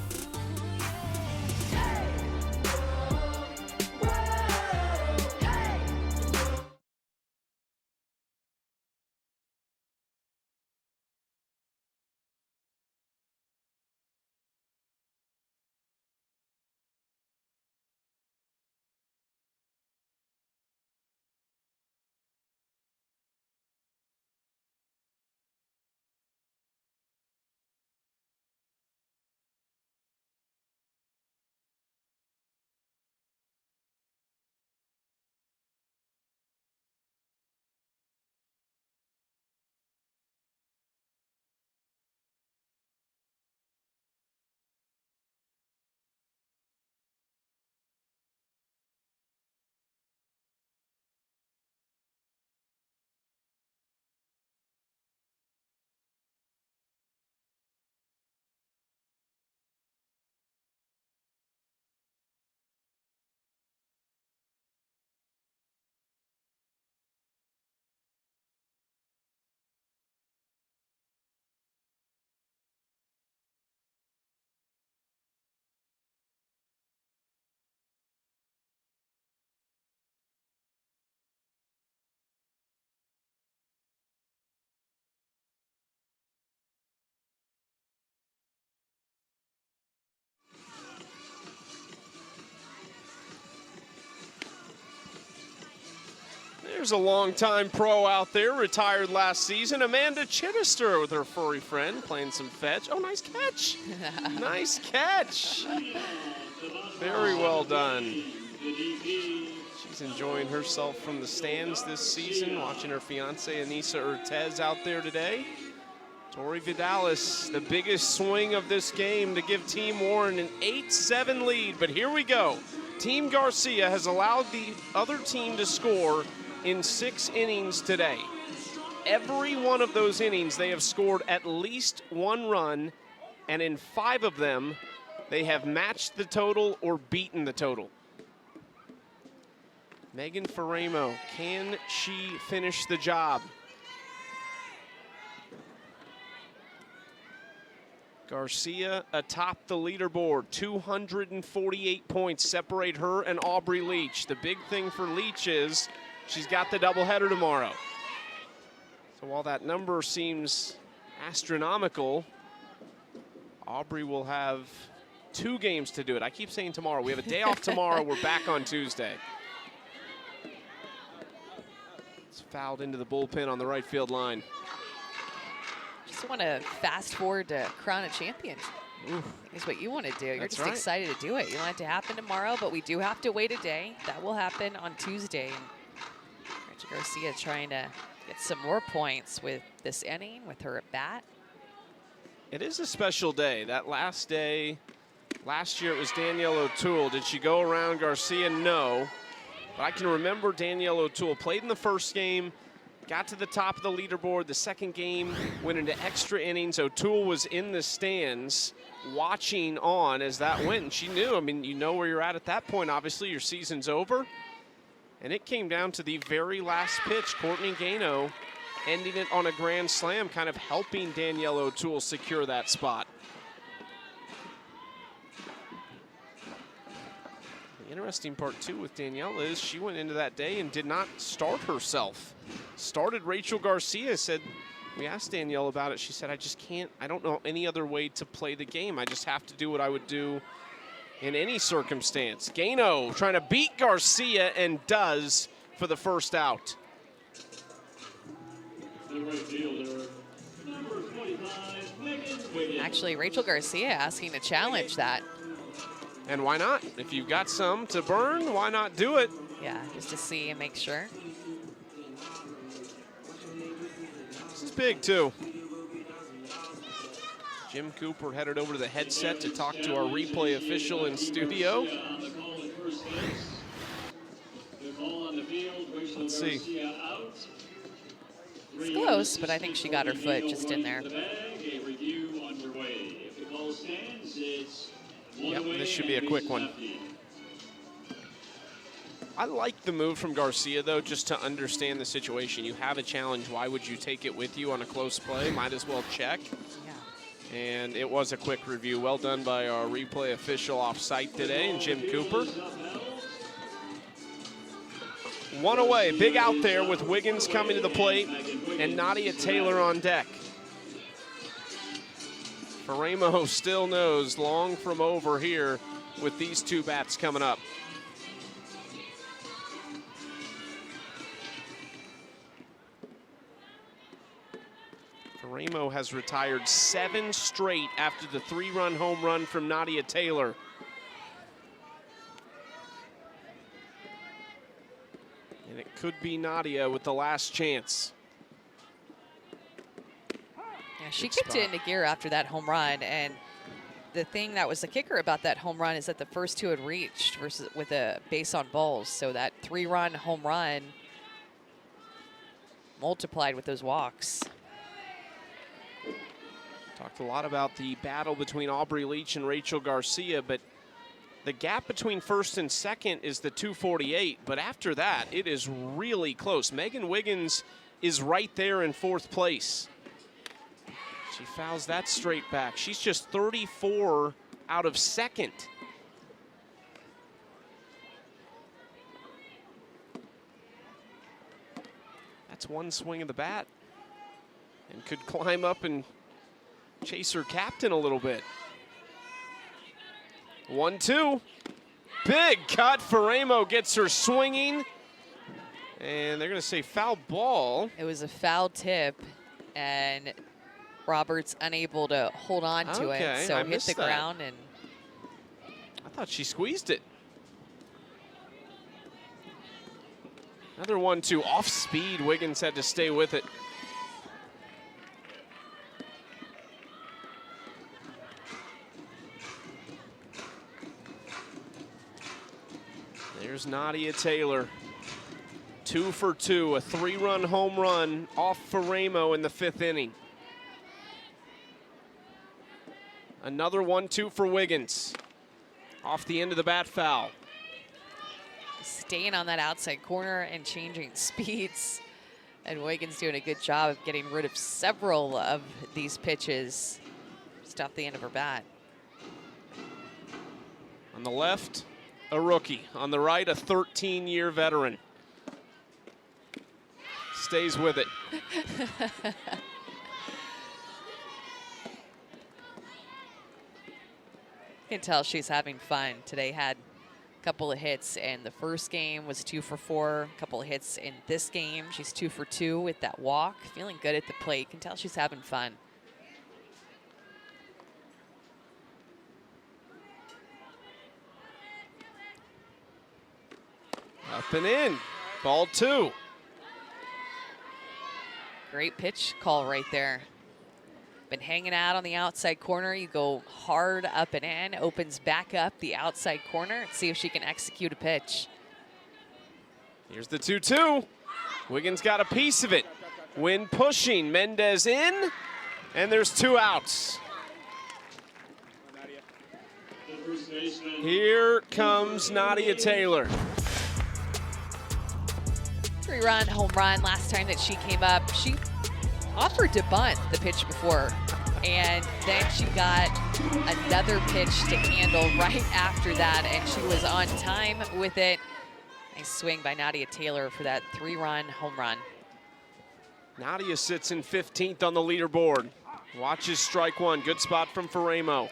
There's a longtime pro out there, retired last season, Amanda Chittister with her furry friend, playing some fetch. Oh, nice catch. Nice catch. Very well done. She's enjoying herself from the stands this season, watching her fiance, Anissa Ortez, out there today. Tori Vidalis, the biggest swing of this game to give Team Warren an 8-7 lead. But here we go. Team Garcia has allowed the other team to score in 6 innings today. Every one of those innings, they have scored at least 1 run, and in 5 of them, they have matched the total or beaten the total. Megan Faramo, can she finish the job? Garcia atop the leaderboard. 248 points separate her and Aubrey Leach. The big thing for Leach is she's got the doubleheader tomorrow. So while that number seems astronomical, Aubrey will have 2 games to do it. I keep saying tomorrow. We have a day off tomorrow. We're back on Tuesday. It's fouled into the bullpen on the right field line. Just want to fast forward to crown a champion. Is what you want to do. You're That's just right. excited to do it. You want it to happen tomorrow, but we do have to wait a day. That will happen on Tuesday. And Rachel Garcia trying to get some more points with this inning, with her at bat. It is a special day. That last day, last year it was Danielle O'Toole. Did she go around Garcia? No. But I can remember Danielle O'Toole played in the first game, got to the top of the leaderboard. The second game went into extra innings. O'Toole was in the stands watching on as that went. And she knew, I mean, you know where you're at that point. Obviously, your season's over. And it came down to the very last pitch. Courtney Gano ending it on a grand slam, kind of helping Danielle O'Toole secure that spot. The interesting part, too, with Danielle is she went into that day and did not start herself. Started Rachel Garcia, said, we asked Danielle about it. She said, I just can't, I don't know any other way to play the game. I just have to do what I would do in any circumstance. Gano trying to beat Garcia and does for the first out. Actually, Rachel Garcia asking to challenge that. And why not? If you've got some to burn, why not do it? Yeah, just to see and make sure. This is big, too. Jim Cooper headed over to the headset to talk to our replay official in studio. Let's see. It's close, but I think she got her foot just in there. Yep, this should be a quick one. I like the move from Garcia, though, just to understand the situation. You have a challenge. Why would you take it with you on a close play? Might as well check. Yeah. And it was a quick review. Well done by our replay official off-site today, and Jim Cooper. One away. Big out there with Wiggins coming to the plate and Nadia Taylor on deck. Faremo still knows long from over here with these two bats coming up. Faremo has retired 7 straight after the 3-run home run from Nadia Taylor. And it could be Nadia with the last chance. Yeah, she kicked it into gear after that home run, and the thing that was the kicker about that home run is that the first 2 had reached versus with a base on balls. So that 3-run home run multiplied with those walks. Talked a lot about the battle between Aubrey Leach and Rachel Garcia, but the gap between first and second is the 248, but after that, it is really close. Megan Wiggins is right there in 4th place. She fouls that straight back. She's just 34 out of 2nd. That's one swing of the bat and could climb up and chase her captain a little bit. 1-2. Big cut. Faremo gets her swinging. And they're going to say foul ball. It was a foul tip, and Roberts unable to hold on to it, so hit the ground. And I thought she squeezed it. Another 1-2 off speed. Wiggins had to stay with it. There's Nadia Taylor. 2 for 2, a 3-run home run off Faremo in the 5th inning. Another 1-2 for Wiggins. Off the end of the bat foul. staying on that outside corner and changing speeds. And Wiggins doing a good job of getting rid of several of these pitches. just off the end of her bat. On the left, a rookie. On the right, a 13-year veteran. Stays with it. You can tell she's having fun. Today had a couple of hits, and the first game was 2 for 4. A couple of hits in this game. She's 2 for 2 with that walk. Feeling good at the plate. You can tell she's having fun. Up and in. Ball 2. Great pitch call right there. Been hanging out on the outside corner. You go hard up and in, opens back up the outside corner. See if she can execute a pitch. Here's the 2-2. Wiggins got a piece of it. Wynn pushing, Mendez in, and there's 2 outs. Here comes Nadia Taylor. 3-run home run last time that she came up. She offered to bunt the pitch before, and then she got another pitch to handle right after that, and she was on time with it. Nice swing by Nadia Taylor for that 3-run home run. Nadia sits in 15th on the leaderboard. Watches strike 1. Good spot from Faremo.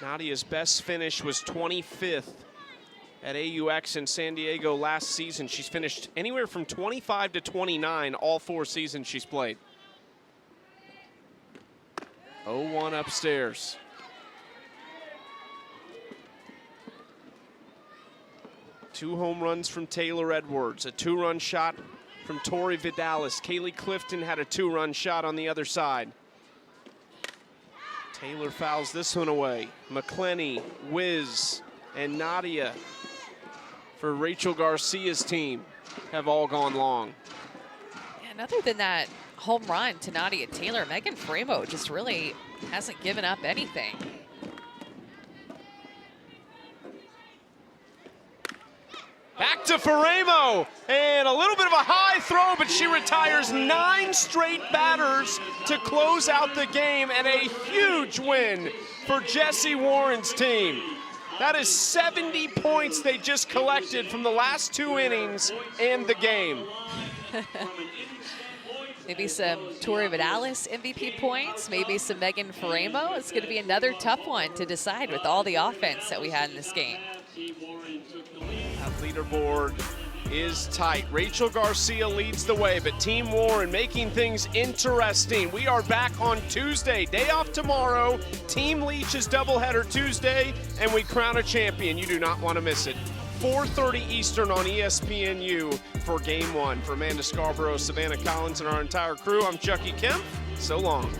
Nadia's best finish was 25th at AUX in San Diego last season. She's finished anywhere from 25 to 29 all 4 seasons she's played. 0-1 upstairs. Two home runs from Taylor Edwards, a 2-run shot from Tori Vidalis. Kaylee Clifton had a 2-run shot on the other side. Taylor fouls this one away. McClenny, Wiz, and Nadia for Rachel Garcia's team have all gone long. Yeah, and other than that home run to Nadia Taylor, Megan Faremo just really hasn't given up anything. Back to Faremo, and a little bit of a high throw, but she retires 9 straight batters to close out the game, and a huge win for Jessie Warren's team. That is 70 points they just collected from the last 2 innings and the game. Maybe some Tori Vidalis MVP points, maybe some Megan Faremo. It's going to be another tough one to decide with all the offense that we had in this game. That leaderboard is tight. Rachel Garcia leads the way, but Team Warren making things interesting. We are back on Tuesday, day off tomorrow. Team Leach's doubleheader Tuesday, and we crown a champion. You do not want to miss it. 4:30 Eastern on ESPNU for Game 1. For Amanda Scarborough, Savannah Collins, and our entire crew, I'm Chucky Kemp. So long.